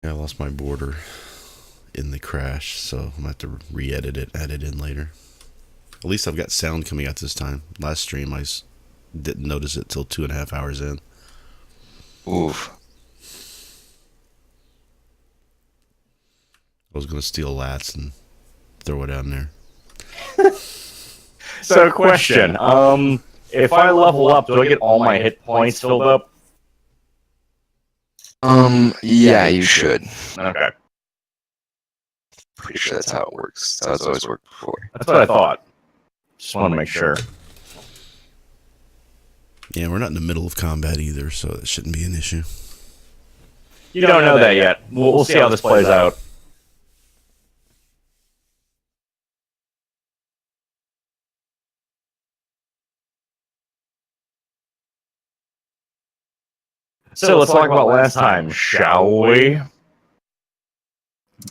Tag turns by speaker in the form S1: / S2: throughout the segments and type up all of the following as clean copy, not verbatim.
S1: Yeah, I lost my border in the crash, so I'm gonna have to re-edit it, add it in later. At least I've got sound coming out this time. Last stream didn't notice it till 2.5 hours in.
S2: Oof.
S1: I was gonna steal Lats and throw it down there.
S3: So, question. If I level up, do I get all my hit points filled up?
S2: Yeah, you should.
S3: Okay.
S2: Pretty sure that's how it works. That's how it's always worked before.
S3: That's what I thought. Just want to make sure.
S1: Yeah, we're not in the middle of combat either, so that shouldn't be an issue.
S3: You don't know that yet. We'll see how this plays out. So let's talk about last time, shall we?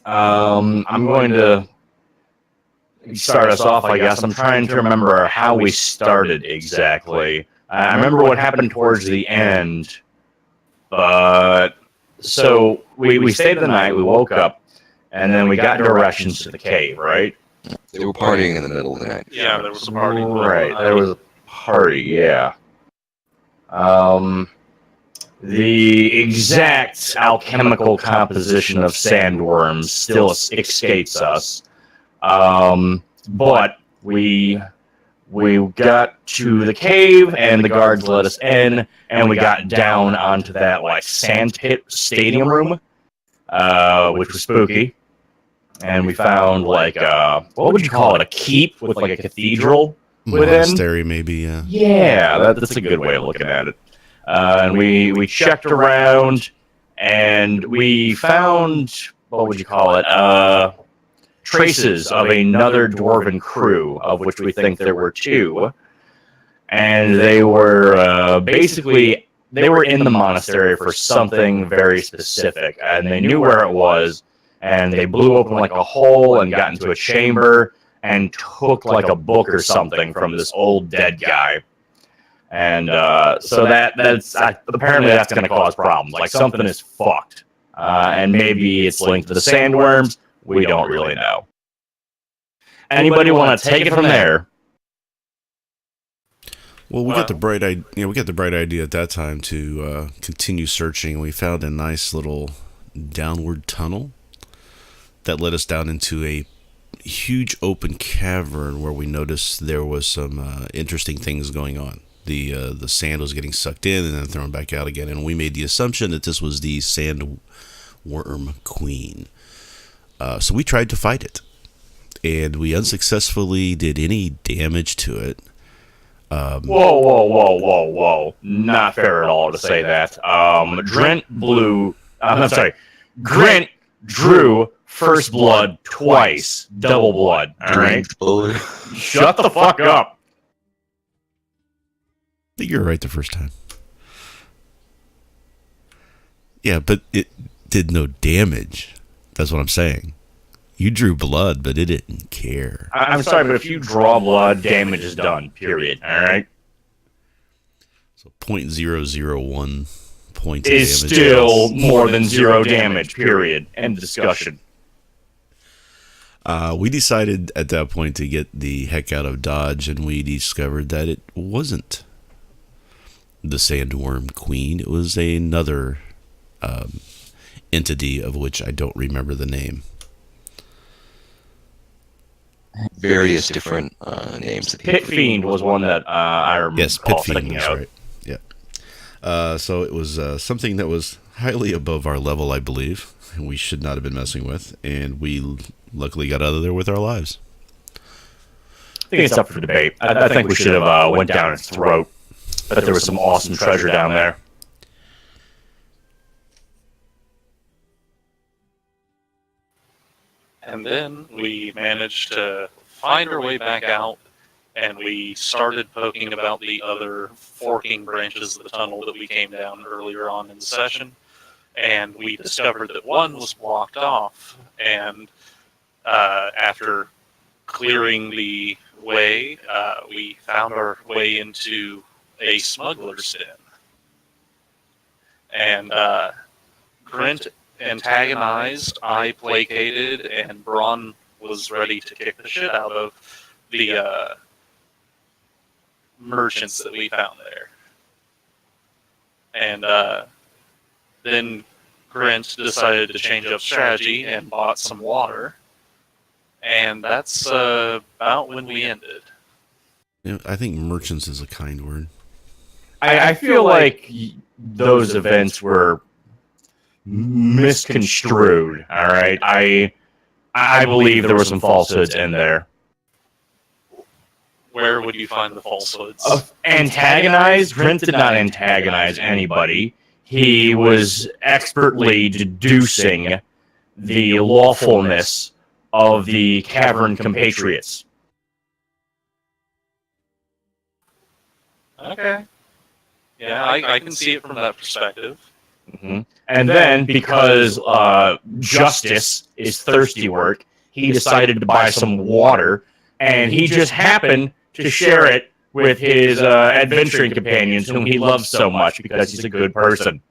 S3: I'm going to start us off, I guess. I'm trying to remember how we started exactly. I remember what happened towards the end, but so we stayed the night, we woke up, and then we got directions to the cave, right?
S2: They were partying in the middle of the night.
S4: Yeah, there was a party.
S3: Right, there was a party, yeah. The exact alchemical composition of sandworms still escapes us. But we got to the cave, and the guards let us in, and we got down onto that like sand pit stadium room, which was spooky. And we found like what would you call it? A keep with like a cathedral within.
S1: Monastery, maybe. Yeah.
S3: Yeah, that's a good way of looking at it. And we checked around, and we found, what would you call it? Traces of another dwarven crew, of which we think there were two. And they were they were in the monastery for something very specific, and they knew where it was, and they blew open like a hole and got into a chamber and took like a book or something from this old dead guy. And so that's apparently that's going to cause problems. Like something is fucked, and maybe it's linked to the sandworms. We don't really know. Anybody want to take it from there?
S1: Well, we got the bright idea at that time to continue searching. We found a nice little downward tunnel that led us down into a huge open cavern where we noticed there was some interesting things going on. The sand was getting sucked in and then thrown back out again, and we made the assumption that this was the sandworm queen. So we tried to fight it, and we unsuccessfully did any damage to it.
S3: Whoa! Not fair at all to say that. Grint drew first blood twice, double blood. All right, shut the fuck up.
S1: I think you're right the first time. Yeah, but it did no damage. That's what I'm saying. You drew blood, but it didn't care.
S3: I'm sorry, but if you draw blood, damage is done. Period. All right.
S1: So 0.001 points
S3: is
S1: of damage
S3: still more than zero damage. Period. End discussion.
S1: We decided at that point to get the heck out of Dodge, and we discovered that it wasn't the Sandworm Queen. It was another entity of which I don't remember the name.
S2: Various different names.
S3: Pit Fiend was one that I remember.
S1: Yes, Pit Fiend was right. Yeah. So it was something that was highly above our level, I believe, and we should not have been messing with, and we luckily got out of there with our lives.
S3: I think it's up for debate. I think we should have went down its throat. But there was some awesome treasure down there.
S4: And then we managed to find our way back out, and we started poking about the other forking branches of the tunnel that we came down earlier on in the session. And we discovered that one was blocked off. And after clearing the way, we found our way into a smuggler's den. And Grint antagonized, I placated, and Braun was ready to kick the shit out of the merchants that we found there. And then Grant decided to change up strategy and bought some water. And that's about when we ended.
S1: You know, I think merchants is a kind word.
S3: I feel like those events were misconstrued. All right, I believe there were some falsehoods in there.
S4: Where would you find the falsehoods?
S3: Antagonized? Grant did not antagonize anybody. He was expertly deducing the lawfulness of the Cavern compatriots.
S4: Okay. Yeah, I can see it from that perspective.
S3: Mm-hmm. And then, because justice is thirsty work, he decided to buy some water, and he just happened to share it with his adventuring companions, whom he loves so much because he's a good person.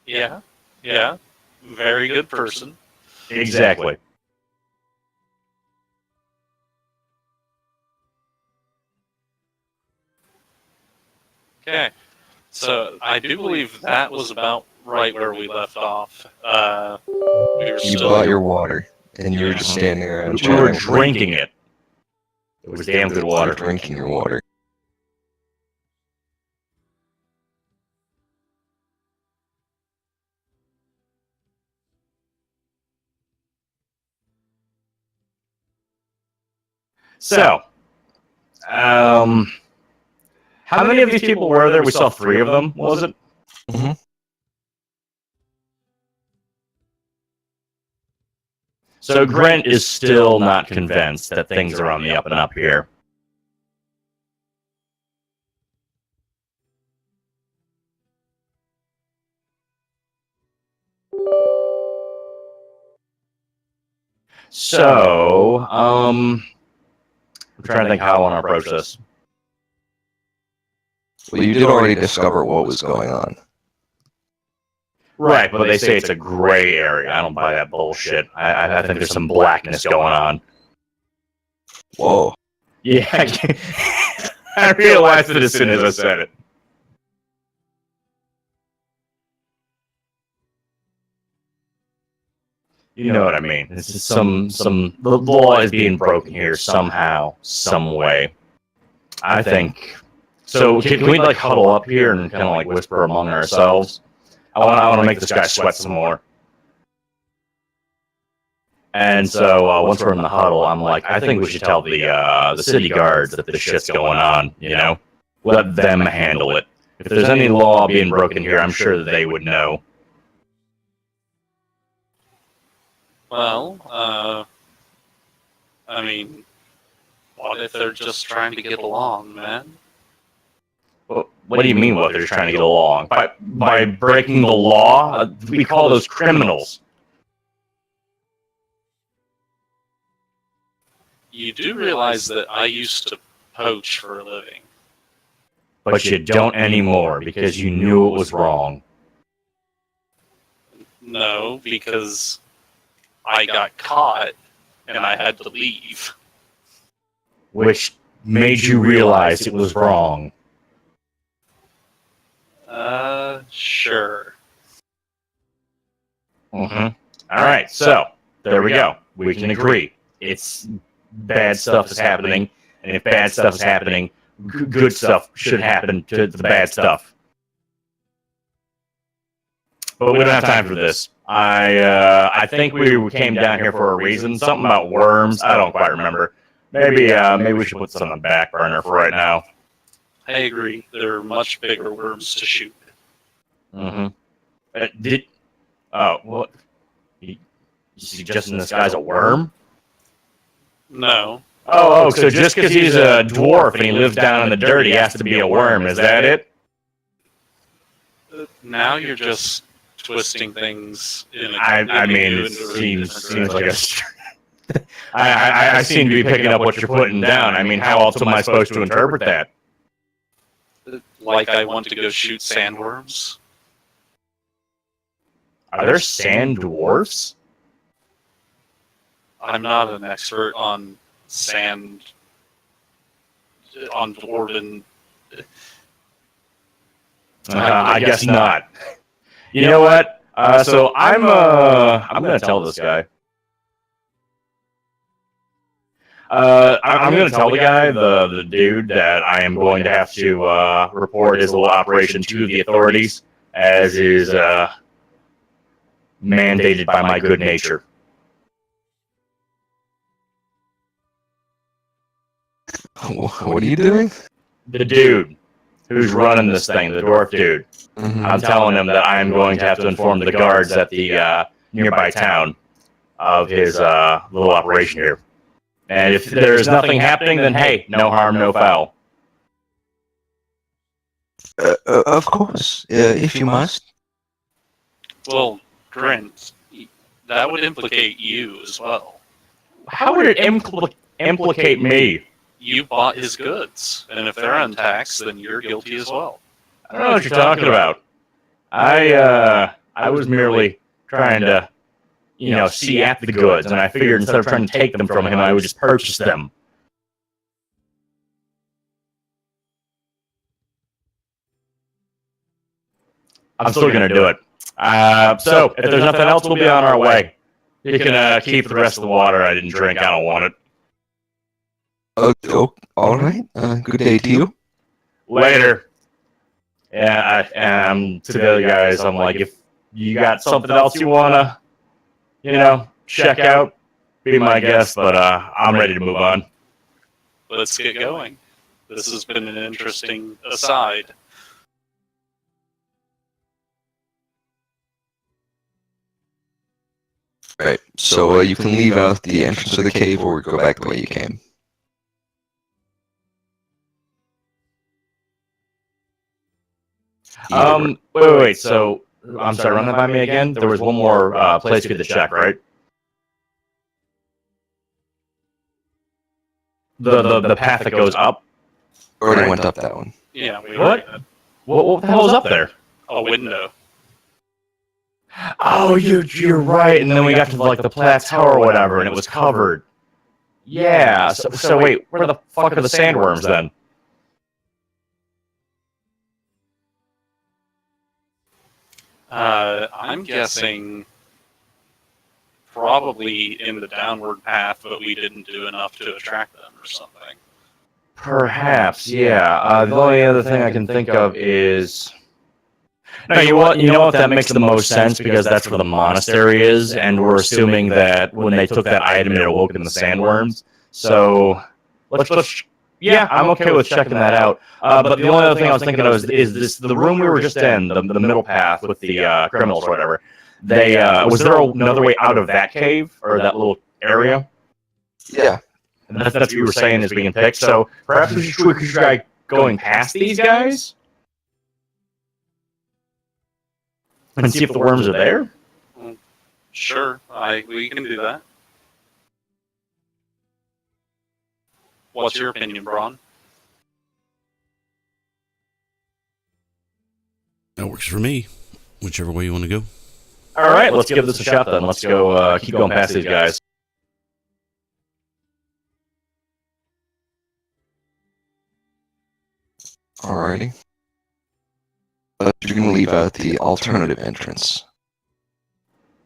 S4: Yeah, yeah. Very good person.
S3: Exactly.
S4: Okay. So I do believe that was about right where we left off. We were
S2: You
S4: still
S2: bought your water, and you were just standing around
S3: We were
S2: chatting.
S3: drinking it. It was damn good
S2: You were
S3: water.
S2: drinking your water.
S3: So, how many of these people were there? We saw 3 of them, was it?
S2: Mm-hmm.
S3: So Grant is still not convinced that things are on the up and up here. So, I'm trying to think how I want to approach this.
S2: Well, you did already discover what was going on.
S3: Right, but they say it's a gray area. I don't buy that bullshit. I think there's some blackness going on.
S2: Whoa.
S3: Yeah, I realized it as soon as I said it. You know what I mean? It's just the law is being broken here somehow, some way. I think. So can we like huddle up here and kind of like whisper among ourselves? I want to make this guy sweat some more. And so once we're in the huddle, I'm like, I think we should tell the city guards that this shit's going on. You know, let them handle it. If there's any law being broken here, I'm sure that they would know.
S4: Well, I mean, what if they're just trying to get along, man?
S3: What do you mean? What they're trying to get along by breaking the law? We call those criminals.
S4: You do realize that I used to poach for a living.
S3: But you don't anymore because you knew it was wrong.
S4: No, because I got caught and I had to leave.
S3: Which made you realize it was wrong.
S4: Sure.
S3: Mm-hmm. All right, so there we go. We can agree. It's bad stuff is happening, and if bad stuff is happening, good stuff should happen to the bad stuff. But we don't have time for this. I think we came down here for a reason. Something about worms. I don't quite remember. Maybe we should put this on the back burner for right now.
S4: I agree. There are much bigger worms to shoot.
S3: Mm-hmm. What? You suggesting this guy's a worm?
S4: No.
S3: Oh, so just because he's a dwarf and he lives down in the dirt, he has to be a worm. Is that it?
S4: Now you're just twisting things in a
S3: I mean, it seems like a... I seem to be picking up what you're putting down. I mean, how else am I supposed to interpret that?
S4: like I want to go shoot sandworms.
S3: Are there sand dwarfs?
S4: I'm not an expert on sand, on dwarven.
S3: I guess not. You know what? So I'm gonna tell this guy. I'm going to tell the guy, the dude, that I am going to have to report his little operation to the authorities, as is mandated by my good nature.
S2: What are you doing?
S3: The dude who's running this thing, the dwarf dude, I'm telling him that I am going to have to inform the guards at the nearby town of his little operation here. And if there's nothing happening, then hey, no harm, no foul.
S2: Of course, if you must.
S4: Well, Grint, that would implicate you as well.
S3: How would it implicate me?
S4: You bought his goods, and if they're untaxed, then you're guilty as well.
S3: I don't know what you're talking about. I was merely trying to, see at the goods, and I figured instead of trying to take them from him, I would just purchase them. I'm still gonna do it. So, if there's nothing else, we'll be on our way. You can keep the rest of the water I didn't drink. I don't want it.
S2: Oh, all right. Good day to you.
S3: Later. Yeah, to the other guys, I'm like, if you got something else you wanna, check out, be my guest, but I'm ready to move on.
S4: Let's get going. This has been an interesting aside.
S2: Right. So you can leave out the entrance of the cave or go back the way you came.
S3: Wait. So, I'm sorry, run that by me again. There was one more place you could check, right? The path that goes up.
S2: Already went up that one.
S4: Yeah, we
S3: What?
S4: already had
S3: What the hell is up there?
S4: a window.
S3: Oh, you're right. And then we got to the plateau or whatever, and it was covered. Yeah. So wait, where the fuck are the sandworms then?
S4: I'm guessing probably in the downward path, but we didn't do enough to attract them or something.
S3: Perhaps, yeah. The only other thing I can think of is... No, you know what? That makes the most sense because that's where the monastery is, and we're assuming that when they took that item, it awoke in the sandworms. So, let's yeah, I'm okay with checking that out. But the only other thing I was thinking of is this: the room we were just in, the middle path with the criminals or whatever. Was there another way out of that cave or that little area?
S2: Yeah.
S3: And that's what you were saying is being picked. So perhaps we should try going past these guys and see if the worms are there.
S4: Sure, we can do that. What's your opinion, Braun?
S1: That works for me. Whichever way you want to go.
S3: All right, let's give this a shot then. Let's go keep going past these guys.
S2: Alrighty. You're going to leave out the alternative entrance.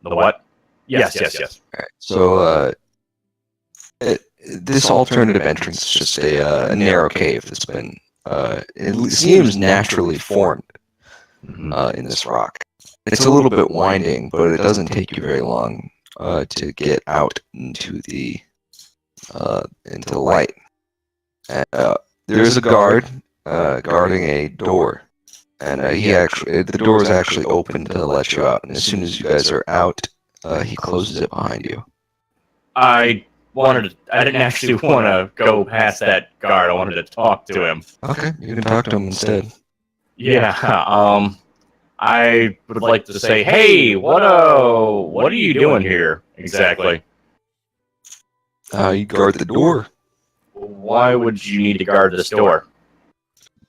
S3: The what? Yes.
S2: Alright, so this alternative entrance is just a narrow cave that's been, it seems naturally formed in this rock. It's a little bit winding, but it doesn't take you very long to get out into the light. There is a guard guarding a door, and the door is actually open to let you out. And as soon as you guys are out, he closes it behind you.
S3: I didn't actually want to go past that guard. I wanted to talk to him.
S2: Okay, you can talk to him instead.
S3: Yeah. I would like to say, hey, what are you doing here exactly?
S2: You guard the door.
S3: Why would you need to guard this door?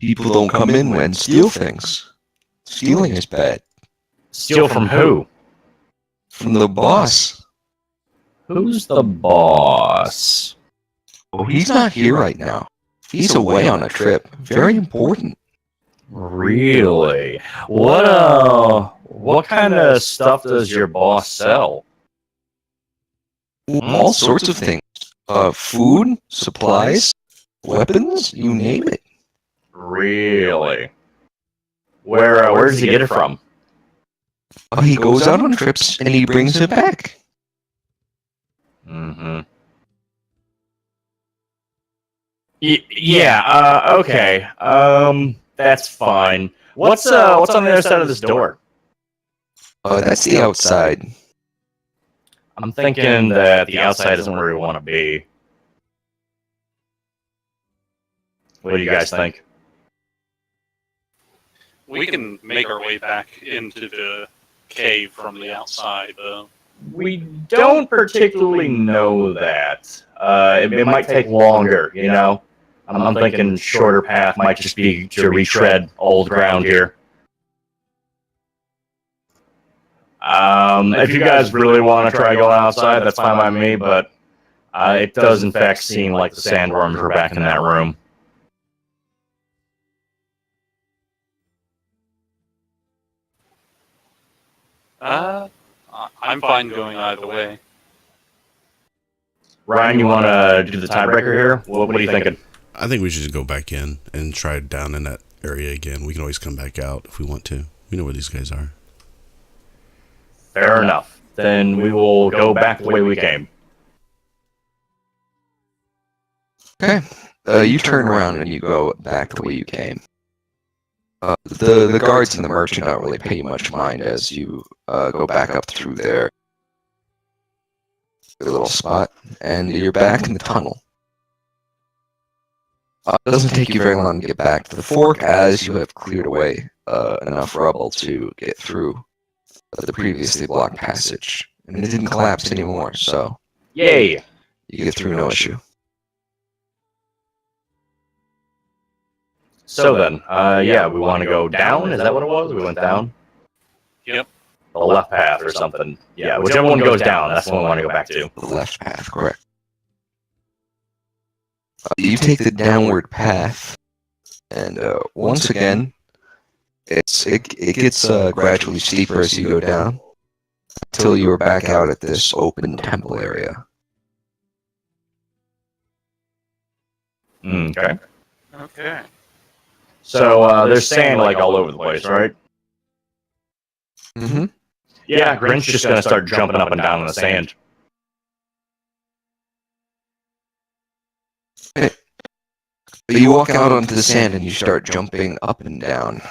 S2: People don't come in and steal things. Stealing is bad.
S3: Steal from who?
S2: From the boss.
S3: Who's the boss?
S2: Oh, he's not here right now. He's away on a trip. Very important.
S3: Really? What kind of stuff does your boss sell?
S2: All sorts of things. Food, supplies, weapons, you name it.
S3: Really? Where does he get it from?
S2: He goes out on trips and he brings it back.
S3: Mm-hmm. Okay. That's fine. What's on the other side of this door?
S2: That's the outside.
S3: I'm thinking that the outside isn't where we want to be. What do you guys think?
S4: We can make our way back into the cave from the outside, though.
S3: We don't particularly know that. It might take longer, you know? I'm thinking shorter path might just be to retread old ground here. If you guys really want to try going outside, that's fine by me, but it does in fact seem like the sandworms are back in that room.
S4: I'm fine going either way.
S3: Ryan, you want to do the tiebreaker here? What are you thinking?
S1: I think we should just go back in and try down in that area again. We can always come back out if we want to. We know where these guys are.
S3: Fair enough. Then we will go back the way we came.
S2: Okay. You turn around and you go back the way you came. The guards and the merchant don't really pay you much mind as you go back up through their little spot, and you're back in the tunnel. It doesn't take you very long to get back to the fork, as you have cleared away enough rubble to get through the previously blocked passage, and it didn't collapse anymore, so
S3: Yay!
S2: you get through no issue.
S3: So then, we want to go down? Is that what it was? We went down?
S4: Yep.
S3: The left path or something. Yeah, whichever one goes down, that's the one we want to go back to.
S2: The left path, correct. You take the downward path, and once again, it gets gradually steeper as you go down, until you are back out at this open temple area.
S3: Okay.
S4: Okay.
S3: So there's sand like all over the place, right?
S2: Mm-hmm.
S3: Yeah, Grin's just gonna start jumping up and down in the sand.
S2: You walk out onto the sand and you start jumping up and down.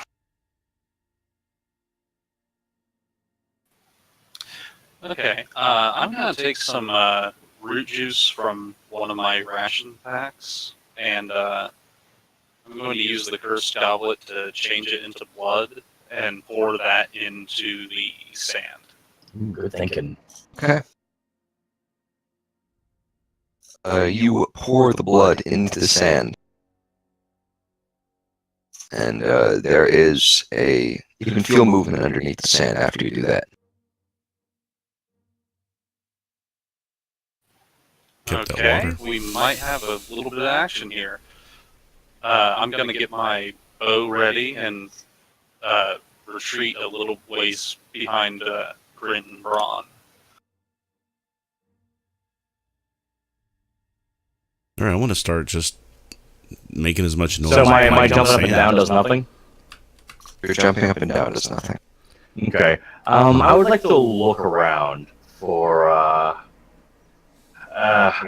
S4: Okay. I'm gonna take some root juice from one of my ration packs, and I'm going to use the cursed goblet to change it into blood and pour that into the sand.
S3: Good thinking.
S2: Okay. You pour the blood into the sand. And there is you can feel movement underneath the sand after you do that.
S1: Kept that
S4: Okay,
S1: water.
S4: we might have a little bit of action here. I'm going to get my bow ready and retreat a little ways behind Grint and Braun.
S1: All right, I want to start just making as much noise.
S3: So
S1: as I
S3: my
S1: can
S3: jumping up
S1: in
S3: and
S1: the
S3: down
S1: sand.
S3: does nothing?
S2: Your jumping up and down does nothing.
S3: Okay. I would like to look around for, I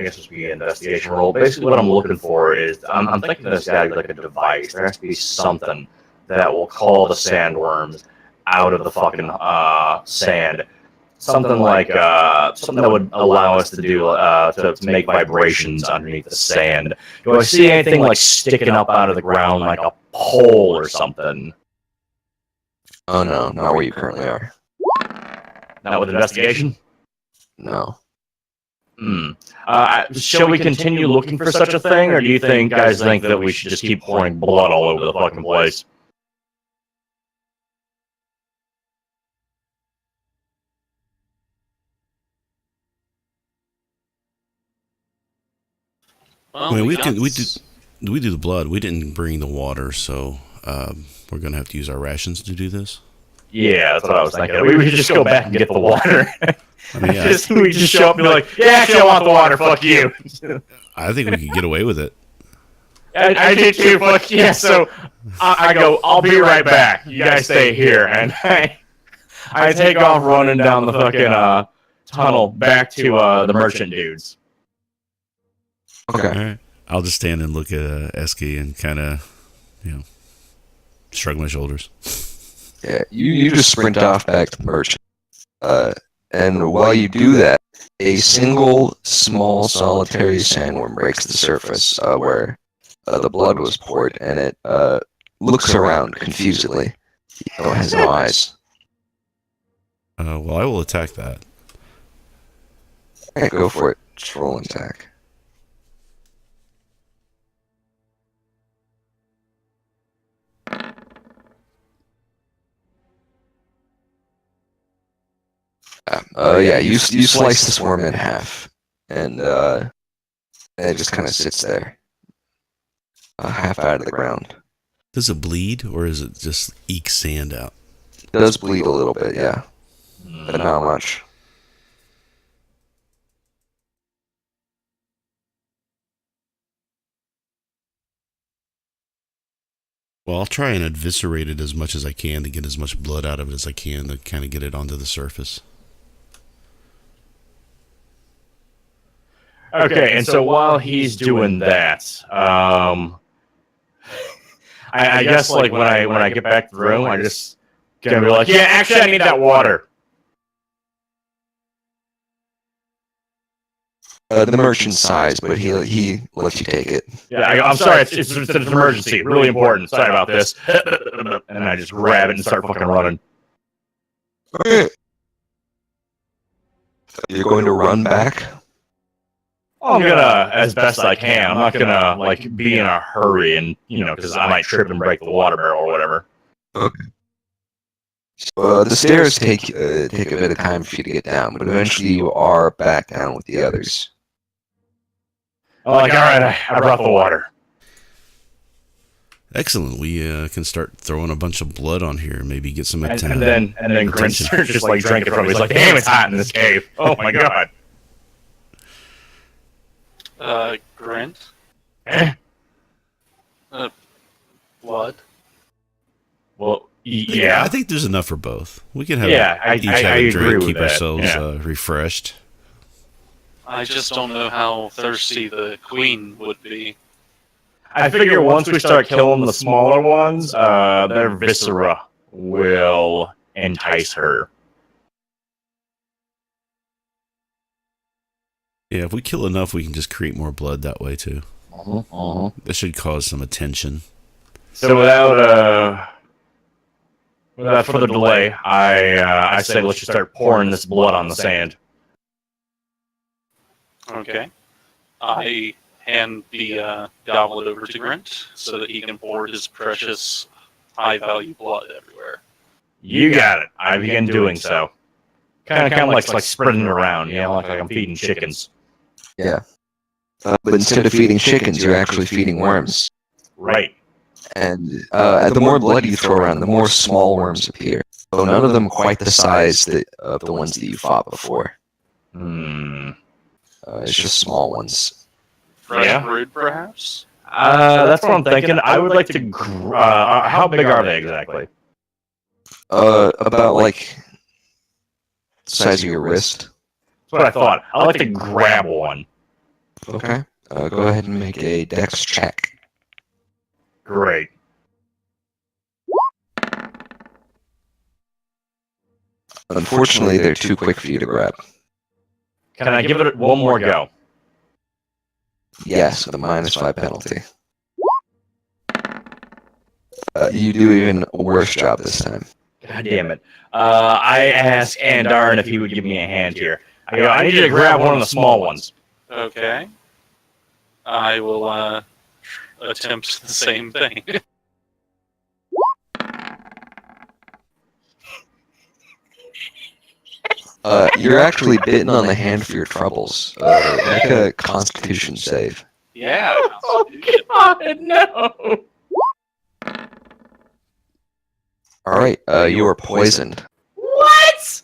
S3: guess this would be an investigation roll. Basically what I'm looking for is, I'm thinking there's got to be like a device. There has to be something that will call the sandworms out of the fucking sand. Something like, something that would allow us to do, to make vibrations underneath the sand. Do I see anything like sticking up out of the ground like a pole or something?
S2: Oh no, not where you currently are.
S3: Not with investigation?
S2: No.
S3: Shall we continue looking for such a thing, or do you guys think that we should just keep pouring blood all over the fucking place?
S4: Well,
S1: I mean, we
S4: got
S1: do the blood. We didn't bring the water, so we're gonna have to use our rations to do this.
S3: Yeah, that's what I was thinking. We could just go back and get the water.
S1: I mean, yeah,
S3: We just show up and be like, yeah, actually, I want the water. Fuck you.
S1: I think we could get away with it.
S3: I did too. Fuck yeah. So I go, I'll be right back. You guys stay here, and I take off running down the fucking tunnel back to the merchant dudes.
S2: Okay.
S1: All right. I'll just stand and look at Eski and kind of, shrug my shoulders.
S2: Yeah, you just sprint off back to the merchant. And while you do that, a single small solitary sandworm breaks the surface where the blood was poured, and it looks around confusedly. It has no eyes.
S1: Well, I will attack that.
S2: Okay, go for it. Just roll an attack. Yeah, you slice this worm in half, and it just kind of sits there, half out of the ground.
S1: Does it bleed, or is it just eke sand out?
S2: It does bleed a little bit, yeah, but not much.
S1: Well, I'll try and eviscerate it as much as I can to get as much blood out of it as I can to kind of get it onto the surface.
S3: Okay, and so while he's doing that, I guess like when I get back to the room, I just gonna be like, yeah, actually, I need that water.
S2: The merchant sighs, but he lets you take it.
S3: Yeah, I'm sorry, it's an emergency, really important. Sorry about this. And then I just grab it and start fucking running.
S2: Okay. You're going to run back?
S3: I'm gonna, as best I can. I'm not gonna like be in a hurry and because I might trip and break the water barrel or whatever.
S2: Okay. So, the stairs take a bit of time for you to get down, but eventually you are back down with the others.
S3: I'm like, all right, I brought the water.
S1: Excellent. We can start throwing a bunch of blood on here. Maybe get some
S3: And then Grinster just like drank it from me. He's like, damn, it's hot in this cave. Oh my god.
S4: Grint.
S3: Eh?
S4: Blood.
S3: Well, yeah.
S1: I think there's enough for both. We can have
S3: I
S1: each have a
S3: agree
S1: drink,
S3: with
S1: keep
S3: that.
S1: ourselves
S3: Yeah.
S1: Refreshed.
S4: I just don't know how thirsty the queen would be.
S3: I figure once we start killing the smaller ones, their viscera will entice her.
S1: Yeah, if we kill enough, we can just create more blood that way too. That should cause some attention.
S3: So without further delay, I say let's just start pouring this blood on the sand.
S4: Okay. I hand the goblet over to Grint so that he can pour his precious, high-value blood everywhere.
S3: You got it. I begin doing so. Kind of like spreading it around, like I'm feeding chickens.
S2: Yeah. But instead of feeding chickens, you're actually feeding worms.
S3: Right.
S2: And the more blood you throw around, the more small worms appear. Though none of them quite the size of the ones that you fought before. It's just small ones.
S4: Fresh
S3: Yeah.
S4: brood, perhaps?
S3: That's what I'm thinking. I would like to. How big are they exactly?
S2: About like the size of your wrist.
S3: That's what I thought. I'd like to grab one.
S2: Okay. Go ahead and make a dex check.
S3: Great.
S2: Unfortunately, they're too quick for you to grab.
S3: Can I give it one more go?
S2: Yes, with a -5 penalty. You do even a worse job this time.
S3: God damn it. I asked Andarin if he would give me a hand here. I go, I need you to grab one of the small ones.
S4: Okay. I will attempt the same thing.
S2: You're actually bitten on the hand for your troubles. Make a Constitution save.
S4: Yeah.
S3: Oh God, no!
S2: All right. You are poisoned.
S3: What?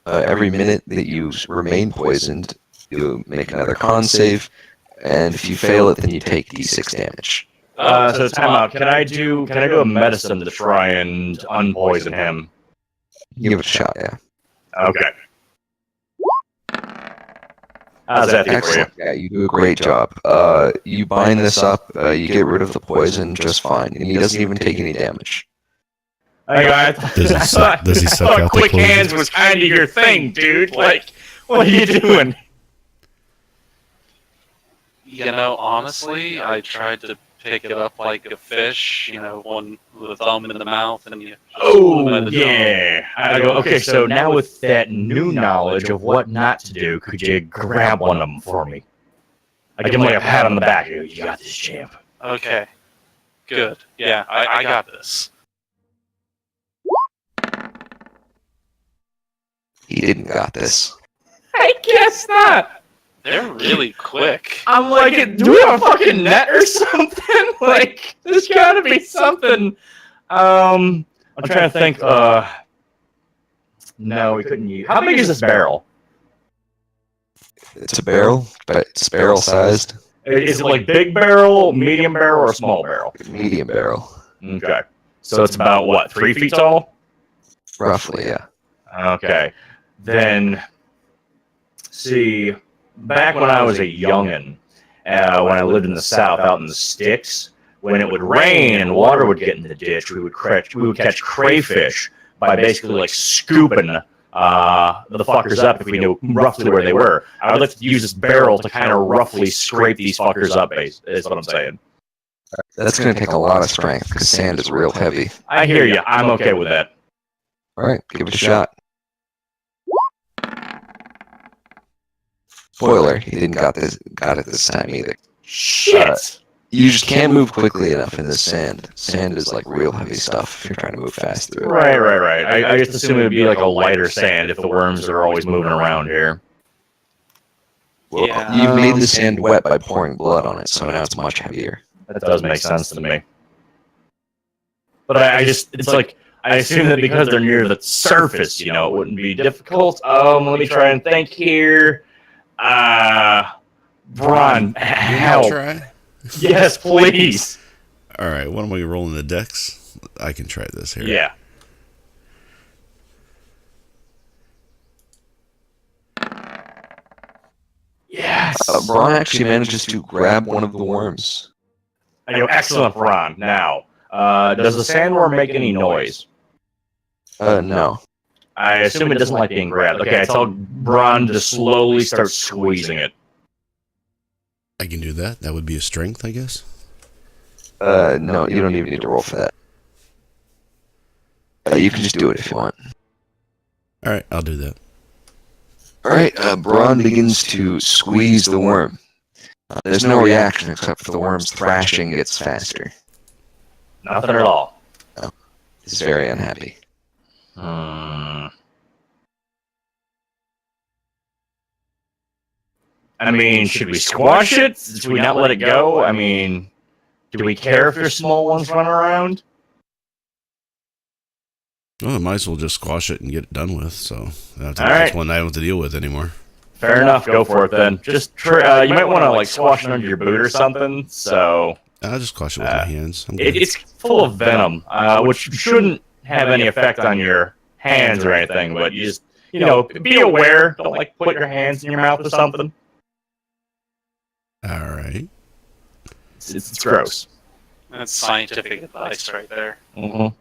S2: Every minute that you remain poisoned, you make another con save, and if you fail it, then you take d6 damage.
S3: So time out. Can I do a medicine to try and unpoison him?
S2: Give it a shot, yeah.
S3: Okay. How's that do for you?
S2: Excellent. Yeah, you do a great job. You bind this up, you get rid of the poison just fine, and he doesn't even take any damage.
S1: Does he suck out the
S3: quick
S1: poison?
S3: hands was kind of your thing, dude. Like, what are you doing?
S4: You know, honestly, I tried to pick it up like a fish, you know, one with a thumb in the mouth, and you.
S3: Oh, yeah. I go, okay, so now with that new knowledge of what not to do, could you grab one of them for me? I give him like a pat on the back. I go, you got this, champ.
S4: Okay. Good. Yeah, I got this.
S2: He didn't got this.
S3: I guess not.
S4: They're really quick.
S3: I'm like, do we have a fucking net or something? Like, there's gotta be something. I'm trying to think. No, we couldn't use. How big is this barrel?
S2: It's a barrel, but it's barrel sized.
S3: Is it like big barrel, medium barrel, or small barrel?
S2: Medium barrel.
S3: Okay. So it's about what, 3 feet tall?
S2: Roughly, yeah.
S3: Okay. Then, see, back when I was a youngin', when I lived in the South, out in the sticks, when it would rain and water would get in the ditch, we would catch crayfish by basically like scooping the fuckers up if we knew roughly where they were. I would like to use this barrel to kind of roughly scrape these fuckers up, is what I'm saying.
S2: That's going to take a lot of strength because sand is real heavy.
S3: I hear you. I'm okay with that.
S2: All right, give it a shot. Spoiler: he didn't got it this time either.
S3: Shit!
S2: You just can't move quickly enough in the sand. Sand is like real heavy stuff if you're trying to move fast through it.
S3: Right. I just assume it would be like a lighter sand if the worms are always moving around here.
S2: Well,
S4: Yeah.
S2: you've made the sand wet by pouring blood on it, so now it's much heavier.
S3: That does make sense to me. But it's like, I assume that because they're near the surface, you know, it wouldn't be difficult. Let me try and think here. Bron, help.
S1: Try.
S3: Yes, please.
S1: All right, what am I rolling the dex? I can try this here.
S3: Yeah. Yes.
S2: Braun actually manages to grab one of the worms.
S3: I go, excellent, Bron. Now, does the sandworm make any noise?
S2: No.
S3: I assume it doesn't like being grabbed. Okay, I tell Bron to slowly start squeezing it.
S1: I can do that. That would be a strength, I guess.
S2: No, you don't even need to roll for that. You can just do it if you want.
S1: All right, I'll do that.
S2: All right, Braun begins to squeeze the worm. There's no reaction except for the worm's thrashing gets faster.
S3: Nothing at all.
S2: He's very unhappy.
S3: I mean, should we squash it? Should we not let it go? I mean, do we care if there's small ones running around?
S1: Well, I might as well just squash it and get it done with. So that's
S3: All right.
S1: one I don't have to deal with anymore.
S3: Fair enough. Go for it then. Just you might want to like squash it under your boot or something. So
S1: I'll just squash it with my hands. I'm good.
S3: it's full of venom, which shouldn't have any effect on your hands or anything. But you just be aware. Don't like put your hands in your mouth or something.
S1: All right.
S3: It's gross.
S4: That's scientific advice right there.
S3: Mm-hmm.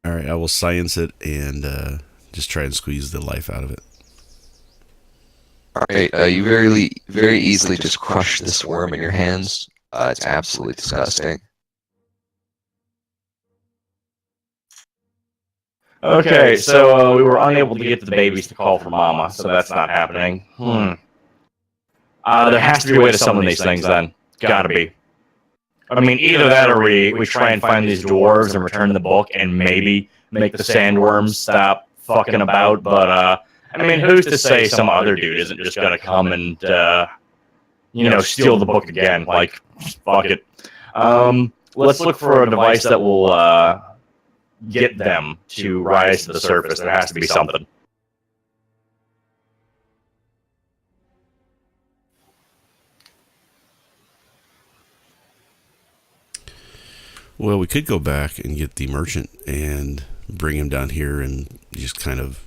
S1: All right, I will science it and just try and squeeze the life out of it.
S2: All right, you very easily just crush this worm in your hands. It's absolutely disgusting.
S3: Okay, so we were unable to get the babies to call for mama, so that's not happening. There has to be a way to summon these things then. Gotta be. I mean, either that or we try and find these dwarves and return the book and maybe make the sandworms stop fucking about, but, I mean, who's to say some other dude isn't just gonna come and, steal the book again? Like, fuck it. Let's look for a device that will, get them to rise to the surface. There has to be something.
S1: Well, we could go back and get the merchant and bring him down here and just kind of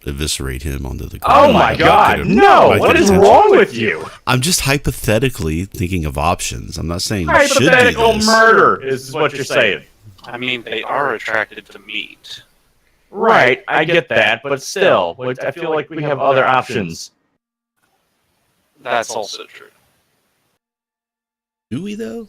S1: eviscerate him onto the ground.
S3: Oh my god, no! What is wrong with you?
S1: I'm just hypothetically thinking of options. I'm not saying you should do
S3: Hypothetical
S1: this.
S3: murder is what you're saying.
S4: I mean, they are attracted to meat.
S3: Right, I get that, but still, I feel like we have other options.
S4: That's also true.
S1: Do we, though?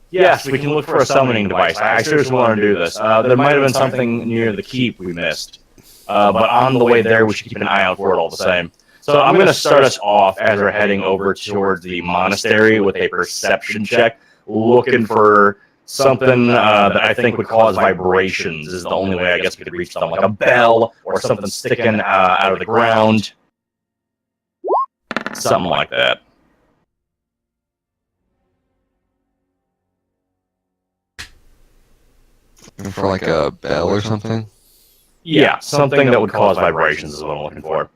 S3: Yes, we can look for a summoning device. I seriously want to do this. There might have been something near the keep we missed. But on the way there, we should keep an eye out for it all the same. So I'm going to start us off as we're heading over towards the monastery with a perception check, looking for something that I think would cause vibrations. Is the only way I guess we could reach them, like a bell or something sticking out of the ground. Something like that.
S2: For like a bell or something?
S3: Yeah, something that would cause vibrations is what I'm looking for.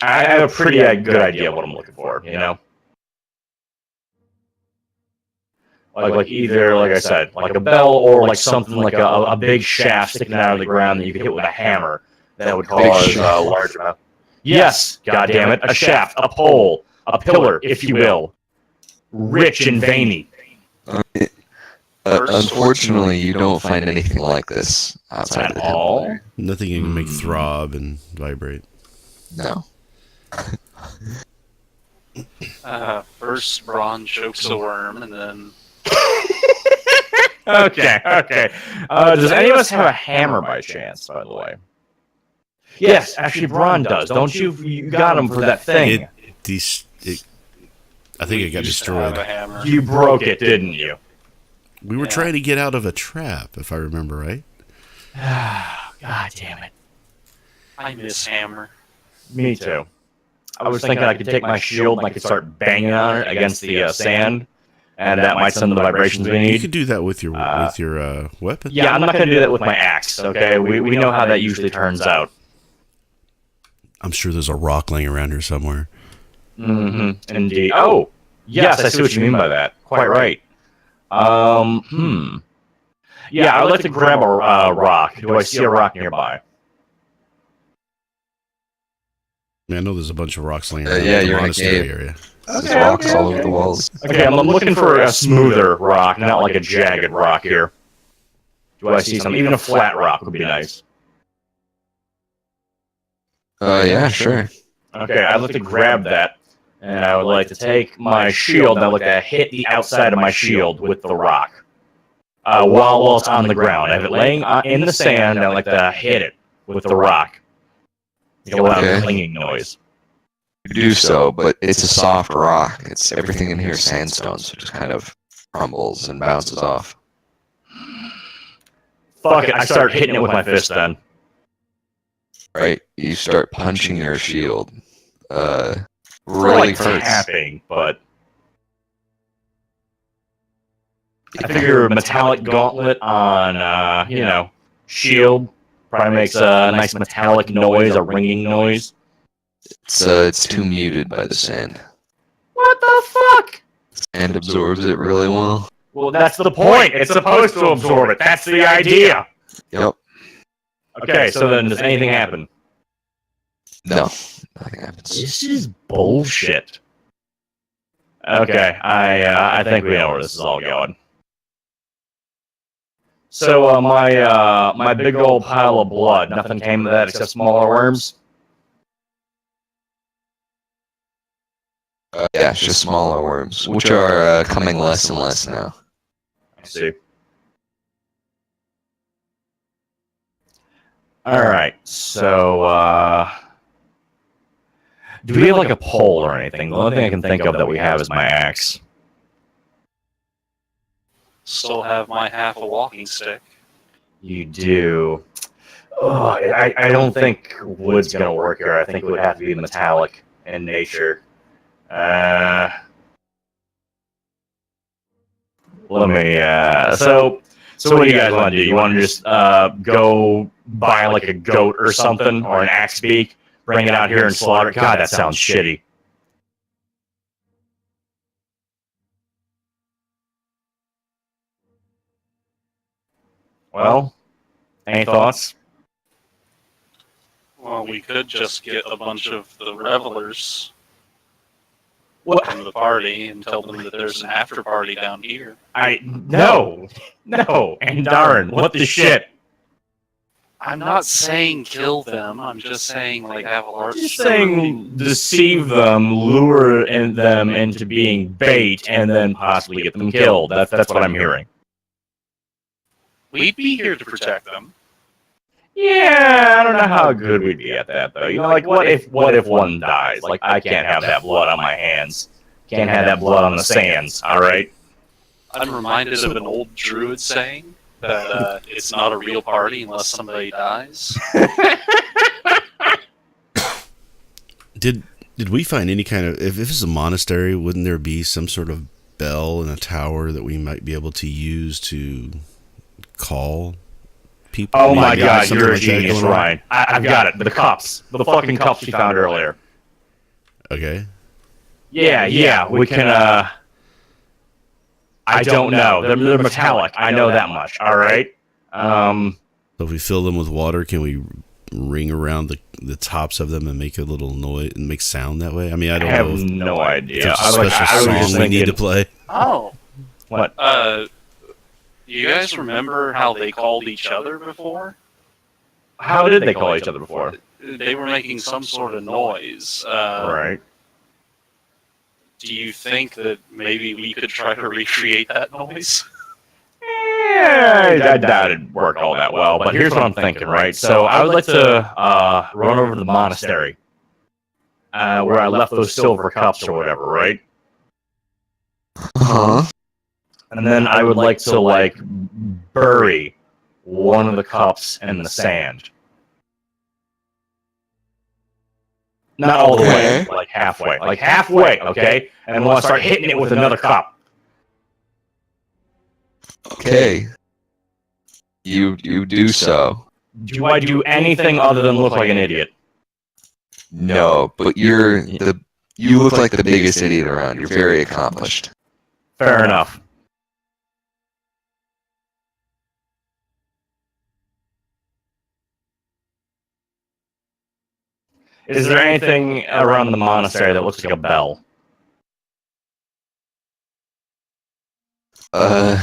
S3: I have a pretty good idea of what I'm looking for, you know? Like either, like I said, like a bell or like something like a big shaft sticking out of the ground that you could hit with a hammer that would cause a large amount. Yes, goddammit, a shaft, a pole, a pillar, if you will. Rich and veiny.
S2: Unfortunately, you don't find anything like this outside of the temple there.
S1: Nothing you can make throb and vibrate.
S2: No.
S4: First, Braun chokes a worm, and then
S3: Okay. Does any of us have a hammer by chance, by the way? Yes, actually, Braun does. Don't you? You got him for that thing.
S1: I think it got
S4: used to have
S1: destroyed.
S4: a hammer.
S3: You broke it, didn't you?
S1: We were trying to get out of a trap, if I remember right.
S3: God damn it.
S4: I miss hammer.
S3: Me too. I was thinking I could take my shield and I could start banging on it against the sand, and that might send the vibrations we
S1: You
S3: need.
S1: could do that with your weapon.
S3: Yeah, I'm not going to do that with my axe, okay? We know how that usually turns out.
S1: I'm sure there's a rock laying around here somewhere.
S3: Mm-hmm. Indeed. Oh, yes, I see what you mean by that. Quite right. Yeah, I'd like to grab a rock. Do I see a rock nearby?
S1: I know there's a bunch of rocks laying around
S2: yeah,
S1: the
S2: you're in a
S1: monastery
S2: cave.
S1: area.
S2: There's rocks all over the walls.
S3: Okay, I'm looking for a smoother rock, not like a jagged rock here. Do I see something? Even a flat rock would be nice.
S2: Yeah, sure.
S3: Okay, I'd like to grab that, and I would like to take my shield, and I'd like to hit the outside of my shield with the rock. While it's on the ground. I have it laying in the sand, and I'd like to hit it with the rock. Make a loud clinging noise.
S2: You do so, but it's a soft rock. It's everything in here is sandstone, so it just kind of crumbles and bounces off.
S3: Fuck it, I start hitting it with my fist then.
S2: Right? You start punching your shield.
S3: Really
S2: Really
S3: like
S2: hurts.
S3: tapping, but I figure a metallic gauntlet on, shield probably makes a nice metallic noise, a ringing noise.
S2: It's too muted by the sand.
S3: What the fuck?
S2: Sand absorbs it really well.
S3: Well, that's the point. It's supposed to absorb it. That's the idea.
S2: Yep.
S3: Okay, so then does anything happen?
S2: No. Nothing happens.
S3: This is bullshit. Okay, I think we know where this is all going. So my big old pile of blood, nothing came of that except smaller worms.
S2: Yeah, it's just smaller worms, which are coming less and less now.
S3: I see. All right. So, do we have like a pole or anything? The only thing I can think of that we have is my axe.
S4: Still have my half a walking stick.
S3: You do. Oh, I don't think wood's gonna work here. I think it would have to be metallic in nature. Let me. So what do you guys want to do? You want to just go buy like a goat or something, or an axe beak, bring it out here and slaughter it? God, that sounds shitty. Well, any thoughts?
S4: Well, we could just get a bunch of the revelers
S3: What?
S4: from the party and tell them that there's an after party down here.
S3: No, and darn, what the shit?
S4: I'm not saying kill them. I'm just saying like have a large.
S3: Just saying deceive them, lure them into being bait, and then possibly get them killed. That's what I'm hearing.
S4: We'd be here to protect them.
S3: Yeah, I don't know how good we'd be at that though. You know, like what if one dies? Like I can't have that blood on my hands. Can't have that blood on the sands. All right.
S4: I'm reminded of an old druid saying that it's not a real party unless somebody dies.
S1: Did we find any kind of, if this is a monastery, wouldn't there be some sort of bell in a tower that we might be able to use to call people?
S3: Oh my god,
S1: something
S3: you're a
S1: like that
S3: genius,
S1: going on?
S3: Ryan. I've got it. The cups. The fucking cups we found earlier.
S1: Okay.
S3: Yeah, we can, I don't know. They're metallic. I know that much, alright?
S1: So if we fill them with water, can we ring around the tops of them and make a little noise and make sound that way? I mean, I don't
S3: have
S1: know if
S3: no idea.
S1: there's a
S3: I
S1: special
S3: was just
S1: song we need to
S3: thinking,
S1: play.
S4: Oh,
S3: what?
S4: you guys remember how they called each other before?
S3: How did they call each other before?
S4: They were making some sort of noise.
S3: Right.
S4: Do you think that maybe we could try to recreate that noise?
S3: Yeah, I doubt it'd work all that well, but here's what I'm thinking, right? So I would like to run over to the monastery where I left those silver cups or whatever, right?
S2: Huh?
S3: And then I would like to, like, bury one of the cups in the sand. Not all the way,
S2: Okay.
S3: like halfway. Like halfway, okay? And then we'll start hitting it with another cup.
S2: Okay. You do so.
S3: Do I do anything other than look like an idiot?
S2: No, but you look like the biggest idiot around. You're very accomplished.
S3: Fair enough. Is there anything around the monastery that looks like a bell?
S2: No,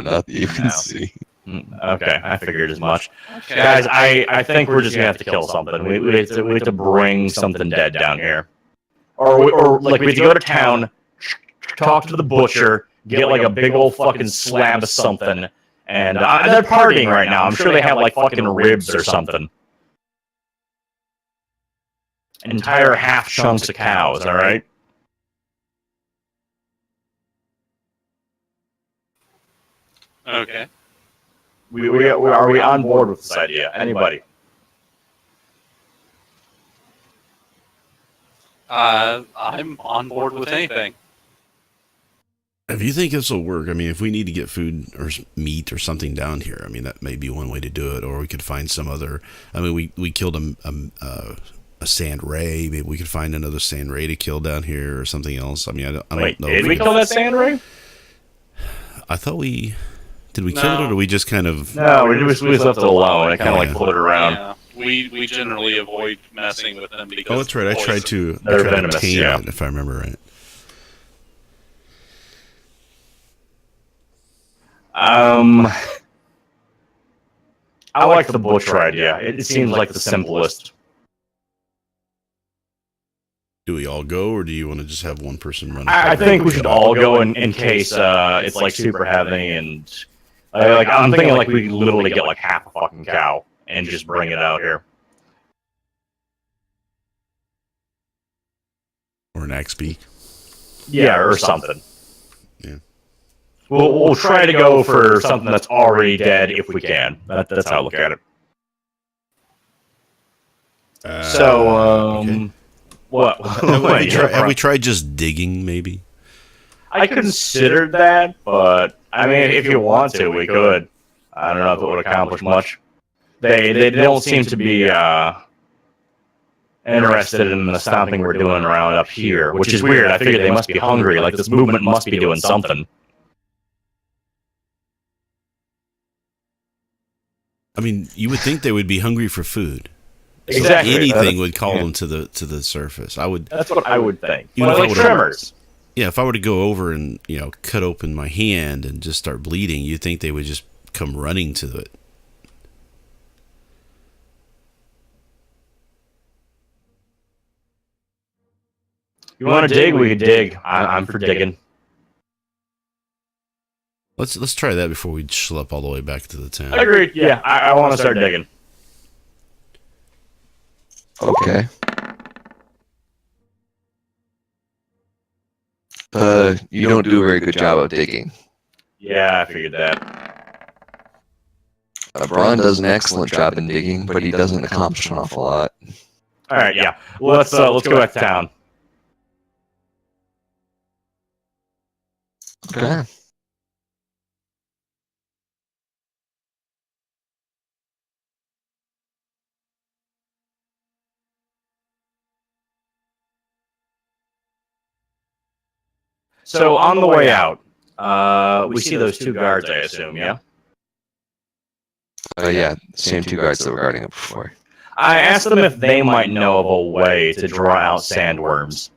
S2: not that you can
S3: No.
S2: see.
S3: Okay, I figured as much.
S4: Okay.
S3: Guys, I think we're just gonna have to kill something. We have to bring something dead down here. Or like we have to go to town, talk to the butcher, get like a big old fucking slab of something, and they're partying right now. I'm sure they have like fucking ribs or something. Entire half chunks of cows, alright?
S4: Okay.
S3: Are we on board with this idea? Anybody?
S4: I'm on board with anything.
S1: If you think this will work, I mean, if we need to get food or meat or something down here, I mean, that may be one way to do it. Or we could find some other. I mean, we killed a sand ray. Maybe we could find another sand ray to kill down here or something else. I mean, I don't
S3: Wait,
S1: know.
S3: did we kill that sand ray?
S1: I thought we did. We kill it, or did we just kind of?
S3: No, we just left it alone. I kind of like floated around.
S4: Yeah. We generally avoid messing with them because
S1: Oh, that's right. I tried to
S3: They're venomous,
S1: tame
S3: yeah.
S1: it, if I remember right.
S3: I like the butcher idea. It seems like the simplest.
S1: Do we all go, or do you want to just have one person run?
S3: I think we should all go in case it's like super heavy and Like I'm thinking like we literally get like half a fucking cow and just bring it out here.
S1: Or an axe beak.
S3: Yeah, or something.
S1: Yeah.
S3: We'll try to go for something that's already dead if we can. That's how I look at it.
S1: Okay.
S3: What?
S1: Have we tried just digging, maybe?
S3: I considered that, but I mean, if you want to, we could. I don't know if it would accomplish much. They don't seem to be interested in the stomping we're doing around up here, which is weird. I figured they must be hungry. Like this movement must be doing something.
S1: I mean, you would think they would be hungry for food.
S3: Exactly.
S1: So anything would call them to the surface.
S3: That's what I would think.
S1: Even
S3: But
S1: if I
S3: like
S1: would've-
S3: tremors.
S1: Yeah, if I were to go over and cut open my hand and just start bleeding, you'd think they would just come running to it.
S3: You want to dig? We could dig. I'm for digging.
S1: Let's try that before we schlep all the way back to the town.
S3: Agreed. Yeah, I want to start digging.
S2: Okay. You don't do a very good job of digging.
S3: Yeah, I figured that.
S2: Braun does an excellent job in digging, but he doesn't accomplish an awful lot.
S3: All right, yeah. Let's go back to town.
S2: Okay.
S3: So on the way out, we see those two guards, I assume, yeah?
S2: Yeah, same two guards that were guarding it before.
S3: I asked them if they might know of a way to draw out sandworms.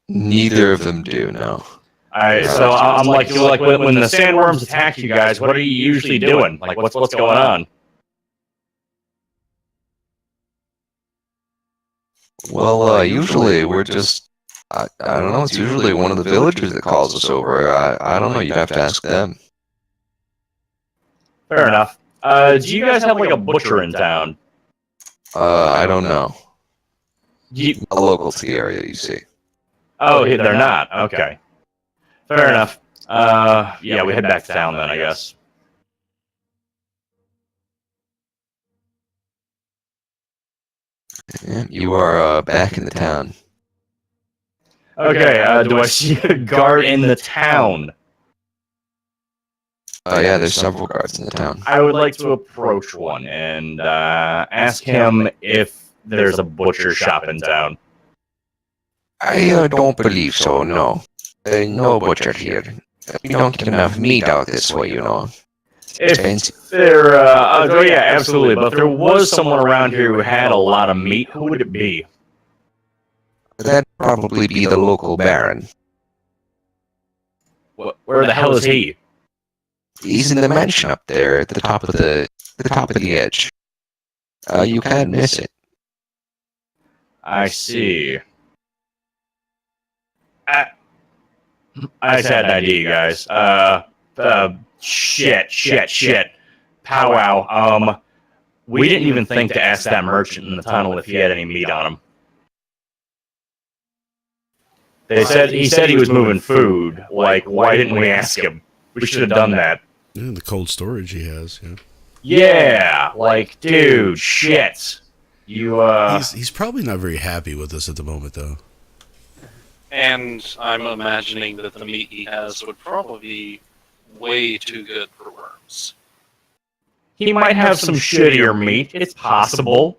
S2: Neither of them do, no.
S3: So I'm like, when the sandworms attack you guys, what are you usually doing? Like, what's going on?
S2: Well, usually we're just, I don't know, it's usually one of the villagers that calls us over. I don't know, you'd have to ask them.
S3: Fair enough. Do you guys have like a butcher in town?
S2: I don't know.
S3: You,
S2: A local to the area, you see.
S3: oh, they're not. Okay. Fair enough. Yeah, we head back to town then, I guess.
S2: Yeah, you are back in the town.
S3: Okay, do I see a guard in the town?
S2: Yeah, there's several guards in the town.
S3: I would like to approach one and ask him if there's a butcher shop in town.
S2: I don't believe so, no. No butcher here. We don't get enough meat out this way, you know.
S3: If there, oh yeah, absolutely. But if there was someone around here who had a lot of meat, who would it be?
S2: That'd probably be the local baron.
S3: Where the hell is he?
S2: He's in the mansion up there at the top of the edge. You can't miss it.
S3: I see. I just had an idea, guys. Shit. Powwow. We didn't even think to ask that merchant in the tunnel if he had any meat on him. He said he was moving food. Like, why didn't we ask him? We should have done that.
S1: Yeah, the cold storage he has. Yeah.
S3: Yeah, like, dude, shit. You,
S1: He's probably not very happy with us at the moment, though.
S4: And I'm imagining that the meat he has would probably be way too good for worms.
S3: he might have some shittier meat. It's possible.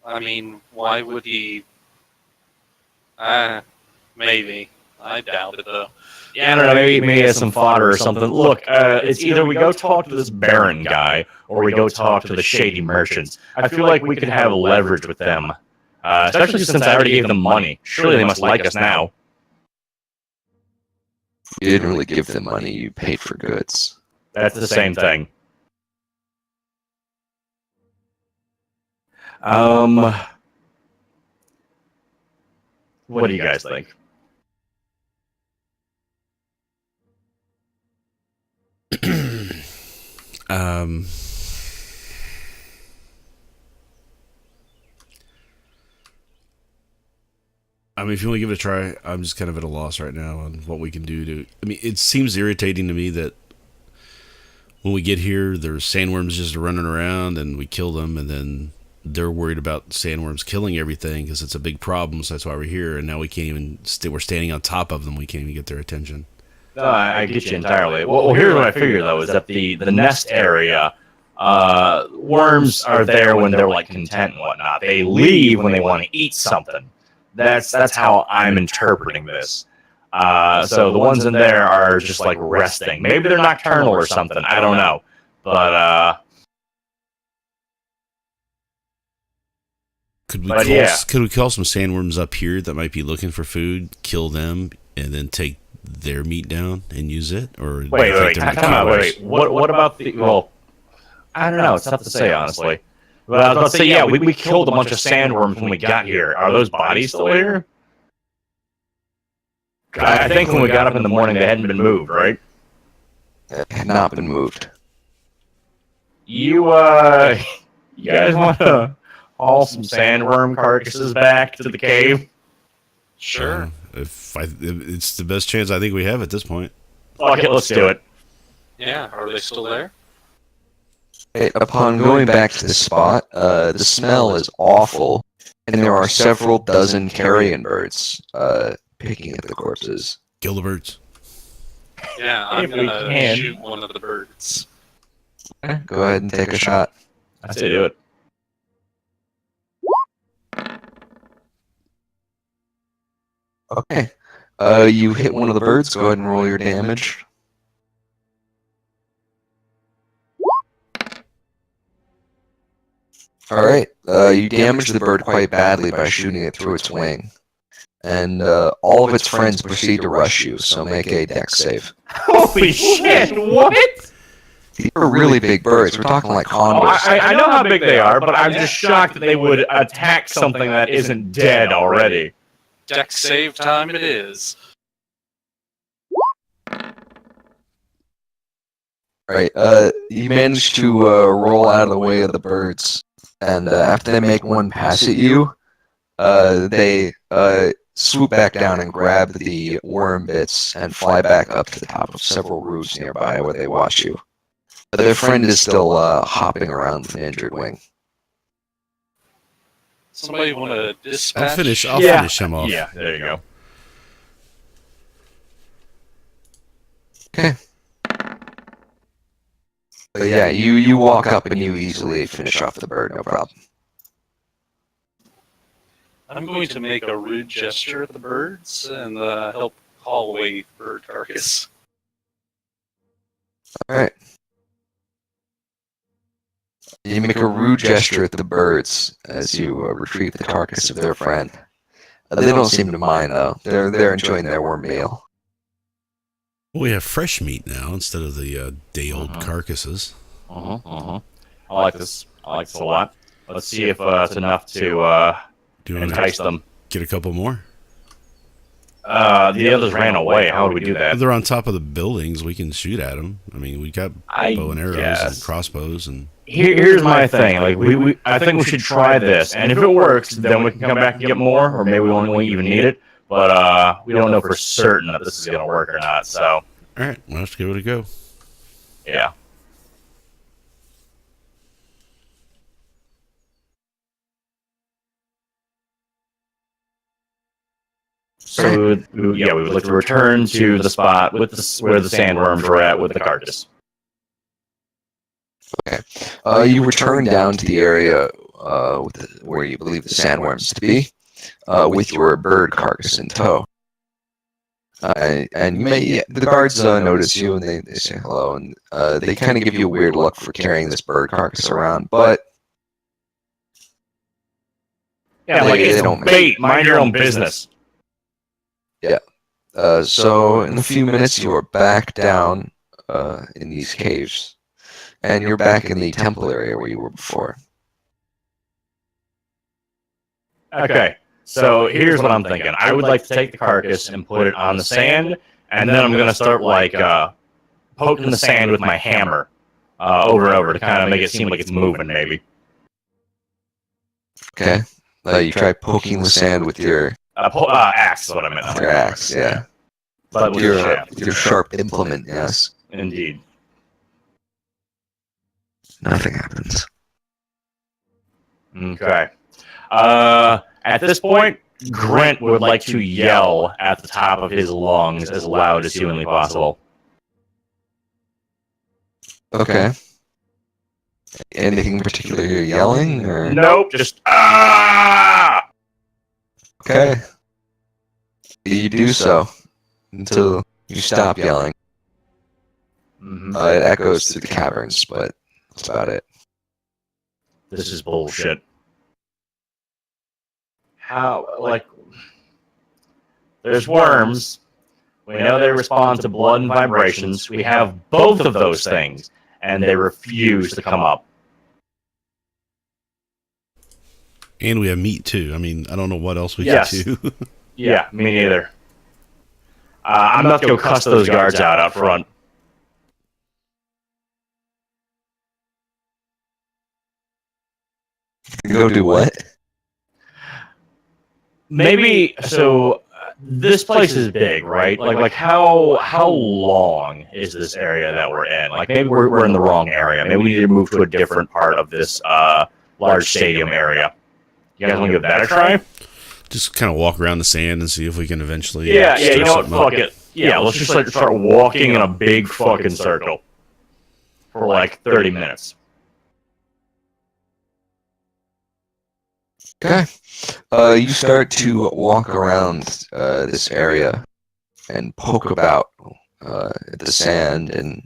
S4: I mean, why would he? Maybe. I doubt it, though.
S3: Yeah, I don't know. Maybe he has some fodder or something. Look, it's either we go talk to this Baron guy or we go talk to the shady merchants. I feel like we could have leverage with them, especially since I already gave them money. Surely they must like us now.
S2: You didn't really give them money, you paid for goods.
S3: That's the same thing. What do you guys think?
S1: um, I mean, if you want to give it a try, I'm just kind of at a loss right now on what we can do to. I mean, it seems irritating to me that when we get here, there's sandworms just running around, and we kill them, and then they're worried about sandworms killing everything because it's a big problem. So that's why we're here, and now we can't even. We're standing on top of them. We can't even get their attention.
S3: No, I get you entirely. Well, here's what I figure though: is that the nest area, worms are there when they're like content and whatnot. They leave when they want to eat something. That's how I'm interpreting this. So the ones in there are just like resting. Maybe they're nocturnal or something. I don't know. But
S1: Could we
S3: But
S1: call,
S3: yeah.
S1: could we call some sandworms up here that might be looking for food, kill them, and then take their meat down and use it? Or do you
S3: wait,
S1: think they're
S3: time out.
S1: cannibals?
S3: Wait. What about the? Well, I don't know. It's tough to say honestly. But I was about to say, yeah, we killed a bunch of sandworms when we got here. Are those bodies still here? I think when we got up in the morning, they hadn't been moved, right?
S2: It had not been moved.
S3: You you guys want to haul some sandworm carcasses back to the cave?
S4: Sure.
S1: It's the best chance I think we have at this point.
S3: Okay, let's do it.
S4: Yeah. Are they still there?
S2: Upon going back to the spot, the smell is awful, and there are several dozen carrion birds picking at the corpses.
S1: Kill the birds.
S4: Yeah, I'm
S3: If we
S4: gonna
S3: can.
S4: shoot one of the birds.
S2: Go ahead and take a shot.
S3: I say do it.
S2: Okay. You hit one of the birds. Go ahead and roll your damage. Alright. You damage the bird quite badly by shooting it through its wing. And all of its friends proceed to rush you, so make a dex save.
S3: Holy shit! What?
S2: These are really big birds. We're talking like
S3: Oh,
S2: condors.
S3: I know how big they are, but I'm just shocked that they would attack something that isn't dead already.
S4: Dex save time it is.
S2: Right. You manage to roll out of the way of the birds, and after they make one pass at you, they swoop back down and grab the worm bits and fly back up to the top of several roofs nearby where they watch you. Their friend is still hopping around with an injured wing.
S4: Somebody want to dispatch?
S1: I'll finish
S3: Yeah.
S1: him off.
S3: Yeah, there you go.
S2: Okay. But yeah, you walk up and you easily finish off the bird, no problem.
S4: I'm going to make a rude gesture at the birds and help haul away bird carcass.
S2: Alright. You make a rude gesture at the birds as you retrieve the carcass of their friend. They don't seem to mind though. They're enjoying their warm meal.
S1: Well, we have fresh meat now instead of the day-old
S3: Uh-huh.
S1: carcasses.
S3: I like this. I like this a lot. Let's see if it's enough to
S1: Do you want
S3: entice
S1: to
S3: them.
S1: get a couple more?
S3: The others ran away. How would we do
S1: If
S3: that?
S1: they're on top of the buildings, we can shoot at them. I mean, we got
S3: I
S1: bow and arrows
S3: guess.
S1: and crossbows, and
S3: Here's my thing. Like I think we should try this, and if it works, then we can come back and get more, or maybe we won't even need it. But we don't know for certain that this is gonna work or not. So
S1: all right, we'll have to give it a go.
S3: yeah. So we would like to return to the spot with where the sandworms were at with the carcass.
S2: You return down to the area where you believe the sandworms to be, with your bird carcass in tow. And the guards notice you and they say hello, and they kind of give you a weird look for carrying this bird carcass around, but
S3: Yeah,
S2: They-
S3: like
S2: they
S3: it's
S2: don't-
S3: bait. Mind your own business.
S2: so in a few minutes you are back down in these caves, and you're back in the temple area where you were before.
S3: Okay. So here's what I'm thinking. I would like to take the carcass and put it on the sand, and then I'm going to start like poking the sand with my hammer over and over to kind of make it seem like it's moving, maybe.
S2: Okay. You try poking the sand with your
S3: Axe is what I meant.
S2: your axe, yeah.
S3: But with your shaft.
S2: With your sharp implement, yes.
S3: Indeed.
S2: Nothing happens.
S3: Okay. At this point, Grint would like to yell at the top of his lungs as loud as humanly possible.
S2: Okay. Anything in particular you're yelling, or?
S3: Nope, just ah!
S2: Okay. You do so until you stop yelling. It echoes through the caverns, but that's about it.
S3: This is bullshit. How, like, there's worms. We know they respond to blood and vibrations. We have both of those things, and they refuse to come up.
S1: And we have meat too. I mean, I don't know what else we
S3: Yes.
S1: can do.
S3: Yeah, me neither. I'm about to go cuss those guards out front.
S2: You go do what?
S3: Maybe so. This place is big, right? Like how long is this area that we're in? Like maybe we're in the wrong area. Maybe we need to move to a different part of this large stadium area. You guys want to give that a try?
S1: Just kind of walk around the sand and see if we can eventually.
S3: Yeah.
S1: stir
S3: You know what?
S1: something up.
S3: Fuck it. Yeah, let's just like start walking in a big fucking circle for like 30 minutes.
S2: Okay. You start to walk around this area and poke about at the sand and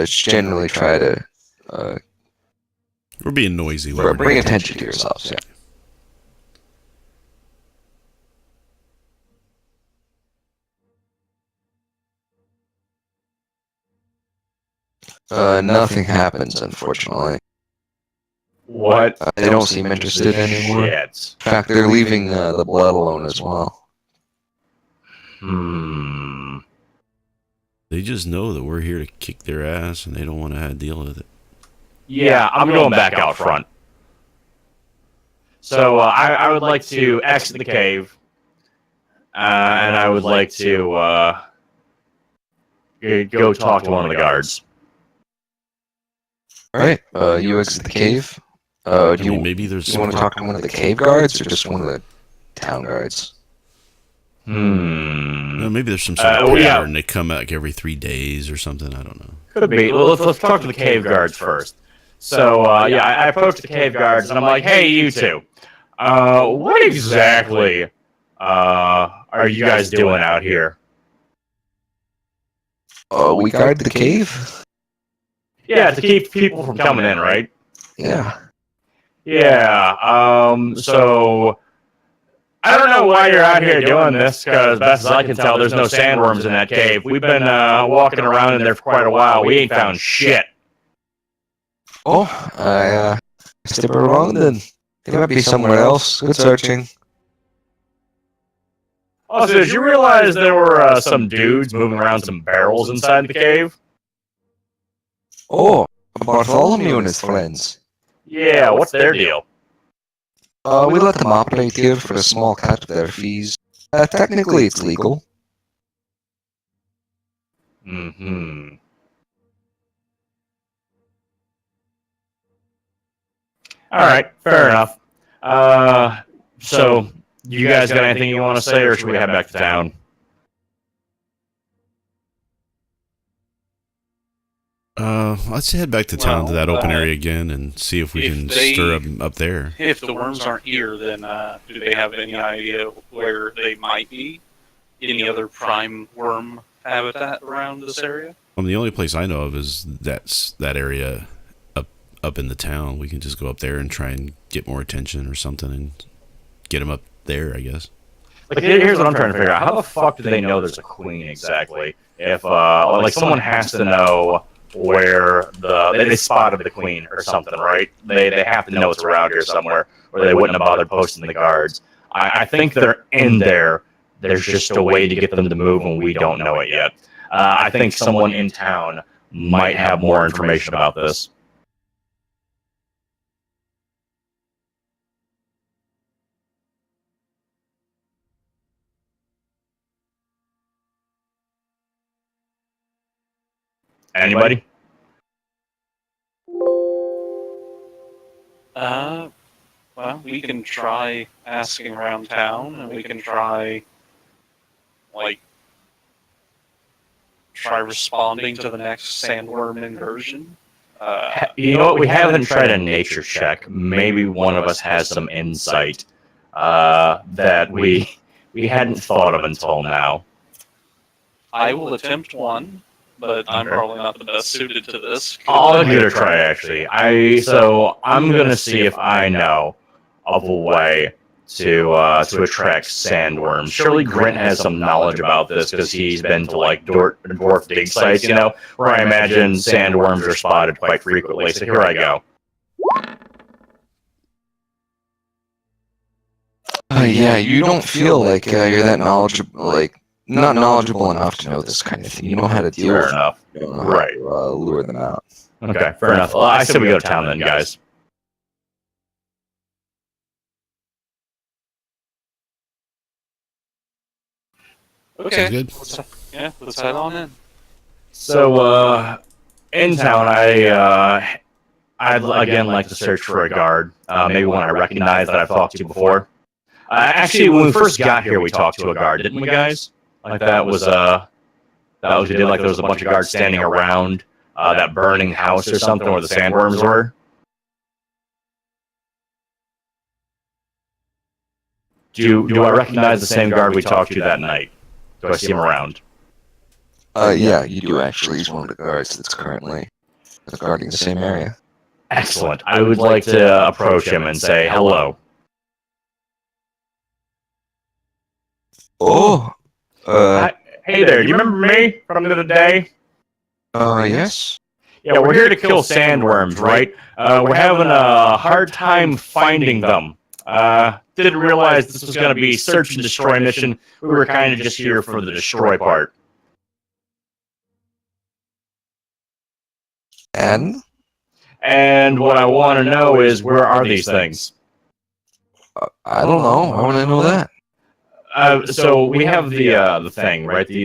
S2: generally try to
S1: We're being noisy. while we're
S2: bring
S1: doing it.
S2: attention to yourselves. Yeah. Nothing happens, unfortunately.
S3: What?
S2: They don't seem interested anymore. In
S3: Shit.
S2: fact, they're leaving the blood alone as well.
S1: They just know that we're here to kick their ass, and they don't want to deal with it.
S3: Yeah, I'm going back out front. So I would like to exit the cave, and I would like to go talk to one of the guards.
S2: All right. You exit the cave.
S1: I
S2: Do you
S1: mean, maybe there's
S2: want to talk to one of the cave guards or just one of the town guards?
S1: Maybe there's some sort of
S3: well, yeah.
S1: pattern. They come back every 3 days or something. I don't know.
S3: Could be. Well, let's talk to the cave guards first. So, I approached the cave guards, and I'm like, hey, you two. What exactly are you guys doing out here?
S2: We guard the cave?
S3: Yeah, to keep people from coming in, right?
S2: Yeah.
S3: Yeah, so I don't know why you're out here doing this, because best as I can tell, there's no sandworms in that cave. We've been walking around in there for quite a while. We ain't found shit.
S2: Oh, I stepped wrong then. They might be somewhere else. Good searching.
S3: Also, did you realize there were some dudes moving around some barrels inside the cave?
S2: Oh, Bartholomew and his friends.
S3: Yeah, what's their deal?
S2: We let them operate here for a small cut of their fees. Technically, it's legal.
S3: Mm-hmm. Alright, fair enough. So, you guys got anything you want to say, or should we head back to town?
S1: Let's head back to town to
S4: Well,
S1: that open area again and see if we
S4: if
S1: can
S4: they-
S1: stir up there.
S4: If the worms aren't here, then do they have any idea where they might be? Any other prime worm habitat around this area?
S1: The only place I know of is that area up in the town. We can just go up there and try and get more attention or something and get them up there, I guess.
S3: Like, here's what I'm trying to figure out. How the fuck do they know there's a queen exactly? If, like, someone has to know where they spotted the queen or something, right? They have to know it's around here somewhere, or they wouldn't have bothered posting the guards. I think they're in there. There's just a way to get them to move, and we don't know it yet. I think someone in town might have more information about this. Anybody?
S4: Well, we can try asking around town, and we can try, like, responding to the next sandworm incursion.
S3: You know what? We haven't tried a nature check. Maybe one of us has some insight that we hadn't thought of until now.
S4: I will attempt one, but I'm probably not the best suited to this.
S3: I'll give it a try, actually. I'm gonna see if I know of a way to attract sandworms. Surely Grint has some knowledge about this because he's been to like dwarf dig sites, where I imagine sandworms are spotted quite frequently. So here I go.
S2: Yeah, you don't feel like you're that knowledgeable, like not knowledgeable enough to know this kind of thing. You know how to deal
S3: Fair
S2: with it.
S3: enough.
S2: You don't know
S3: Right.
S2: how to lure them out.
S3: Okay, fair enough. Well, I said we go to town then, guys.
S4: Okay.
S1: Sounds good.
S4: Yeah, let's head on in.
S3: So, in town, I'd again like to search for a guard. Maybe one I recognize that I've talked to before. Actually, when we first got here, we talked to a guard, didn't we, guys? Like that was we did. Like there was a bunch of guards standing around that burning house or something where the sandworms were. Do I recognize the same guard we talked to that night? Do I see him around?
S2: Yeah, you do actually. He's one of the guards that's currently guarding the same area.
S3: Excellent. I would like to approach him and say hello.
S2: Oh,
S3: Hey there, do you remember me from the other day?
S2: yes.
S3: Yeah, we're here to kill sandworms, right? We're having a hard time finding them. Didn't realize this was going to be search and destroy mission. We were kind of just here for the destroy part.
S2: And
S3: And what I want to know is, where are these things?
S2: I don't know. I want to know that.
S3: So we have the thing, right? The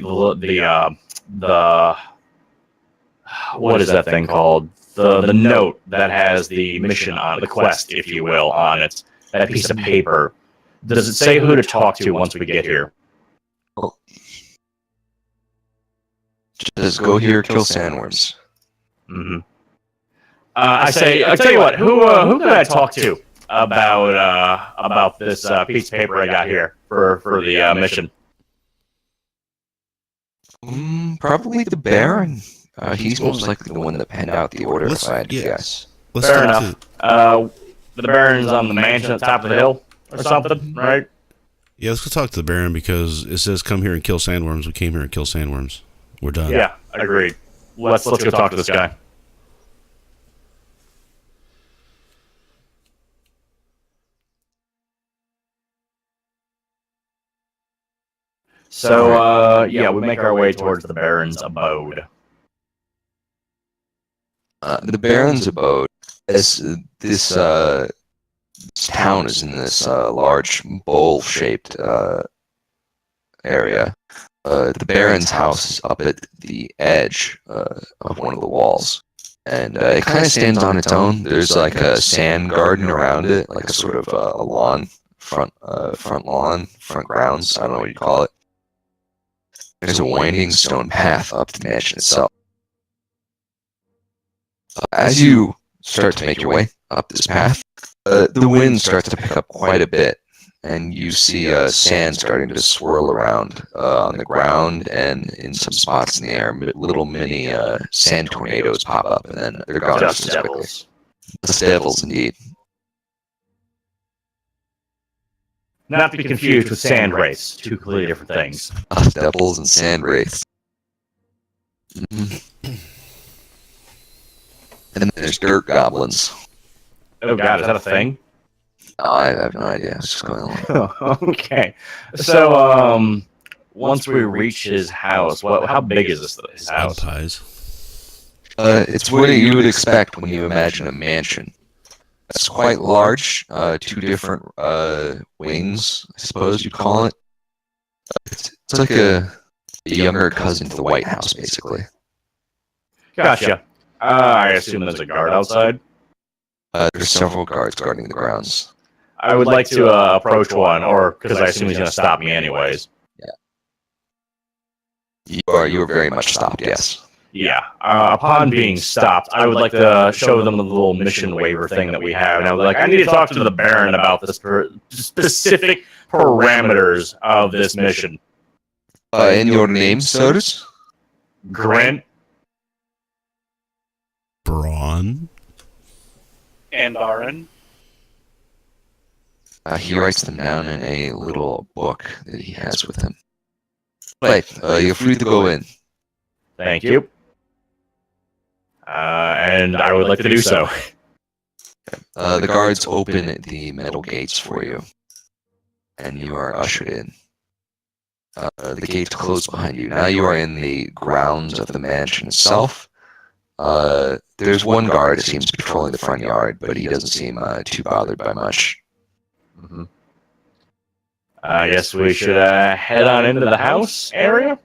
S3: what is that thing called? The note that has the mission on it, the quest, if you will, on it. That piece of paper. Does it say who to talk to once we get here?
S2: Just go here, kill sandworms.
S3: Mm-hmm. I tell you what. Who could I talk to about this piece of paper I got here for the mission?
S2: Probably the Baron. He's most likely the one that penned out the order, if I had to guess.
S1: Let's
S3: Fair
S1: talk
S3: enough. The Baron's on the mansion at the top of the hill or something, right?
S1: Yeah, let's go talk to the Baron because it says come here and kill sandworms. We came here and kill sandworms. We're done.
S3: Yeah, agreed. Let's go talk to this guy. So, yeah, we make our way towards the Baron's abode.
S2: The Baron's abode, as this town is in this large bowl-shaped area. The Baron's house is up at the edge of one of the walls, and it kind of stands on its own. There's like a sand garden around it, like a sort of a lawn, front lawn, front grounds. I don't know what you call it. There's a winding stone path up to the mansion itself. As you start to make your way up this path, the wind starts to pick up quite a bit, and you see sand starting to swirl around on the ground and in some spots in the air. Little mini sand tornadoes pop up, and then they're gone just as quickly. Dust devils, indeed.
S3: Not to be confused with sand wraiths. Two completely different things.
S2: Dust devils and sand wraiths. And then there's dirt goblins.
S3: Oh god, is that a thing?
S2: I have no idea. It's just going along.
S3: Okay. So, once we reach his house, how big is his
S1: Mud
S3: house?
S1: pies.
S2: It's what you would expect when you imagine a mansion. It's quite large. Two different wings, I suppose you'd call it. It's like a younger cousin to the White House, basically.
S3: Gotcha. I assume there's a guard outside.
S2: There's several guards guarding the grounds.
S3: I would like to approach one, or because I assume he's going to stop me anyways.
S2: You are very much stopped, yes.
S3: Yeah. Upon being stopped, I would like to show them the little mission waiver thing that we have. And I was like, I need to talk to the Baron about the specific parameters of this mission.
S2: And your name, sirs?
S3: Grant.
S1: Braun.
S4: And Aaron.
S2: He writes them down in a little book that he has with him. Right, you're free to go in.
S3: Thank you. And I would like to do so.
S2: The guards open the metal gates for you, and you are ushered in. The gates close behind you. Now you are in the grounds of the mansion itself. There's one guard, it seems, patrolling the front yard, but he doesn't seem too bothered by much.
S3: Mm-hmm. I guess we should head on into the house area.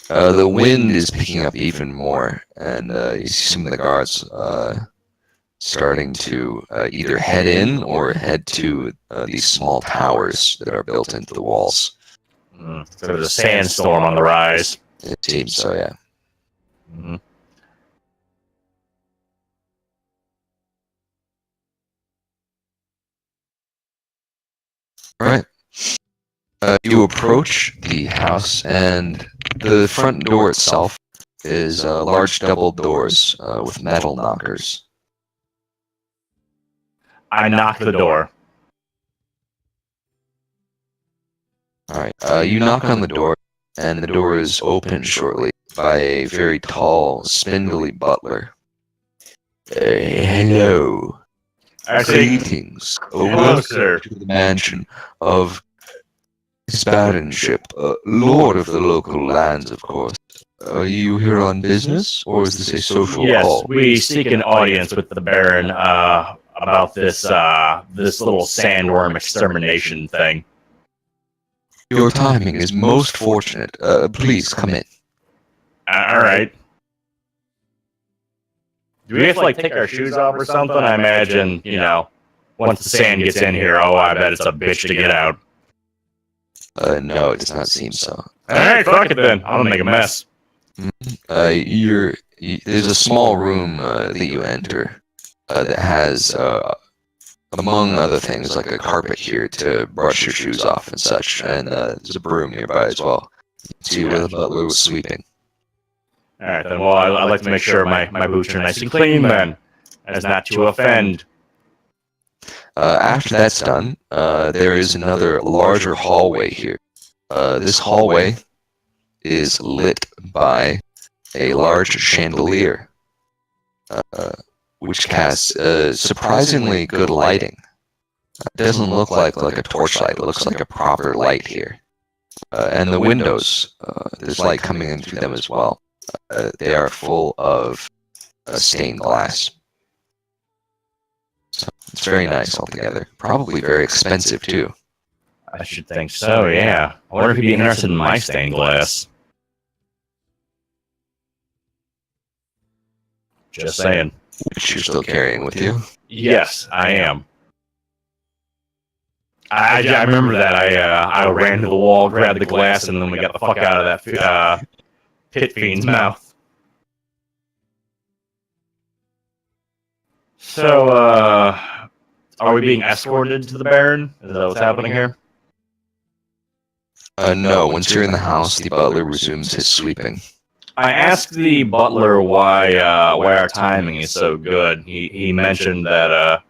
S2: The wind is picking up even more, and you see some of the guards starting to either head in or head to these small towers that are built into the walls.
S3: So there's a sandstorm on the rise.
S2: It seems so, yeah.
S3: Mm-hmm.
S2: All right. You approach the house, and the front door itself is large double doors with metal knockers.
S3: I knock the door.
S2: All right. You knock on the door, and the door is opened shortly by a very tall, spindly butler. Hello.
S3: Actually,
S2: Greetings.
S3: hello,
S2: Welcome
S3: sir.
S2: to the mansion of His Baronship, Lord of the local lands, of course. Are you here on business, or is this a social
S3: Yes,
S2: call?
S3: we seek an audience with the Baron about this this little sandworm extermination thing.
S2: Your timing is most fortunate. Please come in.
S3: All right. Do we have to like take our shoes off or something? I imagine, you know, once the sand gets in here, oh, I bet it's a bitch to get out.
S2: No, it does not seem so.
S3: All right, fuck it then. I'm gonna make a mess.
S2: There's a small room that you enter that has, among other things, like a carpet here to brush your shoes off and such, and there's a broom nearby as well. You can see where the butler was sweeping.
S3: All right, then. Well, I'd like to make sure my boots are nice and clean then, as not to offend.
S2: After that's done, there is another larger hallway here. This hallway is lit by a large chandelier, which casts surprisingly good lighting. It doesn't look like a torchlight, it looks like a proper light here. And the windows, there's light coming in through them as well. They are full of stained glass. So it's very nice altogether. Probably very expensive too.
S3: I should think so, yeah. I wonder if he'd be interested in my stained glass. Just saying.
S2: Which you're still carrying with you.
S3: Yes, I am. I remember that. I ran to the wall, grabbed the glass, and then we got the fuck out of that pit fiend's mouth. So, are we being escorted to the Baron? Is that what's happening here?
S2: No, once you're in the house, the butler resumes his sweeping.
S3: I asked the butler why our timing is so good. He mentioned that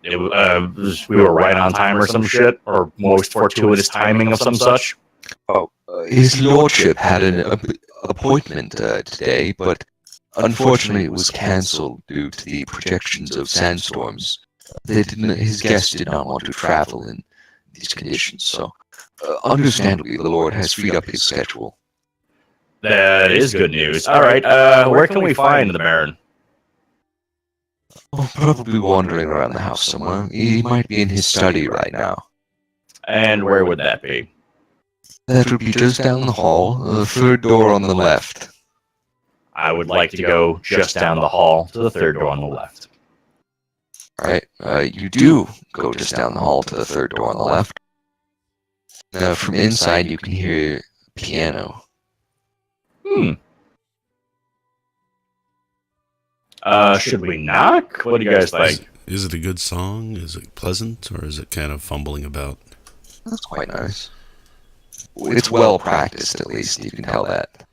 S3: we were right on time or some shit, or most fortuitous timing of some such.
S2: His lordship had an appointment today, but Unfortunately, it was cancelled due to the projections of sandstorms. His guests did not want to travel in these conditions, so understandably, the Lord has freed up his schedule.
S3: That is good news. All right, where can we find the Baron?
S2: Oh, probably wandering around the house somewhere. He might be in his study right now.
S3: And where would that be?
S2: That would be just down the hall, the third door on the left.
S3: I would like to go just down the hall to the third door on the left.
S2: Alright, you do go just down the hall to the third door on the left. From inside, you can hear a piano.
S3: Should we knock? What do you guys think?
S1: Is it a good song? Is it pleasant? Or is it kind of fumbling about?
S2: That's quite nice. It's well practiced, at least, you can tell that.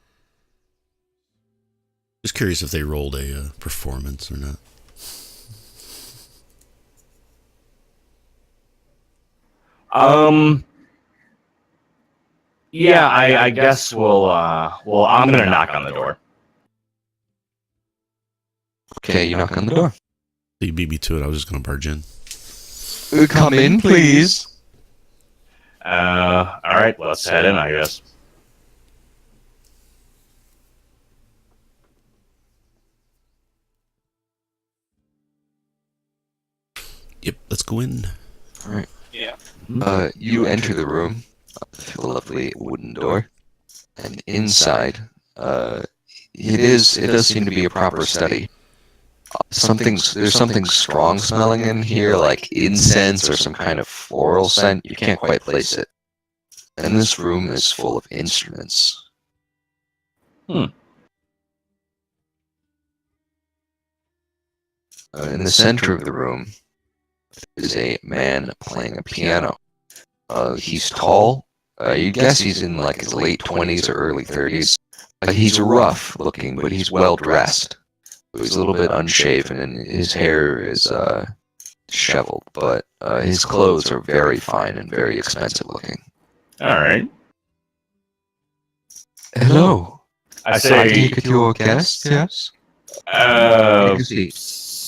S1: Just curious if they rolled a performance or not.
S3: Yeah, I guess I'm gonna knock on the door.
S2: Okay, you knock on the door.
S1: You beat me to it. I was just going to barge in.
S2: Come in, please.
S3: All right, let's head in, I guess.
S1: Yep, let's go in.
S2: Alright.
S4: Yeah.
S2: You enter the room through the lovely wooden door, and inside, it does seem to be a proper study. There's something strong smelling in here, like incense or some kind of floral scent. You can't quite place it. And this room is full of instruments. In the center of the room is a man playing a piano. He's tall. You guess he's in like his late 20s or early 30s. He's rough looking, but he's well dressed. He's a little bit unshaven, and his hair is disheveled, but his clothes are very fine and very expensive looking.
S3: All right.
S2: Hello.
S3: I
S2: I
S3: say,
S2: take it you're a guest, yes?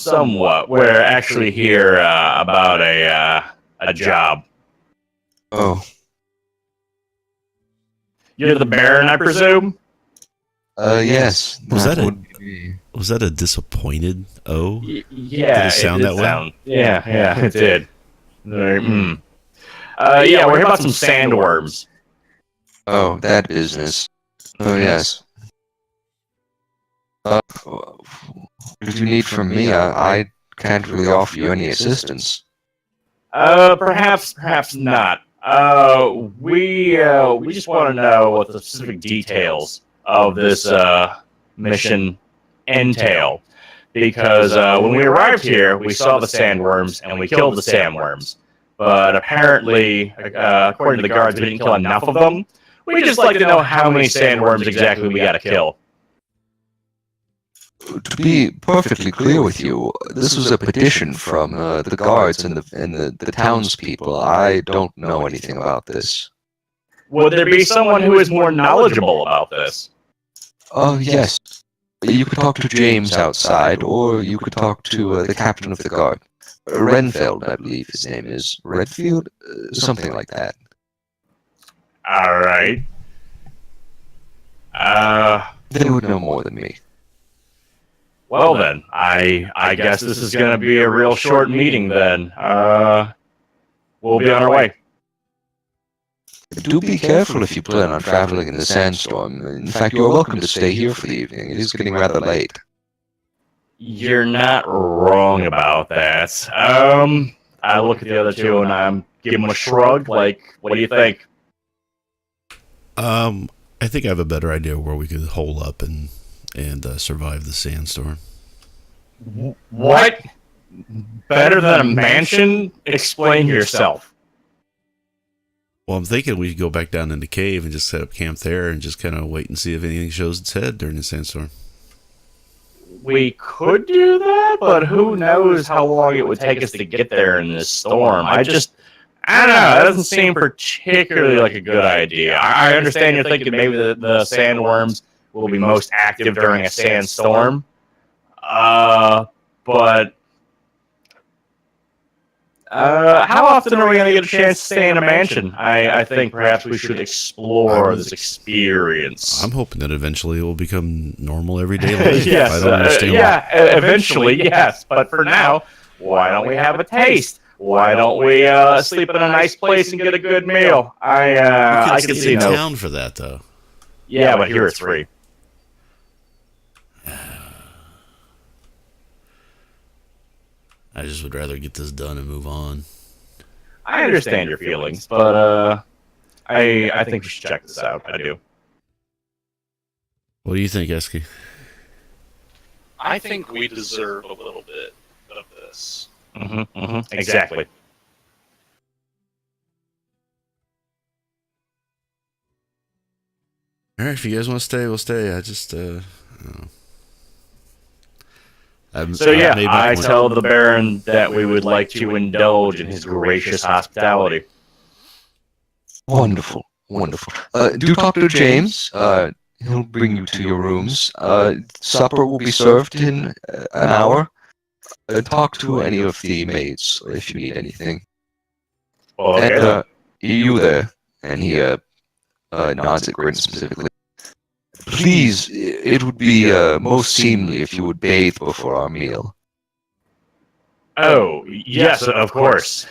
S3: somewhat. We're actually here about a job.
S2: Oh.
S3: You're the Baron, I presume?
S2: Yes.
S1: Was that
S2: would be...
S1: Was that a disappointed O?
S3: Yeah.
S1: Did it sound that way?
S3: Yeah, it did. Yeah, we're here about some sandworms.
S2: Oh, that business. Oh, yes. What did you need from me? I can't really offer you any assistance.
S3: Perhaps not. We just want to know what the specific details of this mission entail, because when we arrived here, we saw the sandworms and we killed the sandworms. But apparently, according to the guards, we didn't kill enough of them. We'd just like to know how many sandworms exactly we got to kill.
S2: To be perfectly clear with you, this was a petition from the guards and the townspeople. I don't know anything about this.
S3: Would there be someone who is more knowledgeable about this?
S2: Oh, yes. You could talk to James outside, or you could talk to the captain of the guard. Renfield, I believe his name is. Redfield? Something like that.
S3: All right.
S2: They would know more than me.
S3: Well then, I guess this is going to be a real short meeting then. We'll be on our way.
S2: Do be careful if you plan on traveling in the sandstorm. In fact, you're welcome to stay here for the evening. It is getting rather late.
S3: You're not wrong about that. I look at the other two and I'm give them a shrug. Like, what do you think?
S1: I think I have a better idea where we could hole up and survive the sandstorm.
S3: What? Better than a mansion? Explain yourself.
S1: Well, I'm thinking we could go back down in the cave and just set up camp there and just kind of wait and see if anything shows its head during the sandstorm.
S3: We could do that, but who knows how long it would take us to get there in this storm. I don't know. That doesn't seem particularly like a good idea. I understand you're thinking maybe the sandworms will be most active during a sandstorm. But how often are we going to get a chance to stay in a mansion? I think perhaps we should explore this experience.
S1: I'm hoping that eventually it will become normal everyday life.
S3: Yes,
S1: I don't understand
S3: eventually, yes. But for now, why don't we have a taste? Why don't we sleep in a nice place and get a good meal? I can see
S1: in
S3: no.
S1: town for that though.
S3: Yeah, but here it's free.
S1: I just would rather get this done and move on.
S3: I understand your feelings, but I think we should check this out. I do.
S1: What do you think, Esky?
S4: I think we deserve a little bit of this.
S3: Exactly.
S1: All right, if you guys want to stay, we'll stay. I just, I don't know.
S3: So yeah, I tell the Baron that we would like to indulge in his gracious hospitality.
S2: Wonderful, wonderful. Do talk to James. He'll bring you to your rooms. Supper will be served in an hour. Talk to any of the maids if you need anything.
S3: Okay.
S2: And you there? And he nods at Grin specifically. Please, it would be most seemly if you would bathe before our meal.
S3: Oh, yes, of course.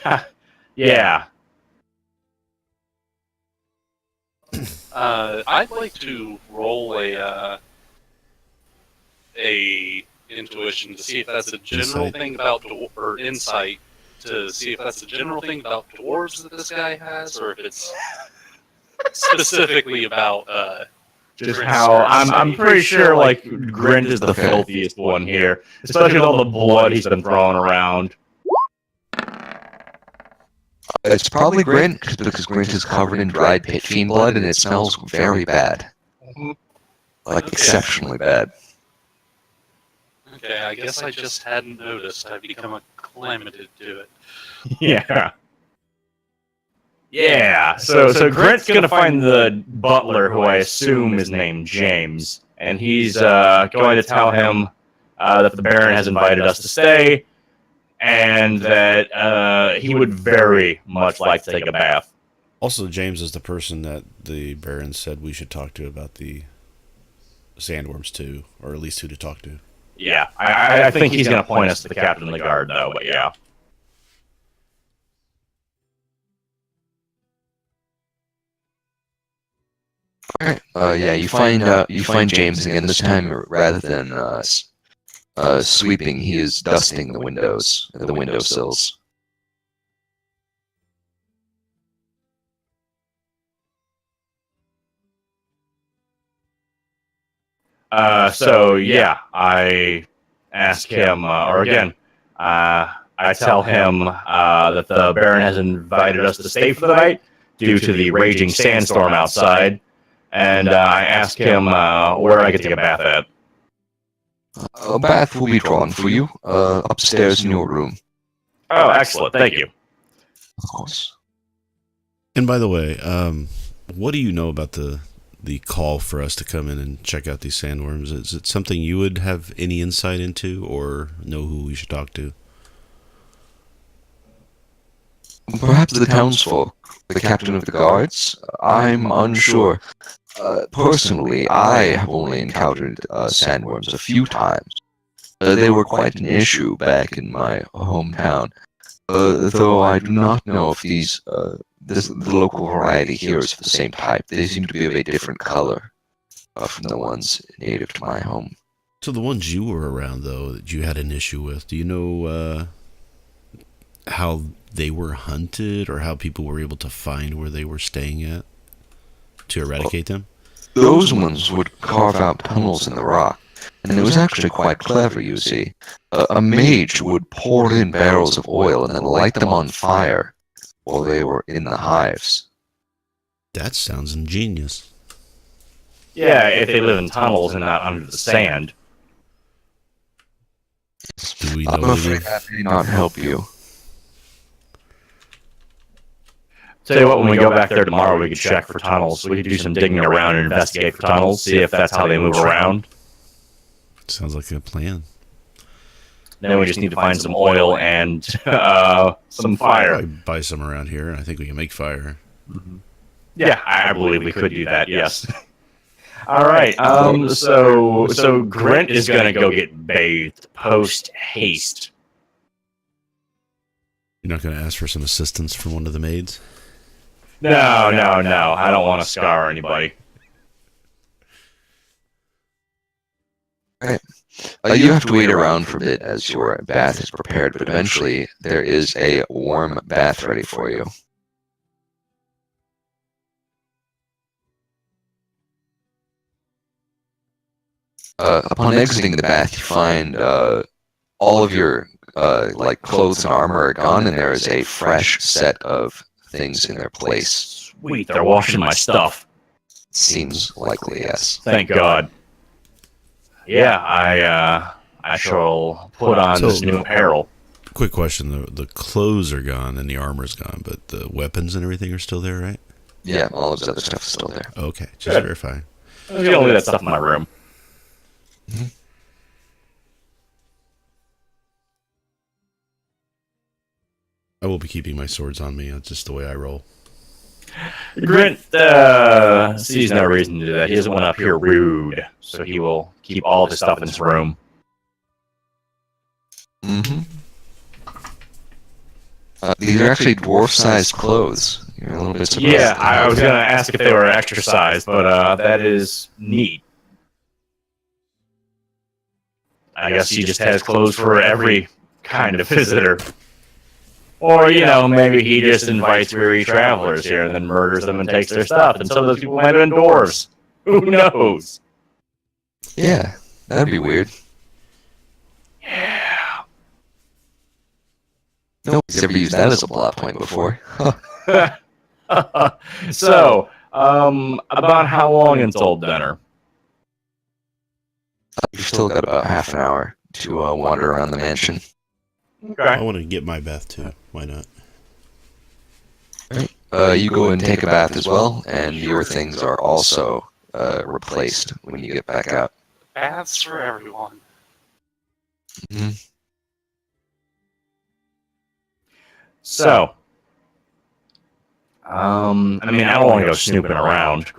S3: Yeah.
S4: I'd like to roll a intuition to see if that's a general
S1: Insight.
S4: thing about or insight to see if that's a general thing about dwarves that this guy has, or if it's specifically about
S3: Just
S4: Grint
S3: how
S4: starts.
S3: I'm pretty sure like Grint is the filthiest one here, especially with all the blood he's been throwing around.
S2: It's probably Grint, because Grint is covered in dried pit fiend blood and it smells very bad. Like,
S4: Okay.
S2: exceptionally bad.
S4: Okay, I guess I just hadn't noticed. I've become acclimated to it.
S3: Yeah. Yeah. So Grint's gonna find the butler, who I assume is named James, and he's going to tell him that the Baron has invited us to stay, and that he would very much like to take a bath.
S1: Also, James is the person that the Baron said we should talk to about the sandworms too, or at least who to talk to.
S3: Yeah, I think he's gonna point us to the captain of the guard, though. But yeah.
S2: Alright. Yeah, you find James again. This time, rather than sweeping, he is dusting the windows, the windowsills.
S3: So yeah, I ask him, or again, I tell him that the Baron has invited us to stay for the night due to the raging sandstorm outside, and I ask him where I could take a bath at.
S2: A bath will be drawn for you, upstairs in your room.
S3: Oh, excellent, thank you.
S2: Of course.
S1: And by the way, what do you know about the call for us to come in and check out these sandworms? Is it something you would have any insight into, or know who we should talk to?
S2: Perhaps the townsfolk, the captain of the guards. I'm unsure. Personally, I have only encountered sandworms a few times. They were quite an issue back in my hometown. Though I do not know if the local variety here is of the same type. They seem to be of a different color from the ones native to my home.
S1: So the ones you were around, though, that you had an issue with, do you know how they were hunted, or how people were able to find where they were staying at to eradicate them?
S2: Those ones would carve out tunnels in the rock, and it was actually quite clever, you see. A mage would pour in barrels of oil and then light them on fire while they were in the hives.
S1: That sounds ingenious.
S3: Yeah, if they live in tunnels and not under the sand.
S1: Do we know
S2: I'm
S1: any
S2: afraid
S1: of-
S2: that may not help you.
S3: Tell you what, when we go back there tomorrow, we could check for tunnels. We could do some digging around and investigate for tunnels, see if that's how they move around.
S1: Sounds like a plan.
S3: Then we just need to find some oil and some fire.
S1: I buy some around here, and I think we can make fire.
S3: Yeah, I believe we could do that, yes. All right, so Grint is going to go get bathed post-haste.
S1: You're not going to ask for some assistance from one of the maids?
S3: No, I don't want to scar anybody.
S2: Right. You have to wait around for a bit as your bath is prepared, but eventually there is a warm bath ready for you. Upon exiting the bath, you find all of your like clothes and armor are gone, and there is a fresh set of things in their place.
S3: Sweet, they're washing my stuff.
S2: Seems likely, yes.
S3: Thank God. Yeah, I shall put on this new apparel.
S1: Quick question: the clothes are gone and the armor's gone, but the weapons and everything are still there, right?
S2: Yeah, all of the other stuff is still there.
S1: Okay, just
S3: Good.
S1: verifying.
S3: I was gonna leave that stuff in my room.
S1: I will be keeping my swords on me. That's just the way I roll.
S3: Grint sees no reason to do that. He doesn't want to appear rude, so he will keep all of his stuff in his room.
S2: Mm-hmm. These are actually dwarf-sized clothes. You're a little bit surprised.
S3: Yeah, I was going to ask if they were extra size, but that is neat. I guess he just has clothes for every kind of visitor. Or, you know, maybe he just invites weary travelers here and then murders them and takes their stuff. And some of those people might have been dwarves. Who knows?
S2: Yeah, that'd be weird.
S3: Yeah.
S2: Nobody's ever used that as a plot point before.
S3: So, about how long until dinner?
S2: You've still got about half an hour to wander around the mansion.
S3: Okay.
S1: I want to get my bath too. Why not?
S2: You go and take a bath as well, and your things are also replaced when you get back out.
S4: Baths for everyone.
S2: Mm-hmm.
S3: So, I mean, I don't want to go snooping around.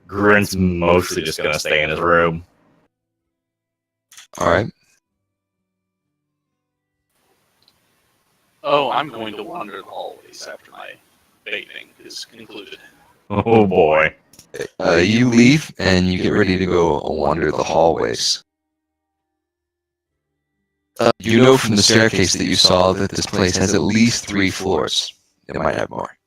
S3: Grint's mostly just gonna stay in his room.
S2: All right.
S4: Oh, I'm going to wander the hallways after my bathing is concluded.
S3: Oh boy.
S2: You leave, and you get ready to go wander the hallways. You know from the staircase that you saw that this place has at least 3 floors. It might have more.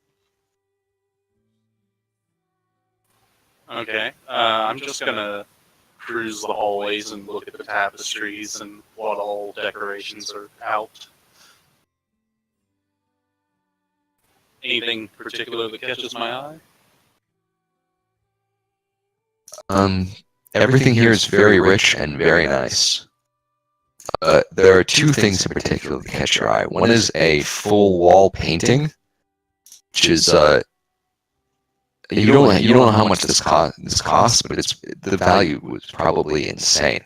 S4: Okay, I'm just gonna cruise the hallways and look at the tapestries and what all decorations are out. Anything particular that catches my eye?
S2: Everything here is very rich and very nice. There are 2 things in particular that catch your eye. One is a full wall painting, which is you don't know how much this costs, but the value was probably insane.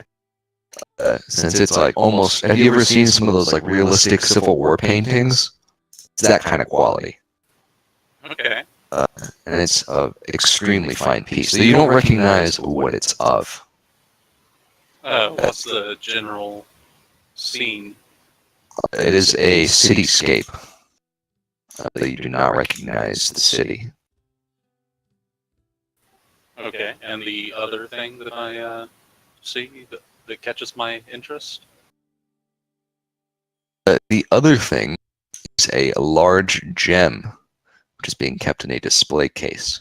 S2: Since it's like almost. Have you ever seen some of those like realistic Civil War paintings? It's that kind of quality.
S4: Okay.
S2: And it's an extremely fine piece. So you don't recognize what it's of.
S4: What's the general scene?
S2: It is a cityscape. That you do not recognize the city.
S4: Okay, and the other thing that I see that catches my interest?
S2: The other thing is a large gem, which is being kept in a display case.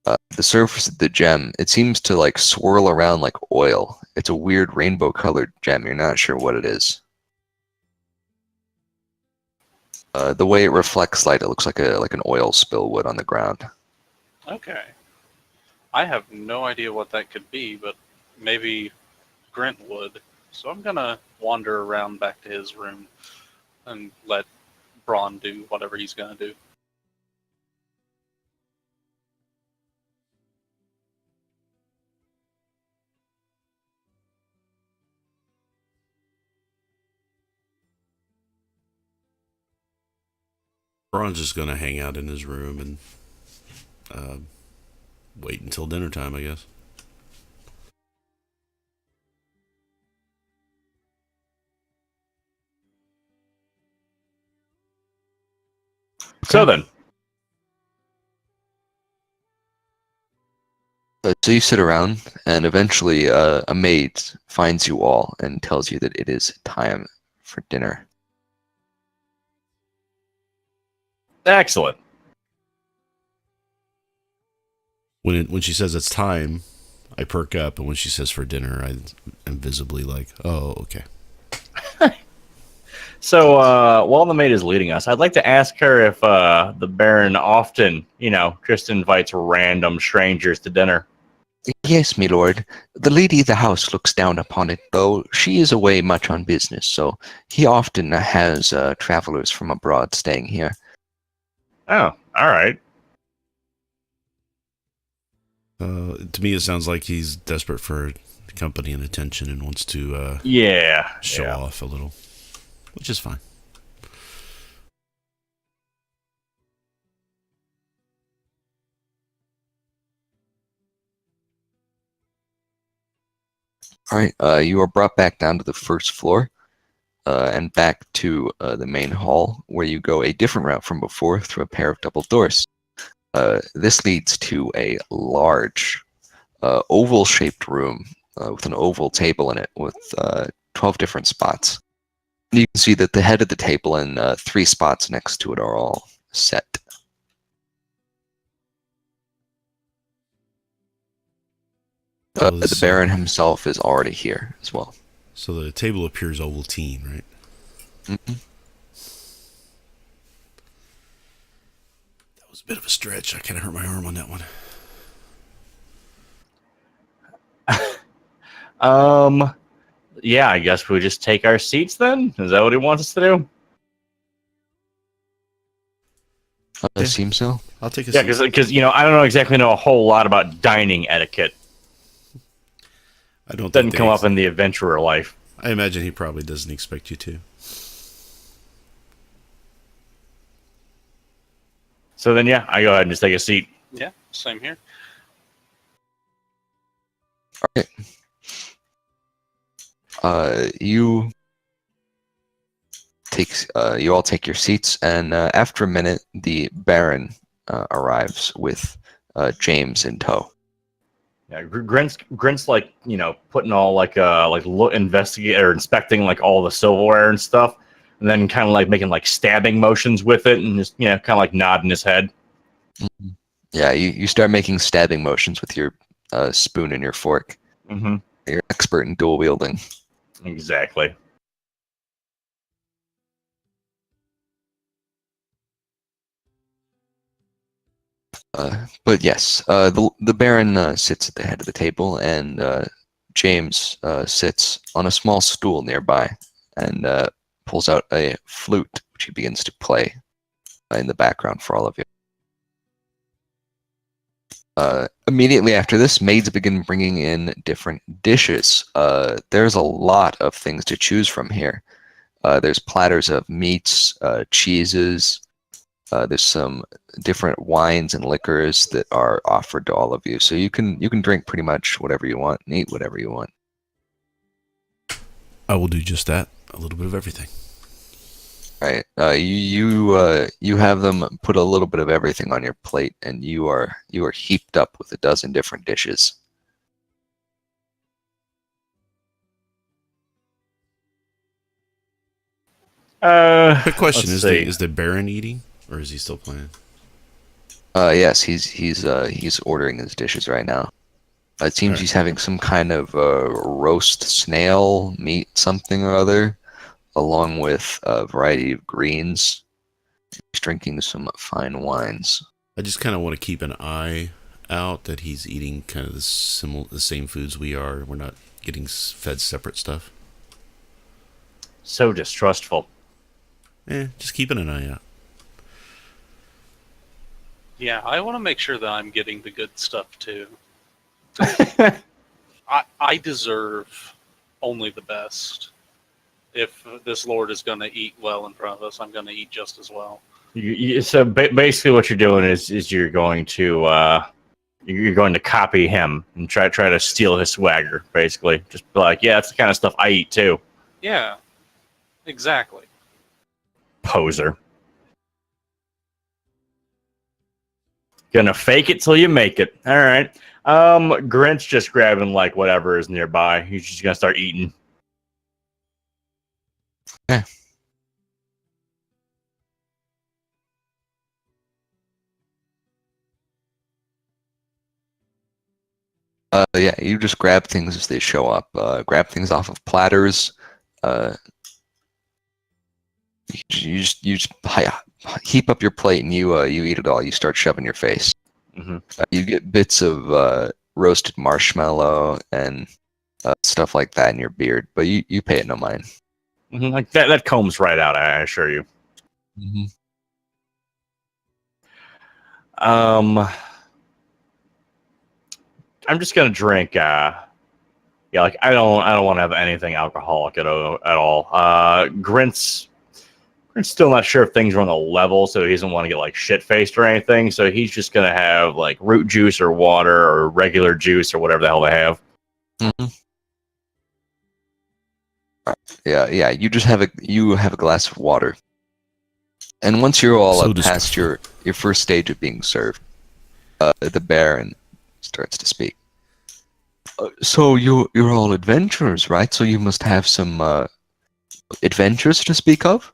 S2: The surface of the gem, it seems to like swirl around like oil. It's a weird rainbow-colored gem. You're not sure what it is. The way it reflects light, it looks like an oil spill would on the ground.
S4: Okay. I have no idea what that could be, but maybe Grint would. So I'm gonna wander around back to his room, and let Braun do whatever he's going to do.
S1: Braun's just going to hang out in his room and wait until dinner time, I guess.
S3: So then,
S2: So you sit around, and eventually a maid finds you all and tells you that it is time for dinner.
S3: excellent.
S1: When she says it's time, I perk up, and when she says for dinner, I am visibly like, oh, okay.
S3: So while the maid is leading us, I'd like to ask her if the Baron often, just invites random strangers to dinner.
S2: Yes, my lord. The lady of the house looks down upon it, though she is away much on business, so he often has travelers from abroad staying here.
S3: Oh, all right.
S1: To me, it sounds like he's desperate for company and attention and wants to show
S3: Yeah.
S1: off a little, which is fine.
S2: All right, you are brought back down to the first floor and back to the main hall, where you go a different route from before through a pair of double doors. This leads to a large oval-shaped room with an oval table in it with 12 different spots. And you can see that the head of the table and 3 spots next to it are all set. The Baron himself is already here as well.
S1: So the table appears Ovaltine, right?
S2: Mm-hmm.
S1: That was a bit of a stretch. I kind of hurt my arm on that one.
S3: Yeah, I guess we just take our seats then? Is that what he wants us to do?
S2: It seems so.
S1: I'll take a
S3: Yeah,
S1: seat.
S3: because I don't exactly know a whole lot about dining etiquette.
S1: I don't
S3: Doesn't
S1: think
S3: come up in the adventurer life.
S1: I imagine he probably doesn't expect you to.
S3: So then, yeah, I go ahead and just take a seat.
S4: Yeah, same here.
S2: You all take your seats, and after a minute, the Baron arrives with James in tow.
S3: Yeah, Grint's like putting all inspecting like all the silverware and stuff, and then kind of like making like stabbing motions with it, and just kind of like nodding his head.
S2: Mm-hmm. Yeah, you start making stabbing motions with your spoon and your fork.
S3: Mm-hmm.
S2: You're expert in dual wielding.
S3: Exactly.
S2: But yes, the Baron sits at the head of the table, and James sits on a small stool nearby and pulls out a flute, which he begins to play in the background for all of you. Immediately after this, maids begin bringing in different dishes. There's a lot of things to choose from here. There's platters of meats, cheeses. There's some different wines and liquors that are offered to all of you, so you can drink pretty much whatever you want and eat whatever you want.
S1: I will do just that. A little bit of everything.
S2: Right. You have them put a little bit of everything on your plate, and you are heaped up with a dozen different dishes.
S1: Quick question:
S3: let's
S1: is the Baron eating, or is he still playing?
S2: Yes, he's ordering his dishes right now. It seems
S1: Alright.
S2: he's having some kind of roast snail meat, something or other, along with a variety of greens. He's drinking some fine wines.
S1: I just kind of want to keep an eye out that he's eating kind of the same foods we are. We're not getting fed separate stuff.
S3: So distrustful.
S1: just keeping an eye out.
S4: Yeah, I want to make sure that I'm getting the good stuff too. I deserve only the best. If this Lord is going to eat well in front of us, I'm going to eat just as well.
S3: So basically, what you're doing is you're going to copy him and try to steal his swagger. Basically, just be like, yeah, that's the kind of stuff I eat too.
S4: Yeah, exactly.
S3: Poser. Gonna fake it till you make it. All right. Grinch just grabbing like whatever is nearby. He's just gonna start eating.
S2: Yeah. Yeah, you just grab things as they show up. Grab things off of platters. You just heap up your plate and you eat it all. You start shoving your face.
S3: Mm-hmm.
S2: You get bits of roasted marshmallow and stuff like that in your beard, but you pay it no mind.
S3: Mm-hmm. Like that combs right out. I assure you.
S2: Mm-hmm.
S3: I'm just gonna drink. Yeah, like I don't want to have anything alcoholic at all. Grint's still not sure if things are on the level, so he doesn't want to get like shit faced or anything. So he's just gonna have like root juice or water or regular juice or whatever the hell they have.
S2: Mm-hmm. Yeah. You just have a glass of water, and once you're all
S1: So
S2: up past your first stage of being served, the Baron starts to speak. So you're all adventurers, right? So you must have some adventures to speak of.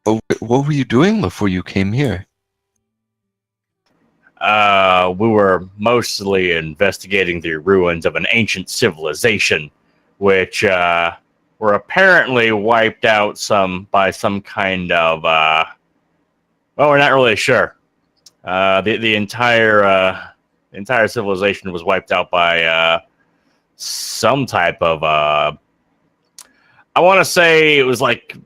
S2: What were you doing before you came here?
S3: We were mostly investigating the ruins of an ancient civilization, which were apparently wiped out by some kind of well, we're not really sure. The entire civilization was wiped out by some type of I want to say it was like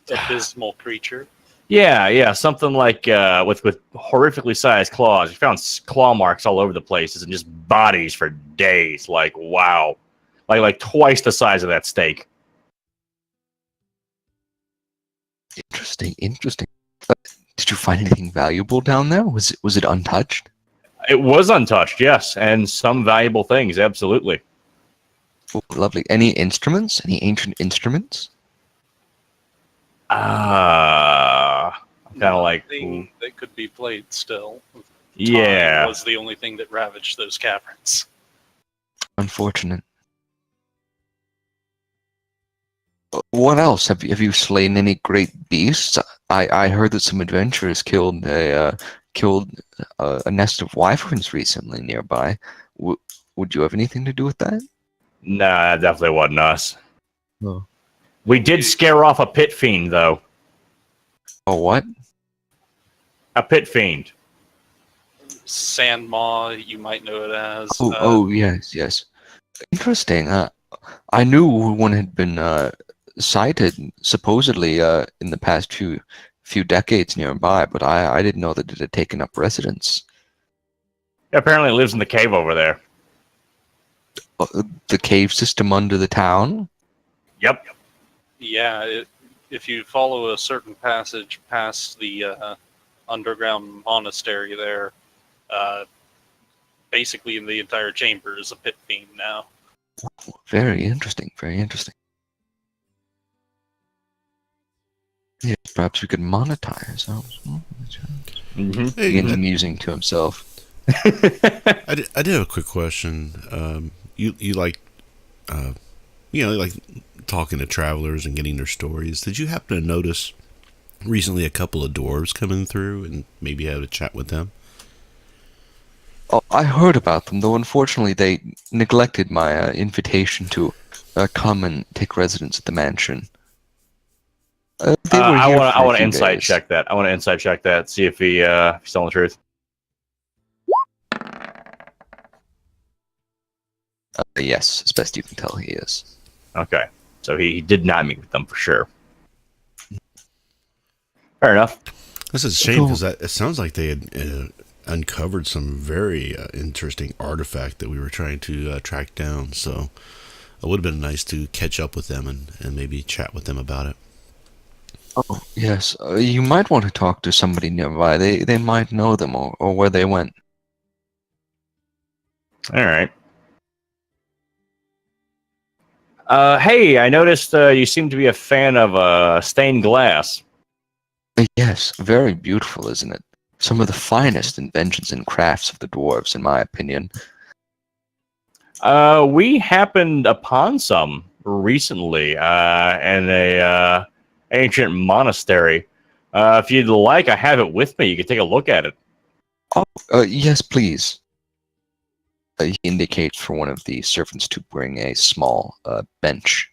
S4: Abysmal creature.
S3: yeah, something like with horrifically sized claws. You found claw marks all over the places and just bodies for days. Like wow, like twice the size of that steak.
S2: Interesting. Did you find anything valuable down there? Was it untouched?
S3: It was untouched, yes, and some valuable things, absolutely.
S2: Oh, lovely. Any instruments? Any ancient instruments?
S3: I'm kind of like,
S4: Nothing that could be played still.
S3: yeah.
S4: Time was the only thing that ravaged those caverns.
S2: Unfortunate. What else? Have you slain any great beasts? I heard that some adventurers killed a nest of wyverns recently nearby. Would you have anything to do with that?
S3: Nah, that definitely wasn't us.
S2: Oh.
S3: We did scare off a pit fiend, though.
S2: Oh, what?
S3: A pit fiend.
S4: Sand maw, you might know it as.
S2: Yes. Interesting. I knew one had been sighted supposedly in the past few decades nearby, but I didn't know that it had taken up residence.
S3: Apparently, it lives in the cave over there.
S2: The cave system under the town?
S3: Yep.
S4: Yeah, if you follow a certain passage past the underground monastery there, basically the entire chamber is a pit fiend now.
S2: Very interesting. Yeah, perhaps we could monetize ourselves.
S3: Mm-hmm.
S1: Hey,
S2: Begins amusing to himself.
S1: I did have a quick question. You like, like talking to travelers and getting their stories. Did you happen to notice recently a couple of dwarves coming through and maybe have a chat with them?
S2: Oh, I heard about them, though unfortunately they neglected my invitation to come and take residence at the mansion.
S3: I want to insight check that. I want to insight check that. See if he's telling the truth.
S2: Yes, as best you can tell, he is.
S3: Okay, so he did not meet with them for sure. Fair enough.
S1: This is a shame because it sounds like they had uncovered some very interesting artifact that we were trying to track down. So it would have been nice to catch up with them and maybe chat with them about it.
S2: Oh, yes. You might want to talk to somebody nearby. They might know them or where they went.
S3: All right. Hey, I noticed you seem to be a fan of stained glass.
S2: Yes, very beautiful, isn't it? Some of the finest inventions and crafts of the dwarves, in my opinion.
S3: We happened upon some recently in a ancient monastery. If you'd like, I have it with me. You can take a look at it.
S2: Oh, yes, please. He indicates for one of the servants to bring a small bench.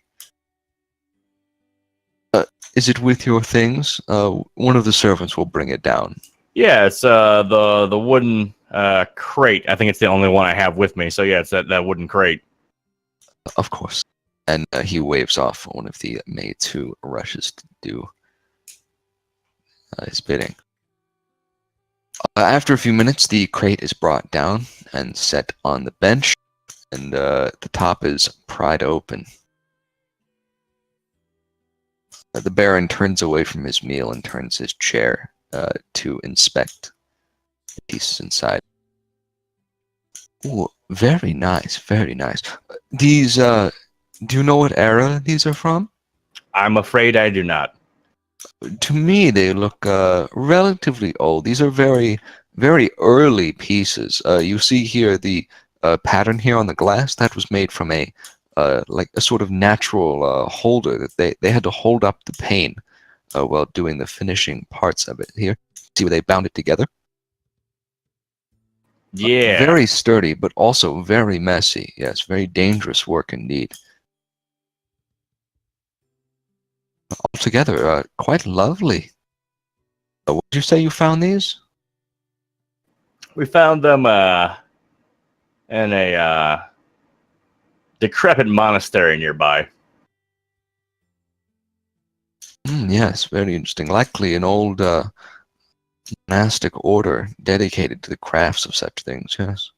S2: Is it with your things? One of the servants will bring it down.
S3: Yeah, it's the wooden crate. I think it's the only one I have with me. So yeah, it's that wooden crate.
S2: Of course. And he waves off one of the maids who rushes to do his bidding. After a few minutes, the crate is brought down and set on the bench, and the top is pried open. The Baron turns away from his meal and turns his chair to inspect the pieces inside. Ooh, very nice, very nice. These, do you know what era these are from?
S3: I'm afraid I do not.
S2: To me, they look relatively old. These are very, very early pieces. You see here the pattern here on the glass. That was made from a like a sort of natural holder that they had to hold up the pane while doing the finishing parts of it. Here, see where they bound it together?
S3: Yeah.
S2: Very sturdy, but also very messy. Yes, very dangerous work indeed. Altogether, quite lovely. What did you say you found these?
S3: We found them in a decrepit monastery nearby.
S2: Yes, very interesting. Likely an old monastic order dedicated to the crafts of such things, yes.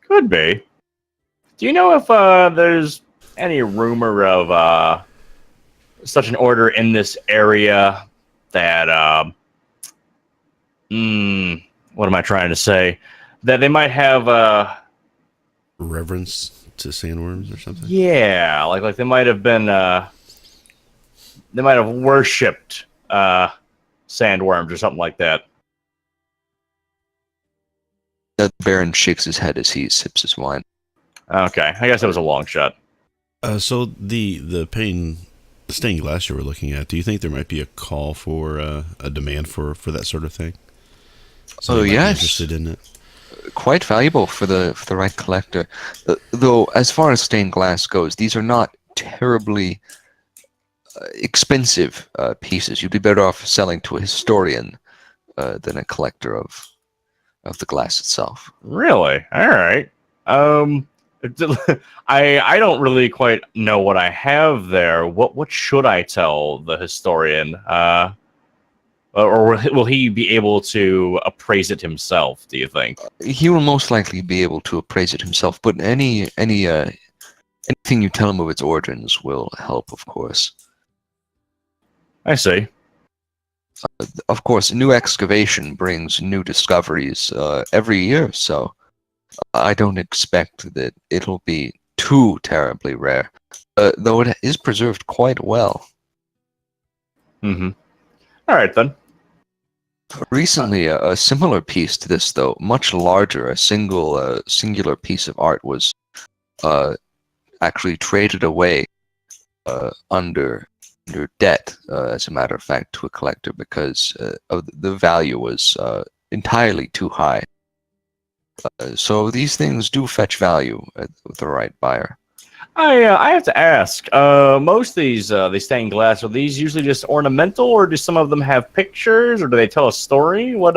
S3: Could be. Do you know if there's any rumor of such an order in this area that what am I trying to say? That they might have
S1: Reverence to sandworms or something?
S3: yeah, like they might have been they might have worshipped sandworms or something like that.
S2: The Baron shakes his head as he sips his wine.
S3: Okay, I guess it was a long shot.
S1: So the stained glass you were looking at, do you think there might be a call for a demand for that sort of thing? Somebody might be
S2: yes.
S1: interested in it.
S2: Quite valuable for the right collector. Though, as far as stained glass goes, these are not terribly expensive pieces. You'd be better off selling to a historian than a collector of the glass itself.
S3: Really? All right. I don't really quite know what I have there. What should I tell the historian? Or will he be able to appraise it himself, do you think?
S2: He will most likely be able to appraise it himself, but anything you tell him of its origins will help, of course.
S3: I see.
S2: Of course, new excavation brings new discoveries every year, so I don't expect that it'll be too terribly rare, though it is preserved quite well.
S3: Mm-hmm. All right, then.
S2: Recently, a similar piece to this, though much larger, a singular piece of art was actually traded away under debt, as a matter of fact, to a collector because of the value was entirely too high. So these things do fetch value with the right buyer.
S3: I have to ask. Most of these stained glass, are these usually just ornamental, or do some of them have pictures, or do they tell a story? What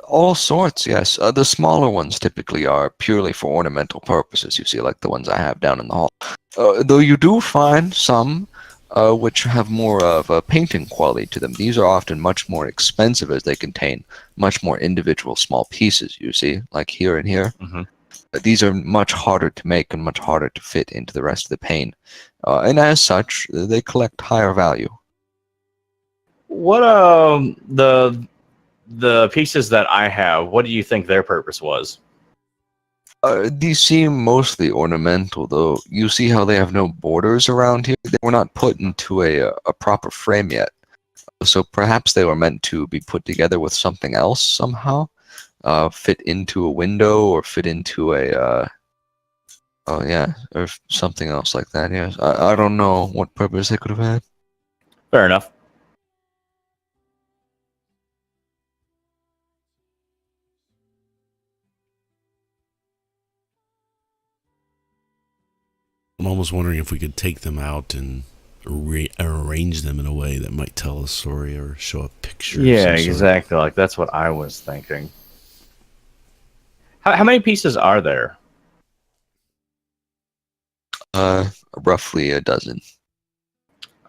S2: All sorts, yes. The smaller ones typically are purely for ornamental purposes. You see, like the ones I have down in the hall. Though you do find some which have more of a painting quality to them. These are often much more expensive as they contain much more individual small pieces, you see, like here and here.
S3: Hmm.
S2: But these are much harder to make and much harder to fit into the rest of the pane. And as such, they collect higher value.
S3: What the pieces that I have, what do you think their purpose was?
S2: These seem mostly ornamental, though. You see how they have no borders around here? They were not put into a proper frame yet. So perhaps they were meant to be put together with something else somehow? Fit into a window or fit into a... oh, yeah, or something else like that, yes. I don't know what purpose they could have had.
S3: Fair enough.
S1: I'm almost wondering if we could take them out and arrange them in a way that might tell a story or show a picture.
S3: Yeah, exactly. Like that's what I was thinking. How many pieces are there?
S2: Roughly a dozen.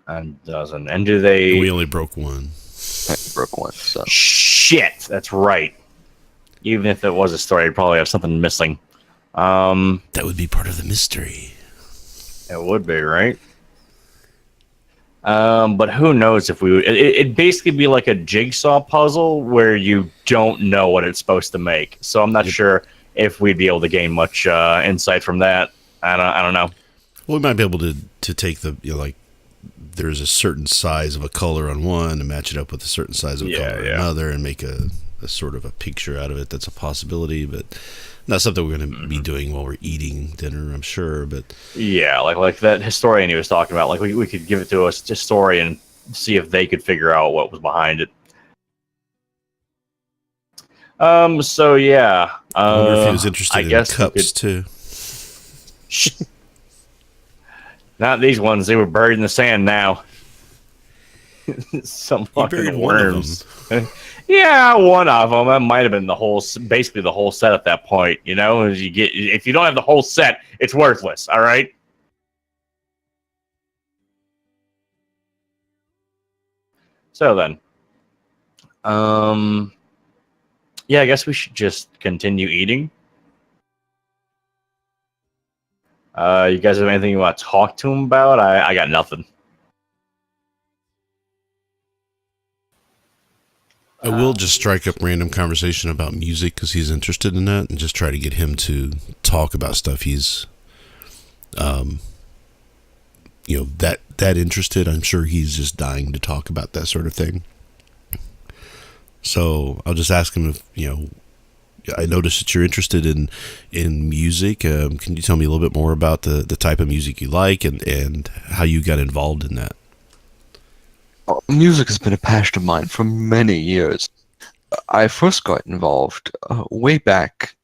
S3: A dozen. And do they?
S1: We only broke one.
S2: I broke one, so.
S3: Shit, that's right. Even if it was a story, I'd probably have something missing.
S1: That would be part of the mystery.
S3: It would be, right? But who knows if we would... It'd basically be like a jigsaw puzzle where you don't know what it's supposed to make. So I'm not sure if we'd be able to gain much insight from that. I don't know.
S1: Well, we might be able to take the, like, there's a certain size of a color on one and match it up with a certain size of a color on another and make a sort of a picture out of it. That's a possibility, but not something we're going to be doing while we're eating dinner, I'm sure. But
S3: yeah, like that historian he was talking about, like we could give it to a historian and see if they could figure out what was behind it. So yeah,
S1: I wonder if he was interested in cups too.
S3: Not these ones. They were buried in the sand now. Some fucking worms. Yeah, one of them. That might have been basically the whole set at that point. You know, if you don't have the whole set, it's worthless. All right. So then, yeah, I guess we should just continue eating. You guys have anything you want to talk to him about? I got nothing.
S1: I will just strike up random conversation about music because he's interested in that, and just try to get him to talk about stuff he's, that interested. I'm sure he's just dying to talk about that sort of thing. So I'll just ask him if, I noticed that you're interested in music. Can you tell me a little bit more about the type of music you like and how you got involved in that?
S2: Music has been a passion of mine for many years. I first got involved way back,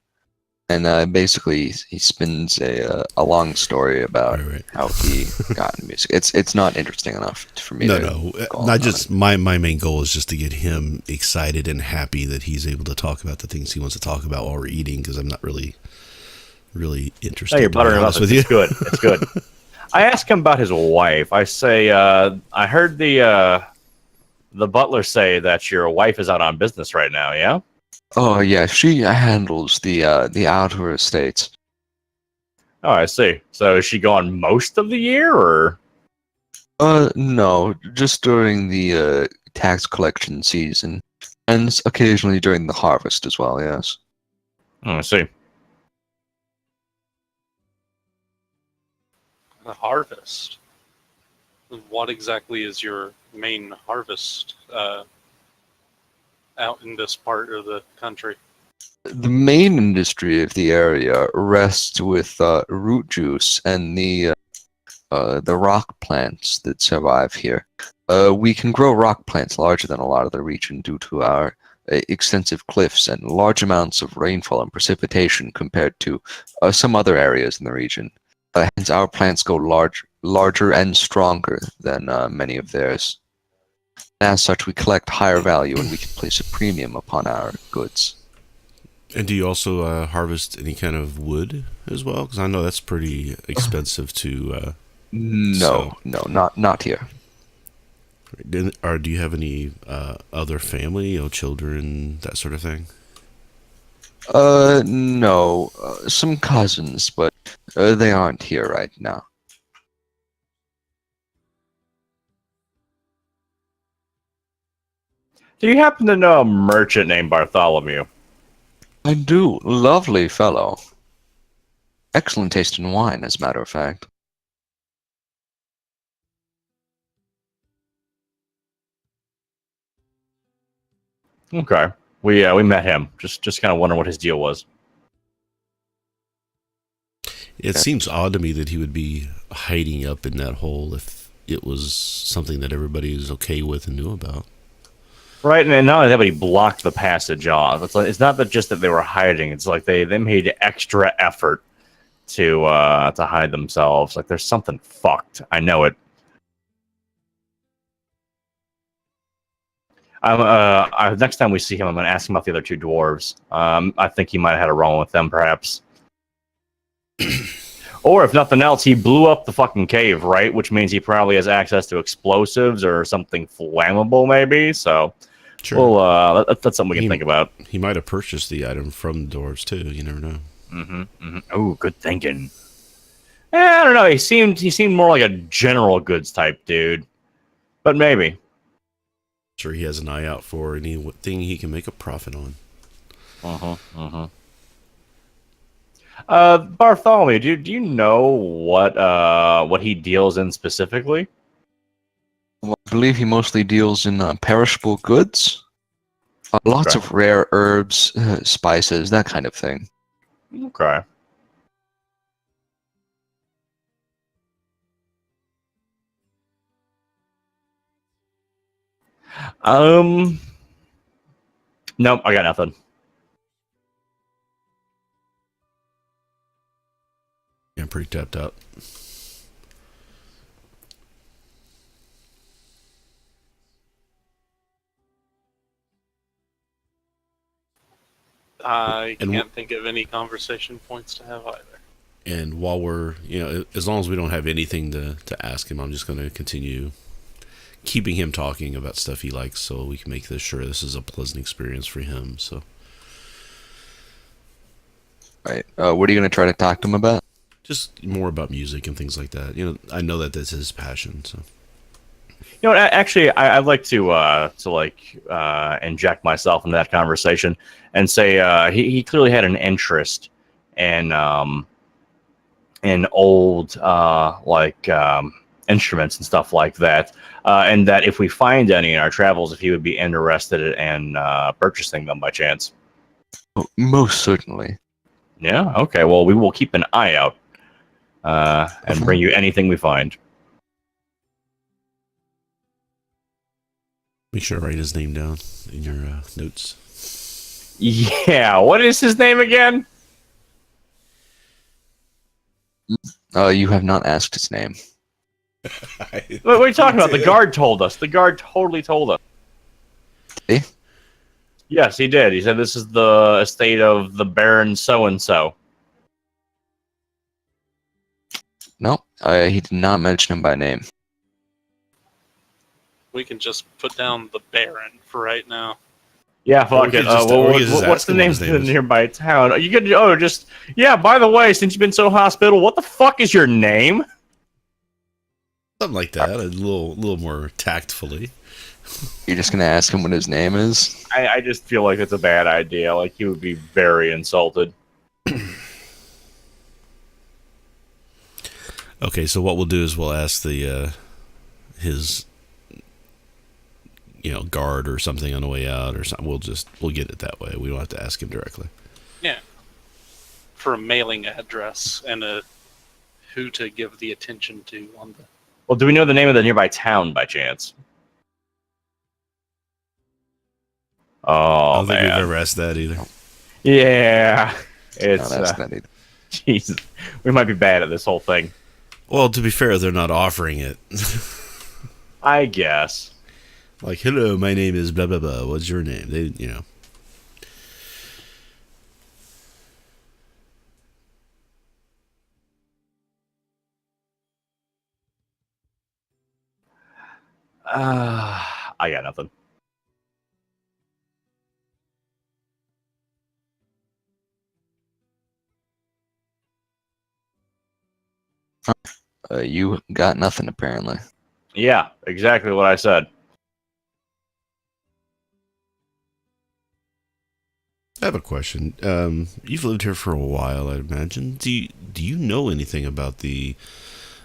S2: and basically he spins a long story about how he got into music. It's not interesting enough for me. My main goal is just to get him excited and happy that he's able to talk about the things he wants to talk about while we're eating, because I'm not really interested.
S3: Hey, you're buttering up with you. It's good. It's good. I asked him about his wife. I say, I heard the butler say that your wife is out on business right now. Yeah.
S2: Oh yeah, she handles the outer estates.
S3: Oh, I see. So is she gone most of the year, or?
S2: No, just during the tax collection season, and occasionally during the harvest as well. Yes.
S3: Oh, I see.
S4: The harvest. What exactly is your main harvest out in this part of the country?
S2: The main industry of the area rests with root juice and the rock plants that survive here. We can grow rock plants larger than a lot of the region due to our extensive cliffs and large amounts of rainfall and precipitation compared to some other areas in the region. Hence, our plants go larger and stronger than many of theirs. As such, we collect higher value and we can place a premium upon our goods.
S1: And do you also harvest any kind of wood as well? Because I know that's pretty expensive to
S2: No, no, not here.
S1: Or do you have any other family, children, that sort of thing?
S2: No, some cousins, but they aren't here right now.
S3: Do you happen to know a merchant named Bartholomew?
S2: I do. Lovely fellow. Excellent taste in wine, as a matter of fact.
S3: Okay. We met him. Just kind of wondering what his deal was.
S1: It seems odd to me that he would be hiding up in that hole if it was something that everybody is okay with and knew about.
S3: Right, and not only that, but he blocked the passage off. It's not that just that they were hiding. It's like they made extra effort to hide themselves. Like there's something fucked. I know it. Next time we see him, I'm going to ask him about the other two dwarves. I think he might have had a run with them, perhaps. Or if nothing else, he blew up the fucking cave, right? Which means he probably has access to explosives or something flammable, maybe. So,
S1: Sure.
S3: well, that's something we can think about.
S1: He might have purchased the item from the dwarves too. You never know.
S3: Oh, good thinking. I don't know. He seemed more like a general goods type dude, but maybe.
S1: Sure, he has an eye out for anything he can make a profit on.
S3: Bartholomew, do you know what he deals in specifically?
S2: Well, I believe he mostly deals in perishable goods. Lots
S3: Okay.
S2: of rare herbs, spices, that kind of thing.
S3: Okay. Nope, I got nothing.
S1: Yeah, I'm pretty tapped out.
S4: I
S1: And
S4: can't think of any conversation points to have either.
S1: And while we're, as long as we don't have anything to ask him, I'm just going to continue keeping him talking about stuff he likes so we can make sure this is a pleasant experience for him. So,
S2: Right. What are you going to try to talk to him about?
S1: just more about music and things like that. I know that that's his passion. So,
S3: You know, actually, I'd like to inject myself into that conversation and say he clearly had an interest in old instruments and stuff like that, and that if we find any in our travels, if he would be interested in purchasing them by chance.
S2: Oh, most certainly.
S3: Yeah. Okay. Well, we will keep an eye out and bring you anything we find.
S1: make sure to write his name down in your notes.
S3: Yeah. What is his name again?
S2: You have not asked his name.
S3: What are you talking about? The guard told us. The guard totally told us.
S2: Eh?
S3: Yes, he did. He said this is the estate of the Baron so-and-so.
S2: No, he did not mention him by name.
S4: We can just put down the Baron for right now.
S3: Yeah,
S1: Or
S3: fuck
S1: we
S3: it.
S1: could just- or we could just
S3: What's
S1: ask
S3: the
S1: him what
S3: name
S1: his
S3: of
S1: name
S3: the
S1: is.
S3: nearby town? You could, yeah, by the way, since you've been so hospitable, what the fuck is your name?
S1: Something like that, a little more tactfully.
S2: You're just going to ask him what his name is?
S3: I just feel like it's a bad idea. Like, he would be very insulted.
S1: Okay, so what we'll do is we'll ask the his guard or something on the way out or something. We'll get it that way. We don't have to ask him directly.
S4: Yeah. For a mailing address and who to give the attention to on the.
S3: Well, do we know the name of the nearby town by chance?
S1: I
S3: Oh,
S1: don't think we've
S3: man.
S1: ever asked that either.
S3: Yeah. It's,
S2: Not asking that either.
S3: Jesus. We might be bad at this whole thing.
S1: Well, to be fair, they're not offering it.
S3: I guess.
S1: Like, hello, my name is blah blah blah. What's your name?
S3: I got nothing.
S2: You got nothing apparently.
S3: Yeah, exactly what I said.
S1: I have a question. You've lived here for a while, I'd imagine. Do you know anything about the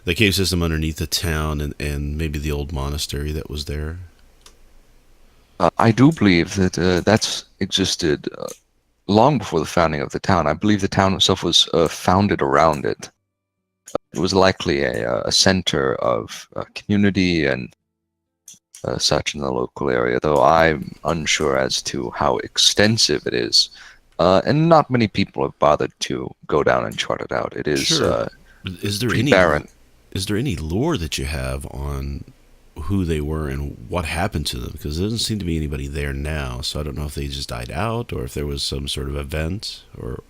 S1: cave system underneath the town and maybe the old monastery that was there?
S2: I do believe that that's existed long before the founding of the town. I believe the town itself was founded around it. It was likely a center of community and such in the local area, though I'm unsure as to how extensive it is. And not many people have bothered to go down and chart it out. It is
S1: Sure. Is there
S2: pretty
S1: any
S2: barren.
S1: is there any lore that you have on who they were and what happened to them? Because there doesn't seem to be anybody there now, so I don't know if they just died out or if there was some sort of event or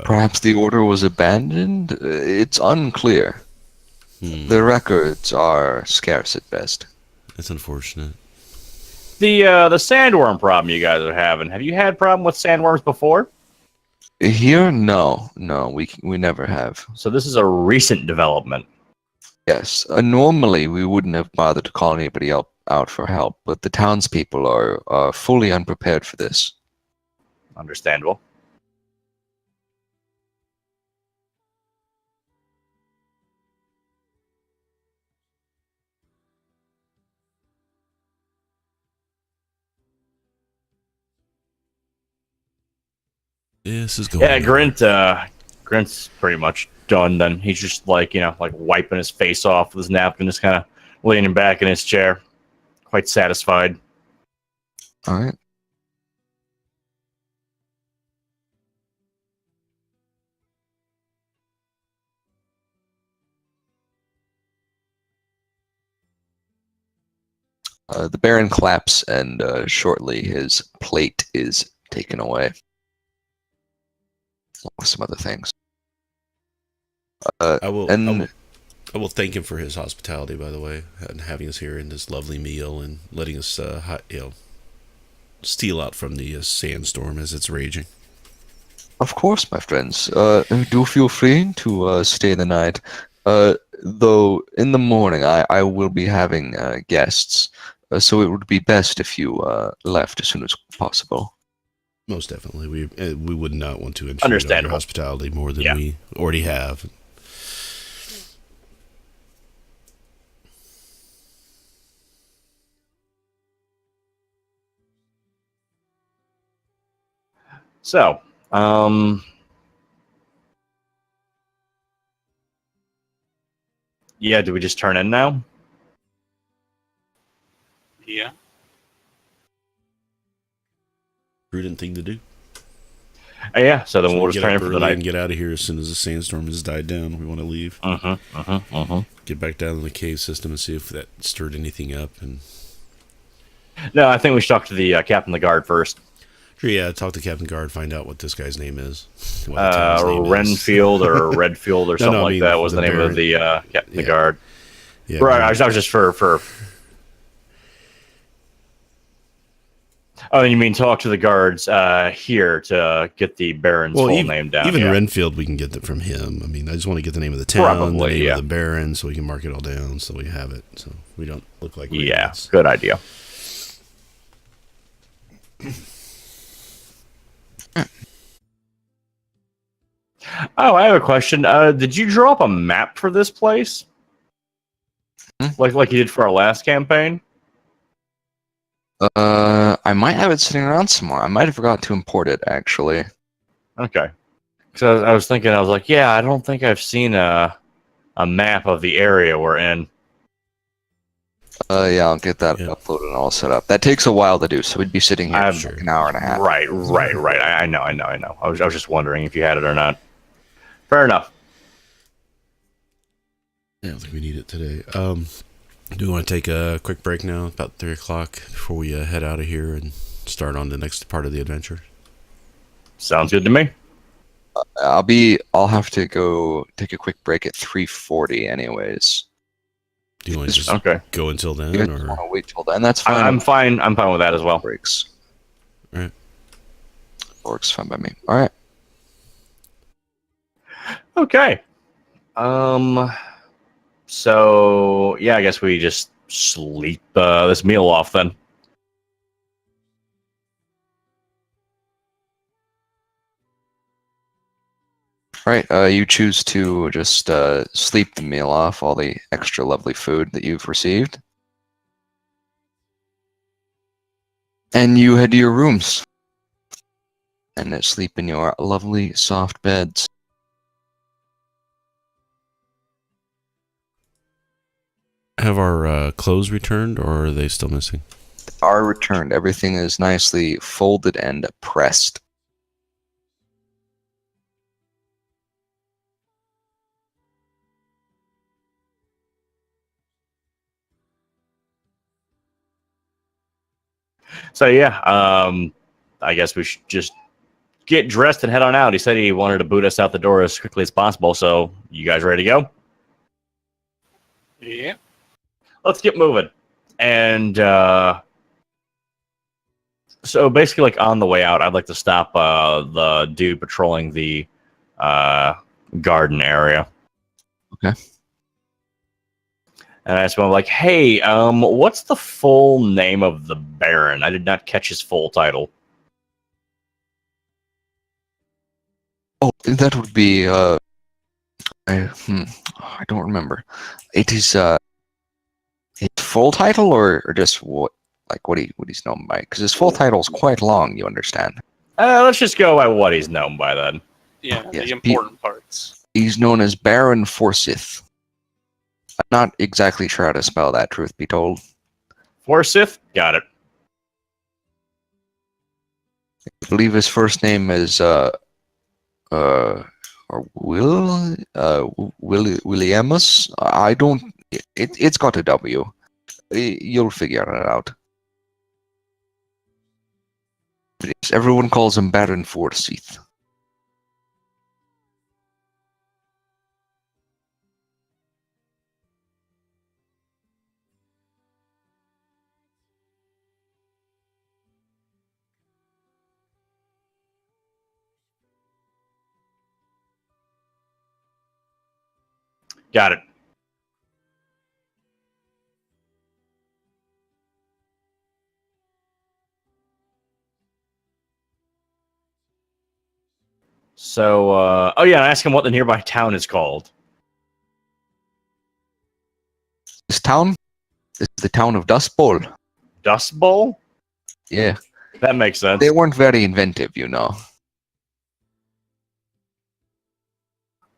S2: Perhaps the order was abandoned? It's unclear. The records are scarce at best.
S1: That's unfortunate.
S3: The sandworm problem you guys are having. Have you had problem with sandworms before?
S2: Here, no, we never have.
S3: So this is a recent development.
S2: Yes, normally we wouldn't have bothered to call anybody out for help, but the townspeople are fully unprepared for this.
S3: Understandable.
S1: This is going.
S3: Yeah, Grint's pretty much done. Then he's just like wiping his face off with his napkin, just kind of leaning back in his chair, quite satisfied.
S2: All right. The Baron claps, and shortly his plate is taken away. Along with some other things.
S1: I will
S2: and
S1: thank him for his hospitality, by the way, and having us here in this lovely meal and letting us, steal out from the sandstorm as it's raging.
S2: of course, my friends, do feel free to stay the night. Though in the morning I will be having guests, so it would be best if you left as soon as possible.
S1: Most definitely, we would not want to intrude on your
S3: Understandable.
S1: hospitality more than
S3: Yeah.
S1: we already have.
S3: So, yeah, do we just turn in now?
S4: Yeah.
S1: Prudent thing to do.
S3: Yeah, so then
S1: So
S3: we'll
S1: we
S3: just
S1: get
S3: turn
S1: up
S3: in for the
S1: early and
S3: night.
S1: get out of here as soon as the sandstorm has died down. We want to leave. Get back down to the cave system and see if that stirred anything up. And
S3: No, I think we should talk to the captain of the guard first.
S1: sure, yeah, talk to Captain Guard, find out what this guy's name is. What the town's name is.
S3: Renfield or Redfield or something
S1: I
S3: like
S1: mean
S3: that was the name
S1: Baron.
S3: of the captain of the
S1: Yeah.
S3: guard.
S1: Yeah,
S3: Right,
S1: man.
S3: I was just for. Oh, and you mean talk to the guards here to get the Baron's full name down?
S1: Even
S3: yeah.
S1: Renfield, we can get that from him. I mean, I just want to get the name of the town,
S3: Probably,
S1: the name
S3: yeah.
S1: of the Baron, so we can mark it all down, so we have it, so we don't look like
S3: Yeah,
S1: idiots.
S3: good idea. Oh, I have a question. Did you draw up a map for this place? Like you did for our last campaign?
S2: I might have it sitting around somewhere. I might have forgot to import it, actually.
S3: Okay. Because I was thinking, I was like, yeah, I don't think I've seen a map of the area we're in.
S2: Yeah, I'll get that
S1: Yeah.
S2: uploaded and all set up. That takes a while to do, so we'd be sitting here
S3: I'm
S2: for like an hour and a half.
S3: Right. I know. I was just wondering if you had it or not. Fair enough.
S1: Yeah, I don't think we need it today. Do we want to take a quick break now, about 3 o'clock, before we head out of here and start on the next part of the adventure?
S3: Sounds good to me.
S2: I'll have to go take a quick break at 3:40 anyways.
S1: Do you want to just
S3: Okay.
S1: go until
S2: You guys
S1: then, or
S2: want to wait till then? That's fine.
S3: I'm fine. I'm fine with that as well.
S2: You guys want to wait till then? That's fine.
S3: I'm fine. I'm fine with that as well.
S2: Breaks.
S1: Right.
S2: Works fine by me. All right.
S3: Okay. So yeah, I guess we just sleep this meal off then.
S2: All right. You choose to just sleep the meal off, all the extra lovely food that you've received, and you head to your rooms and sleep in your lovely soft beds.
S1: have our clothes returned, or are they still missing?
S2: Are returned. Everything is nicely folded and pressed.
S3: So yeah, I guess we should just get dressed and head on out. He said he wanted to boot us out the door as quickly as possible. So you guys ready to go?
S4: Yeah.
S3: Let's get moving. And so basically, like on the way out, I'd like to stop the dude patrolling the garden area.
S2: Okay.
S3: And I asked him, like, hey, what's the full name of the Baron? I did not catch his full title.
S2: Oh, that would be I don't remember. It is his full title or just what he's known by? Because his full title is quite long. You understand?
S3: Let's just go by what he's known by then.
S4: Yeah,
S2: Yes,
S4: the important parts.
S2: He's known as Baron Forsyth. I'm not exactly sure how to spell that, truth be told.
S3: Forsyth? Got it.
S2: I believe his first name is Williamus. I don't. It's got a W. You'll figure it out. Yes, everyone calls him Baron Forsyth.
S3: Got it. So, oh yeah, ask him what the nearby town is called.
S2: This town is the town of Dust Bowl.
S3: Dust Bowl?
S2: Yeah,
S3: That makes sense.
S2: they weren't very inventive, you know.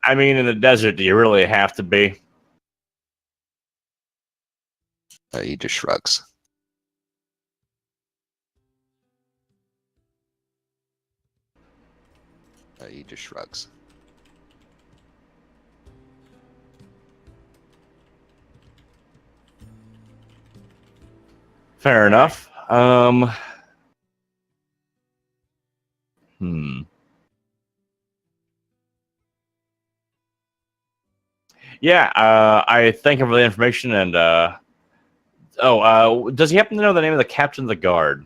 S3: I mean, in the desert, do you really have to be?
S2: He just shrugs. He just shrugs.
S3: Fair enough. Hmm. Yeah, I thank him for the information and does he happen to know the name of the captain of the guard?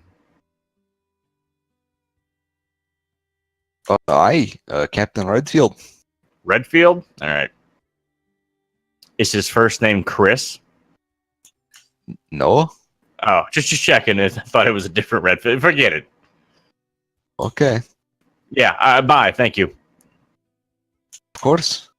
S2: Aye, Captain Redfield.
S3: Redfield? All right. Is his first name Chris?
S2: No?
S3: Oh, just checking. I thought it was a different Redfield. Forget it.
S2: Okay,
S3: Yeah, bye. Thank you.
S2: of course.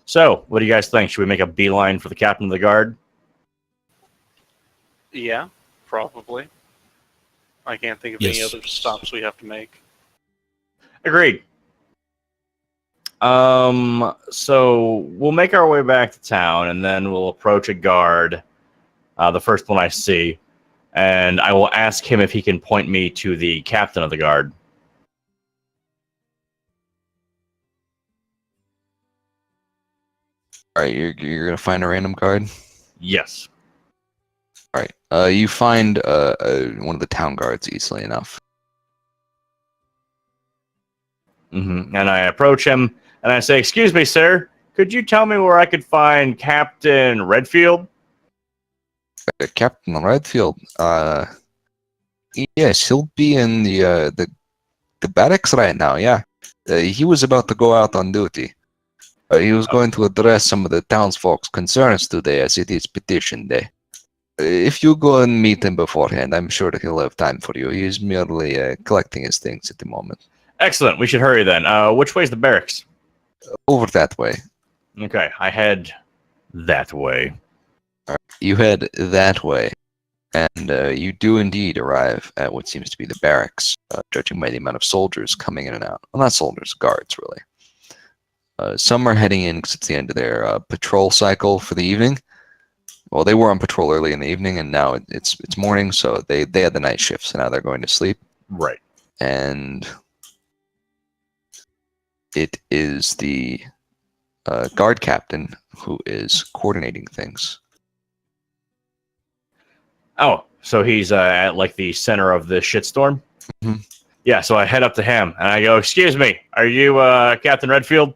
S3: So, what do you guys think? Should we make a beeline for the captain of the guard?
S4: Yeah, probably. I can't think of
S1: Yes.
S4: any other stops we have to make.
S3: Agreed. So we'll make our way back to town, and then we'll approach a guard, the first one I see, and I will ask him if he can point me to the captain of the guard.
S2: All right, you're gonna find a random card.
S3: Yes.
S2: All right, you find one of the town guards easily enough.
S3: And I approach him and I say, "Excuse me, sir. Could you tell me where I could find Captain Redfield?"
S2: Captain Redfield. Yes, he'll be in the barracks right now. Yeah, he was about to go out on duty. He was going to address some of the townsfolk's concerns today, as it is petition day. If you go and meet him beforehand, I'm sure that he'll have time for you. He's merely collecting his things at the moment.
S3: Excellent. We should hurry then. Which way's the barracks?
S2: Over that way.
S3: Okay, I head that way.
S2: You head that way, and you do indeed arrive at what seems to be the barracks, judging by the amount of soldiers coming in and out. Well, not soldiers, guards, really. Some are heading in because it's the end of their patrol cycle for the evening. Well, they were on patrol early in the evening, and now it's morning, so they had the night shift, so now they're going to sleep.
S3: Right.
S2: And it is the guard captain who is coordinating things.
S3: Oh, so he's at like the center of the shitstorm?
S2: Mm-hmm.
S3: Yeah, so I head up to him and I go, "Excuse me, are you Captain Redfield?"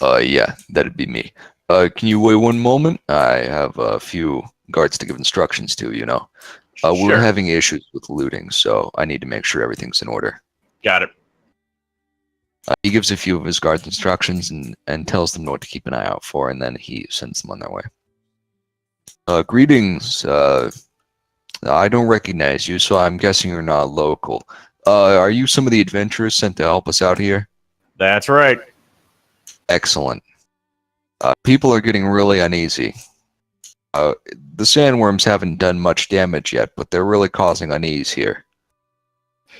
S2: Yeah, that'd be me. Can you wait one moment? I have a few guards to give instructions to, you know.
S3: Sure.
S2: We're having issues with looting, so I need to make sure everything's in order.
S3: Got it.
S2: He gives a few of his guards instructions and tells them what to keep an eye out for, and then he sends them on their way. Greetings. I don't recognize you, so I'm guessing you're not local. Are you some of the adventurers sent to help us out here?
S3: That's right.
S2: Excellent. People are getting really uneasy. The sandworms haven't done much damage yet, but they're really causing unease here.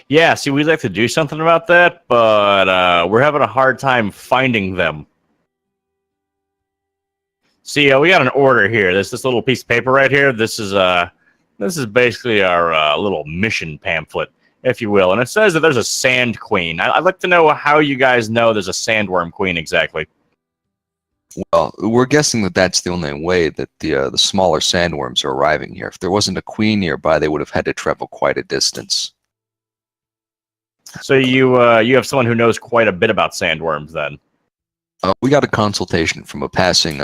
S3: Yeah, see, we'd like to do something about that, but we're having a hard time finding them. See, we got an order here. This little piece of paper right here. This is basically our little mission pamphlet, if you will, and it says that there's a sand queen. I'd like to know how you guys know there's a sandworm queen exactly.
S2: Well, we're guessing that that's the only way that the smaller sandworms are arriving here. If there wasn't a queen nearby, they would have had to travel quite a distance.
S3: So you have someone who knows quite a bit about sandworms, then?
S2: We got a consultation from a passing.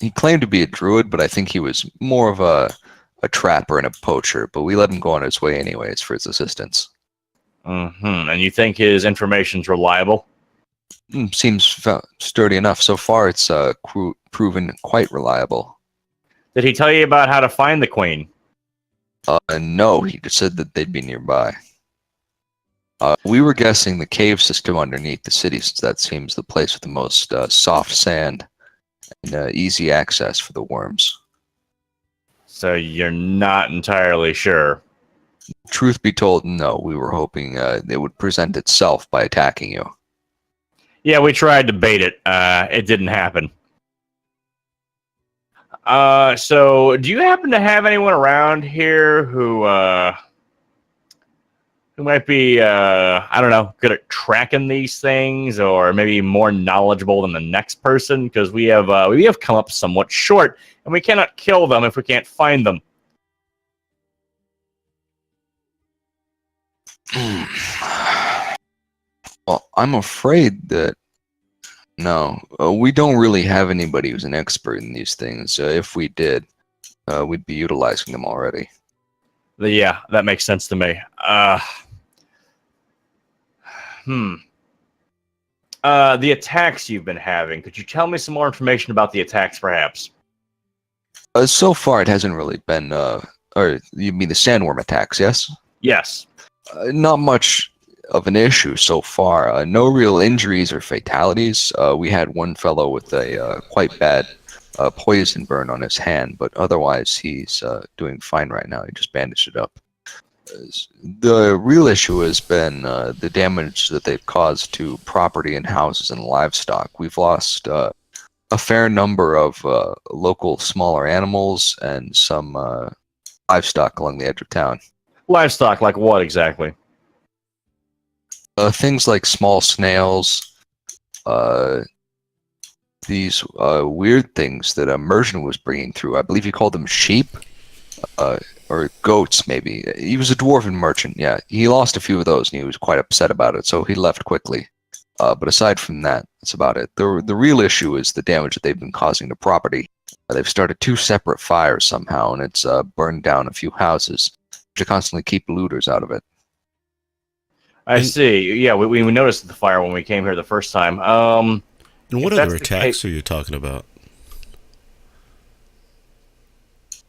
S2: He claimed to be a druid, but I think he was more of a trapper and a poacher. But we let him go on his way anyways for his assistance.
S3: Mm-hmm. And you think his information's reliable?
S2: Seems sturdy enough. So far, it's proven quite reliable.
S3: Did he tell you about how to find the queen?
S2: No, he just said that they'd be nearby. We were guessing the cave system underneath the city, since that seems the place with the most soft sand and easy access for the worms.
S3: So you're not entirely sure?
S2: Truth be told, no. We were hoping it would present itself by attacking you.
S3: Yeah, we tried to bait it. It didn't happen. So do you happen to have anyone around here who might be, I don't know, good at tracking these things, or maybe more knowledgeable than the next person? Because we have come up somewhat short, and we cannot kill them if we can't find them.
S2: Well, I'm afraid that no, we don't really have anybody who's an expert in these things. If we did, we'd be utilizing them already.
S3: Yeah, that makes sense to me. The attacks you've been having. Could you tell me some more information about the attacks, perhaps?
S2: So far, it hasn't really been. Or you mean the sandworm attacks? Yes.
S3: Yes.
S2: Not much of an issue so far. No real injuries or fatalities. We had one fellow with a quite bad poison burn on his hand, but otherwise he's doing fine right now. He just bandaged it up. The real issue has been the damage that they've caused to property and houses and livestock. We've lost a fair number of local smaller animals and some livestock along the edge of town.
S3: Livestock, like what exactly?
S2: Things like small snails, these weird things that Immersion was bringing through. I believe he called them sheep. or goats maybe. He was a dwarven merchant. Yeah, he lost a few of those, and he was quite upset about it. So he left quickly. But aside from that, that's about it. The real issue is the damage that they've been causing to property. They've started 2 separate fires somehow, and it's burned down a few houses to constantly keep looters out of it.
S3: I see. Yeah, we noticed the fire when we came here the first time.
S1: And what
S3: if
S1: other
S3: that's the
S1: attacks are you talking about?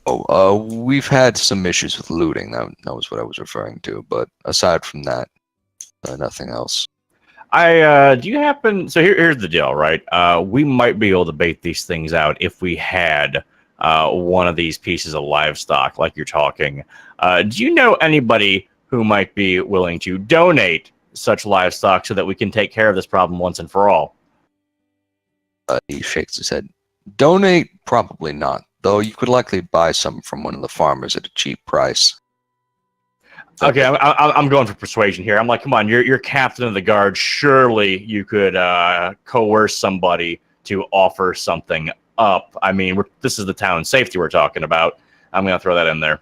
S2: We've had some issues with looting. That was what I was referring to. But aside from that, nothing else.
S3: Do you happen? So here's the deal, right? We might be able to bait these things out if we had one of these pieces of livestock, like you're talking. Do you know anybody who might be willing to donate such livestock so that we can take care of this problem once and for all?
S2: He shakes his head. Donate? Probably not. Though you could likely buy some from one of the farmers at a cheap price.
S3: Okay, I'm going for persuasion here. I'm like, come on, you're captain of the guard. Surely you could coerce somebody to offer something up. I mean, this is the town safety we're talking about. I'm going to throw that in there.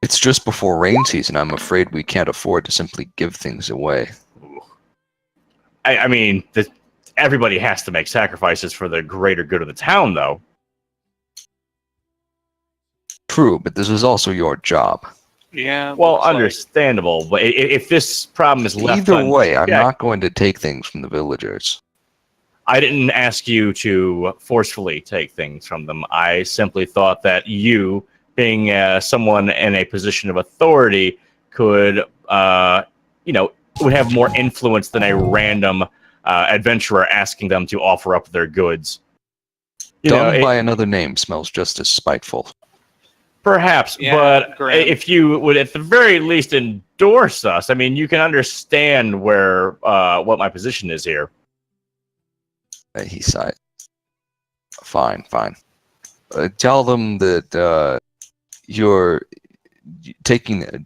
S2: It's just before rain season. I'm afraid we can't afford to simply give things away.
S3: I mean, everybody has to make sacrifices for the greater good of the town, though.
S2: True, but this is also your job.
S4: Yeah.
S3: Well,
S4: looks like-
S3: understandable, but if this problem is left
S2: Either way, I'm
S3: unchecked-
S2: not going to take things from the villagers.
S3: I didn't ask you to forcefully take things from them. I simply thought that you, being someone in a position of authority, could, would have more influence than a random adventurer asking them to offer up their goods.
S2: Done by another name smells just as spiteful.
S3: Perhaps,
S4: Yeah,
S3: but
S4: Graham.
S3: if you would at the very least endorse us, I mean, you can understand what my position is here.
S2: He sighed. Fine. Tell them that you're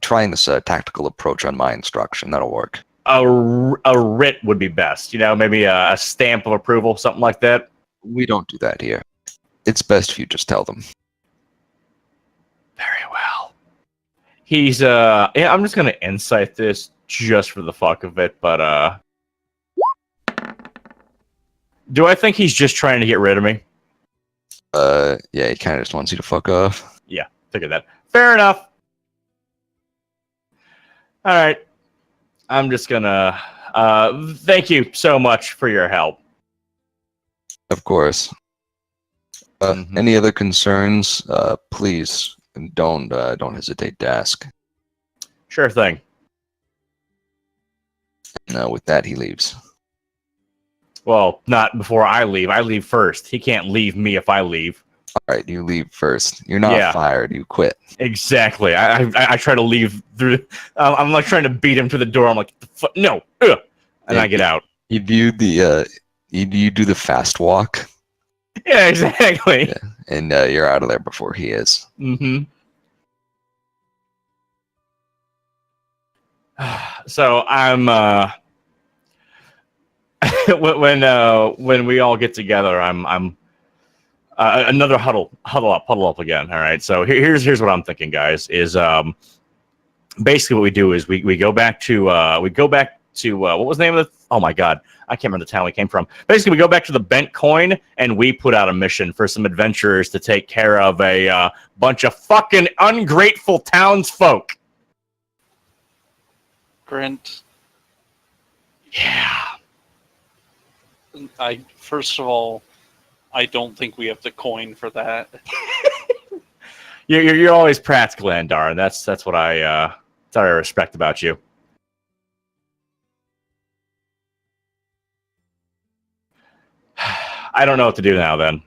S2: trying this tactical approach on my instruction. That'll work.
S3: A writ would be best. Maybe a stamp of approval, something like that.
S2: We don't do that here. It's best if you just tell them.
S3: Very well. He's I'm just gonna insight this just for the fuck of it, but do I think he's just trying to get rid of me?
S2: Yeah, he kind of just wants you to fuck off.
S3: Yeah, figured that. Fair enough. All right. I'm just gonna thank you so much for your help.
S2: Of course.
S3: Mhm.
S2: Any other concerns? Please don't hesitate to ask.
S3: Sure thing.
S2: And with that, he leaves.
S3: Well, not before I leave. I leave first. He can't leave me if I leave.
S2: All right, you leave first. You're not fired. You quit.
S3: Exactly. I try to leave through. I'm like trying to beat him to the door. I'm like, no, and
S2: Yeah,
S3: I get out.
S2: You do the fast walk,
S3: Yeah, exactly.
S2: Yeah. and you're out of there before he is.
S3: Mm-hmm. So I'm when we all get together, I'm another huddle up again. All right. So here's what I'm thinking, guys. Is basically what we do is we go back to what was the name of the? Oh my God, I can't remember the town we came from. Basically, we go back to the Bent Coin and we put out a mission for some adventurers to take care of a bunch of fucking ungrateful townsfolk.
S4: Grant,
S3: Yeah.
S4: first of all, I don't think we have the coin for that.
S3: You're always practical, Andar, and that's what I respect about you. I don't know what to do now. Then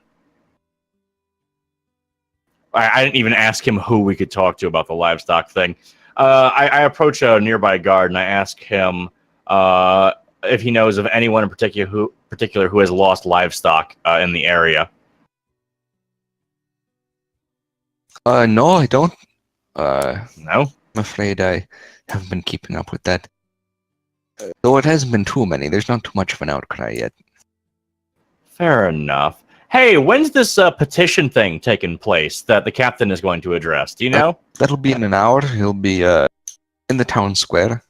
S3: I didn't even ask him who we could talk to about the livestock thing. I approach a nearby guard and I ask him if he knows of anyone in particular who has lost livestock in the area.
S2: No, I don't.
S3: No?
S2: I'm afraid I haven't been keeping up with that. Though it hasn't been too many, there's not too much of an outcry yet.
S3: Fair enough. Hey, when's this petition thing taking place that the captain is going to address? Do you know?
S2: That'll be in an hour. He'll be in the town square.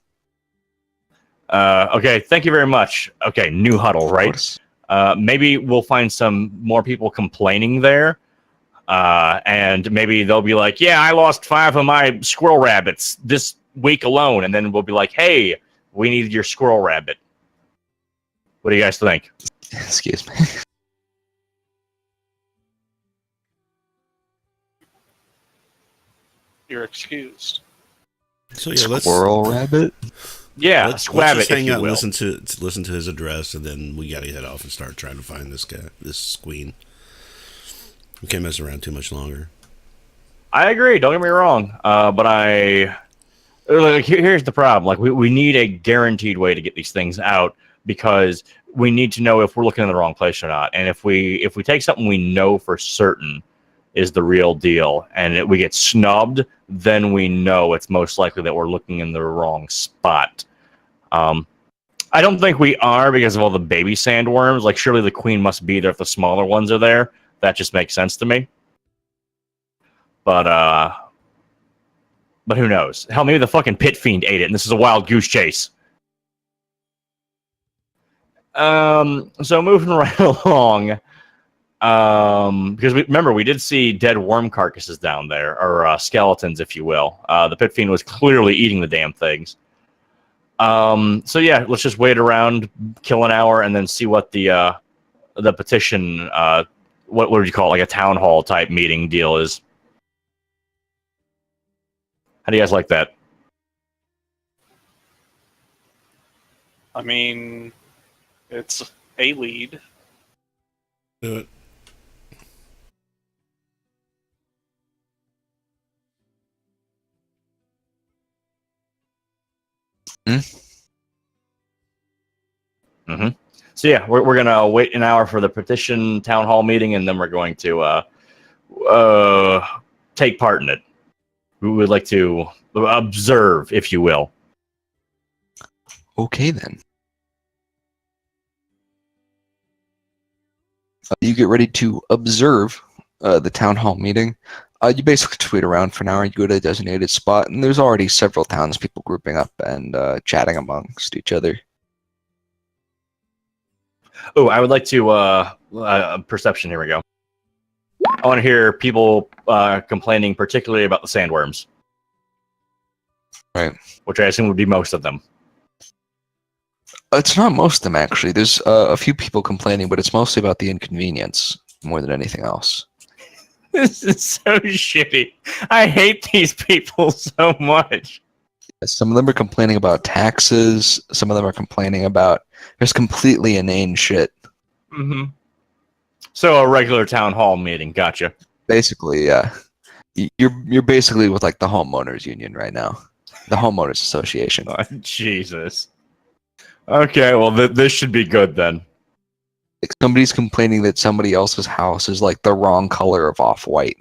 S3: Okay, thank you very much. Okay, new huddle,
S2: Of
S3: right?
S2: course.
S3: Maybe we'll find some more people complaining there. And maybe they'll be like, yeah, I lost 5 of my squirrel rabbits this week alone. And then we'll be like, hey, we need your squirrel rabbit. What do you guys think?
S2: Excuse me.
S4: You're excused.
S1: So yeah, let's
S2: Squirrel rabbit.
S3: Yeah,
S1: let's
S3: squab
S1: just
S3: it, if
S1: hang
S3: you
S1: out and
S3: will.
S1: listen to his address, and then we gotta head off and start trying to find this guy, this queen. We can't mess around too much longer.
S3: I agree. Don't get me wrong. But here's the problem. Like, we need a guaranteed way to get these things out because we need to know if we're looking in the wrong place or not. And if we take something we know for certain is the real deal and we get snubbed, then we know it's most likely that we're looking in the wrong spot. I don't think we are because of all the baby sandworms. Like, surely the queen must be there if the smaller ones are there. That just makes sense to me. But who knows? Hell, maybe the fucking pit fiend ate it, and this is a wild goose chase. So moving right along, because we did see dead worm carcasses down there, or skeletons, if you will. The pit fiend was clearly eating the damn things. So yeah, let's just wait around, kill an hour, and then see what the petition, what would you call it, like a town hall type meeting deal is. How do you guys like that?
S4: I mean, it's a lead.
S1: Do it.
S3: Mm-hmm. So yeah, we're gonna wait an hour for the petition town hall meeting, and then we're going to take part in it. We would like to observe, if you will.
S2: Okay then. You get ready to observe the town hall meeting. You basically tweet around for an hour. You go to a designated spot, and there's already several townspeople grouping up and chatting amongst each other.
S3: Oh, I would like to perception. Here we go. I want to hear people complaining, particularly about the sandworms.
S2: Right.
S3: Which I assume would be most of them.
S2: It's not most of them, actually. There's a few people complaining, but it's mostly about the inconvenience more than anything else.
S3: This is so shitty. I hate these people so much.
S2: Some of them are complaining about taxes. Some of them are complaining about just completely inane shit.
S3: Mm-hmm. So a regular town hall meeting. Gotcha.
S2: Basically, yeah. You're basically with like the homeowners union right now, the homeowners association.
S3: Oh, Jesus. Okay, well this should be good then.
S2: Like somebody's complaining that somebody else's house is like the wrong color of off-white.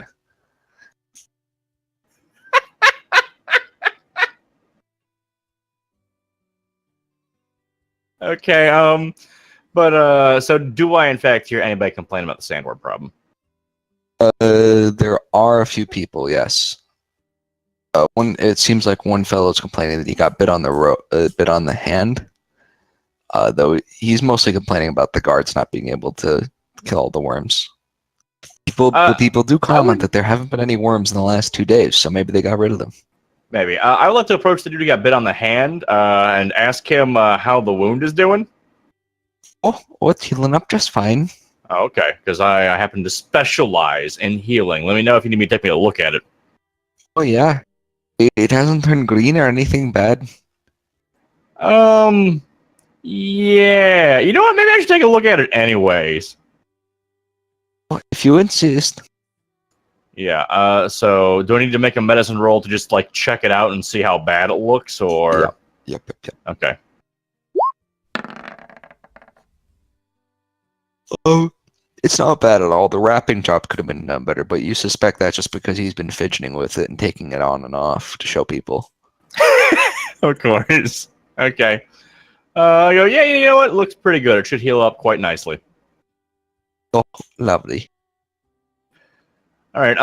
S3: Okay, but so do I in fact hear anybody complain about the sandworm problem?
S2: There are a few people, yes. It seems like one fellow's complaining that he got bit on the hand. Though he's mostly complaining about the guards not being able to kill all the worms. People do comment that there haven't been any worms in the last 2 days, so maybe they got rid of them.
S3: Maybe. I would like to approach the dude who got bit on the hand and ask him how the wound is doing.
S2: Oh, it's healing up just fine.
S3: Oh, okay, because I happen to specialize in healing. Let me know if you need me to take a look at it.
S2: Oh yeah, it hasn't turned green or anything bad.
S3: Yeah. You know what? Maybe I should take a look at it anyways.
S2: Well, if you insist.
S3: Yeah. So do I need to make a medicine roll to just like check it out and see how bad it looks, or?
S2: Yep.
S3: Okay.
S2: Oh, it's not bad at all. The wrapping job could have been done better, but you suspect that just because he's been fidgeting with it and taking it on and off to show people.
S3: Of course. Okay. I go, yeah, you know what? It looks pretty good. It should heal up quite nicely.
S2: Oh, Lovely.
S3: All right.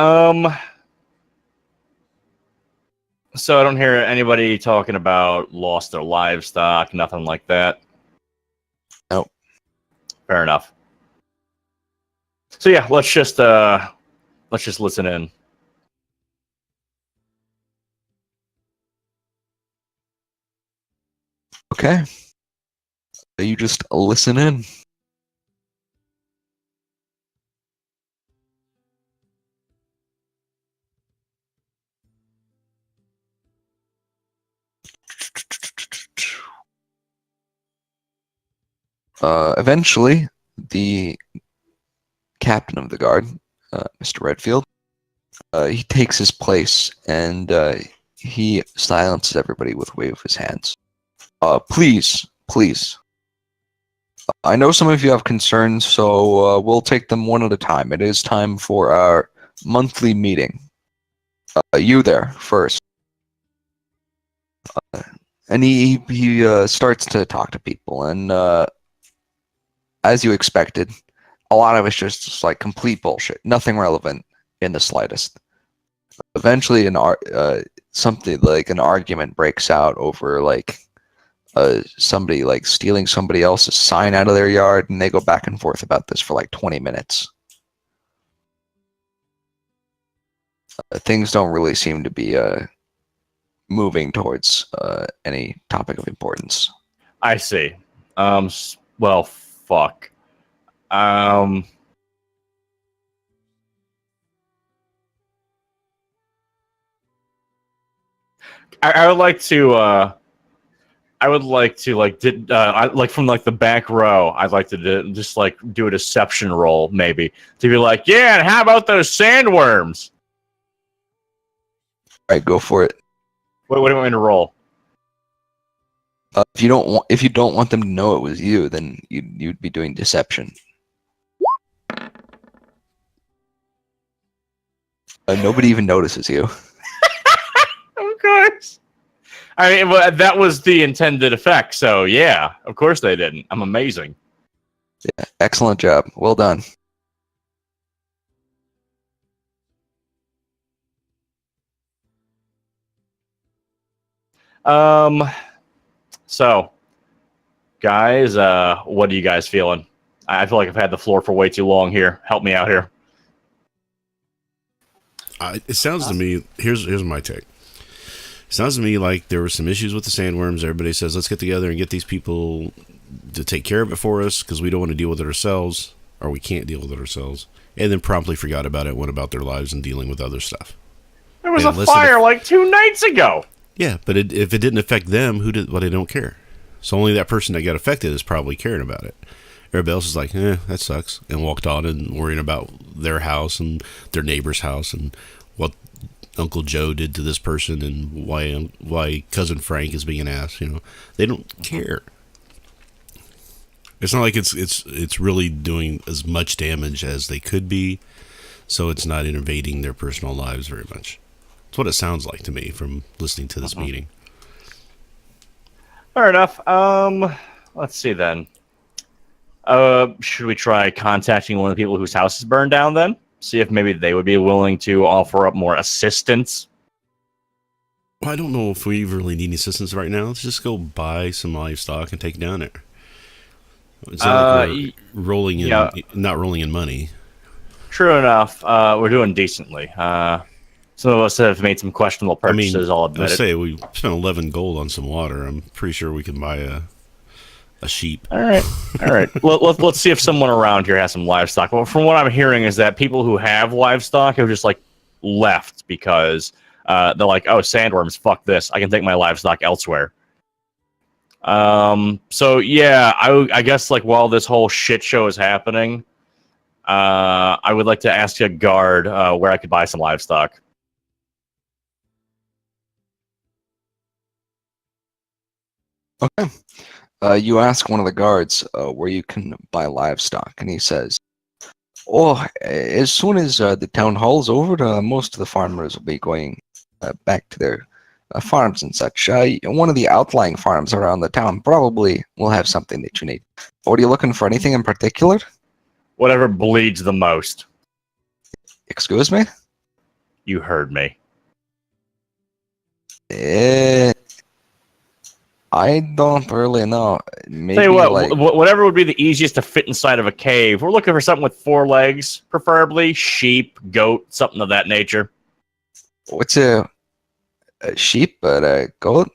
S3: So I don't hear anybody talking about lost their livestock, nothing like that.
S2: Nope.
S3: Fair enough. So yeah, let's just listen in.
S2: Okay. So you just listen in. Eventually, the captain of the guard, Mr. Redfield, he takes his place and he silences everybody with a wave of his hands. Please, please. I know some of you have concerns, so we'll take them one at a time. It is time for our monthly meeting. You there first. And he starts to talk to people, and as you expected, a lot of it's just like complete bullshit, nothing relevant in the slightest. Eventually, something like an argument breaks out over like somebody like stealing somebody else's sign out of their yard, and they go back and forth about this for like 20 minutes. Things don't really seem to be moving towards any topic of importance.
S3: I see. Well, fuck. I would like to. I would like to like from like the back row. I'd like to just like do a deception roll, maybe to be like, yeah. And how about those sandworms?
S2: All right, go for it.
S3: What do you want me to roll?
S2: If you don't want them to know it was you, then you'd be doing deception. Nobody even notices you.
S3: Of course. I mean, well, that was the intended effect. So yeah, of course they didn't. I'm amazing.
S2: Yeah, excellent job. Well done.
S3: So, guys, what are you guys feeling? I feel like I've had the floor for way too long here. Help me out here.
S1: It sounds to me. Here's my take. It sounds to me like there were some issues with the sandworms. Everybody says, let's get together and get these people to take care of it for us because we don't want to deal with it ourselves, or we can't deal with it ourselves. And then promptly forgot about it, went about their lives and dealing with other stuff.
S3: There was a fire like 2 nights ago.
S1: Yeah, but if it didn't affect them, well, they don't care. So only that person that got affected is probably caring about it. Everybody else is like, that sucks, and walked on and worrying about their house and their neighbor's house and what Uncle Joe did to this person and why Cousin Frank is being asked. They don't care. It's not like it's really doing as much damage as they could be, so it's not invading their personal lives very much. That's what it sounds like to me from listening to this meeting.
S3: Fair enough. Let's see then. Should we try contacting one of the people whose house is burned down then? See if maybe they would be willing to offer up more assistance.
S1: Well, I don't know if we really need any assistance right now. Let's just go buy some livestock and take it down there. It's not like we're not rolling in money.
S3: True enough. We're doing decently. Some of us have made some questionable purchases, I'll admit it.
S1: Say we spent 11 gold on some water. I'm pretty sure we can buy a sheep.
S3: All right. Let's see if someone around here has some livestock. Well, from what I'm hearing is that people who have livestock have just like left because they're like, oh, sandworms, fuck this. I can take my livestock elsewhere. So yeah, I guess like while this whole shit show is happening, I would like to ask a guard where I could buy some livestock.
S2: Okay. You ask one of the guards where you can buy livestock, and he says, "Oh, as soon as the town hall is over, most of the farmers will be going back to their farms and such. One of the outlying farms around the town probably will have something that you need. What are you looking for? Anything in particular?"
S3: Whatever bleeds the most.
S2: Excuse me?
S3: You heard me.
S2: I don't really know. Maybe
S3: Tell you what,
S2: like
S3: whatever would be the easiest to fit inside of a cave. We're looking for something with 4 legs, preferably sheep, goat, something of that nature.
S2: what's a sheep, but a goat?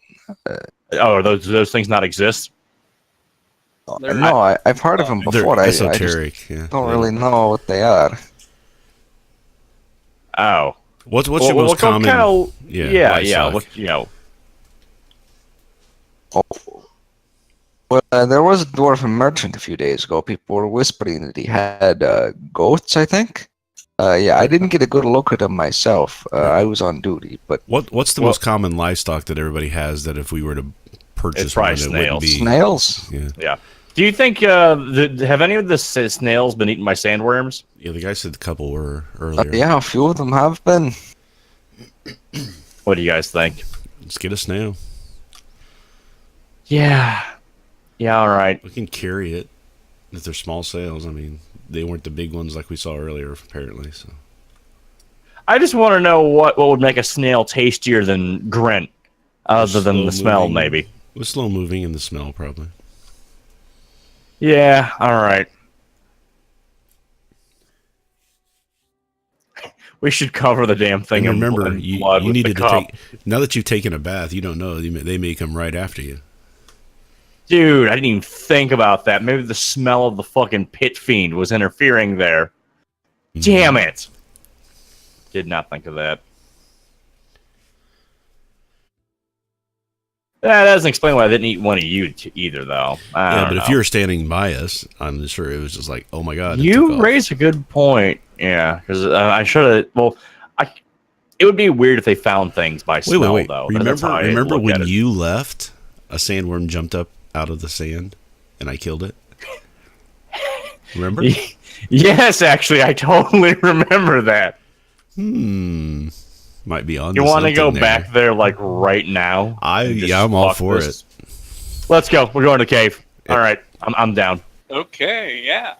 S3: Oh, those things not exist?
S2: No, I've heard of them
S1: They're
S2: before. I just
S1: esoteric. Yeah.
S2: don't really know what they are.
S3: Oh.
S1: What's your most common?
S3: Yeah.
S1: livestock?
S3: What, you know,
S2: Oh, well, there was a dwarven merchant a few days ago. People were whispering that he had goats, I think. Yeah, I didn't get a good look at them myself. I was on duty, but
S1: What's the most common livestock that everybody has that if we were to purchase
S3: It's probably
S1: one, it wouldn't be?
S2: snails.
S1: Yeah.
S3: yeah. Do you think have any of the snails been eaten by sandworms?
S1: Yeah, the guy said a couple were earlier.
S2: Yeah, a few of them have been.
S3: What do you guys think?
S1: Let's get a snail.
S3: Yeah. Yeah, all right.
S1: We can carry it. If they're small sails, I mean, they weren't the big ones like we saw earlier, apparently. So
S3: I just want to know what would make a snail tastier than Grint, other than the smell,
S1: Slow-moving.
S3: maybe.
S1: It was slow moving and the smell, probably.
S3: Yeah, all right. We should cover the damn thing.
S1: And
S3: in
S1: remember,
S3: in
S1: you
S3: blood with the
S1: needed to
S3: cup.
S1: take. Now that you've taken a bath, you don't know. They may come right after you.
S3: Dude, I didn't even think about that. Maybe the smell of the fucking pit fiend was interfering there. Damn it! Did not think of that. That doesn't explain why I didn't eat one of you either, though.
S1: Yeah, but if you were standing by us, I'm sure it was just like, oh my god. it took
S3: You
S1: off.
S3: raised a good point. Yeah, because I should have. Well, it would be weird if they found things by smell,
S1: Wait.
S3: though. That's how I
S1: Remember
S3: look at
S1: when
S3: it.
S1: you left? A sandworm jumped up out of the sand, and I killed it. Remember?
S3: Yes, actually, I totally remember that.
S1: Might be on.
S3: You
S1: want to
S3: go back there like right now? and just
S1: I'm all
S3: fuck
S1: for
S3: this? Let's go. We're going to the cave. All right, I'm down.
S4: Okay, yeah.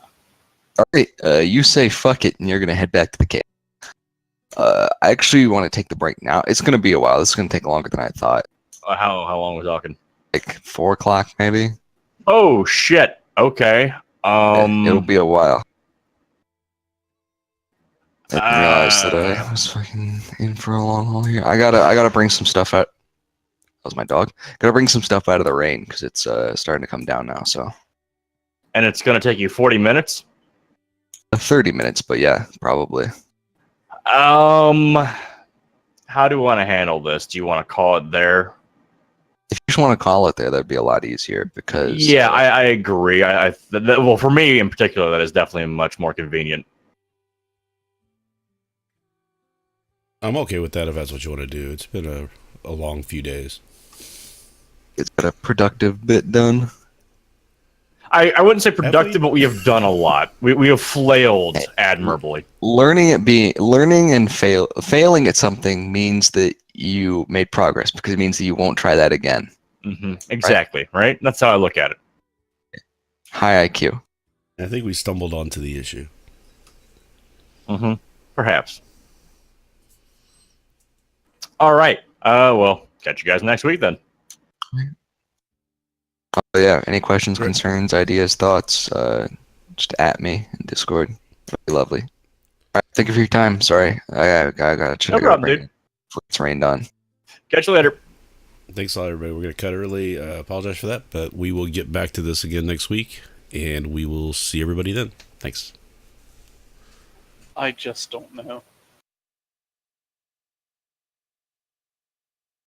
S2: All right, you say fuck it, and you're gonna head back to the cave. I actually want to take the break now. It's gonna be a while. This is gonna take longer than I thought.
S3: How long are we talking?
S2: Like 4 o'clock, maybe.
S3: Oh shit. Okay.
S2: It'll be a while. I didn't realize that I was fucking in for a long haul here. I gotta bring some stuff out. That was my dog. Gotta bring some stuff out of the rain because it's starting to come down now. So
S3: And it's gonna take you 40 minutes.
S2: 30 minutes, but yeah, probably.
S3: How do you want to handle this? Do you want to call it there?
S2: If you just want to call it there, that'd be a lot easier because
S3: Yeah, I agree. Well, for me in particular, that is definitely much more convenient.
S1: I'm okay with that if that's what you want to do. It's been a long few days.
S2: it's got a productive bit done.
S3: I wouldn't say productive,
S1: we?
S3: but we have done a lot. We have flailed admirably.
S2: Learning and failing at something means that you made progress because it means that you won't try that again.
S3: Exactly, right? That's how I look at it.
S2: High IQ.
S1: I think we stumbled onto the issue.
S3: Perhaps. All right. Well, catch you guys next week then.
S2: Yeah, any questions, concerns, ideas, thoughts, just at me in Discord. That'd be lovely. All right, thank you for your time. Sorry, I got
S3: No problem, dude.
S2: It's rained on.
S3: Catch you later.
S1: Thanks a lot, everybody. We're going to cut early. Apologize for that, but we will get back to this again next week, and we will see everybody then. Thanks.
S4: I just don't know.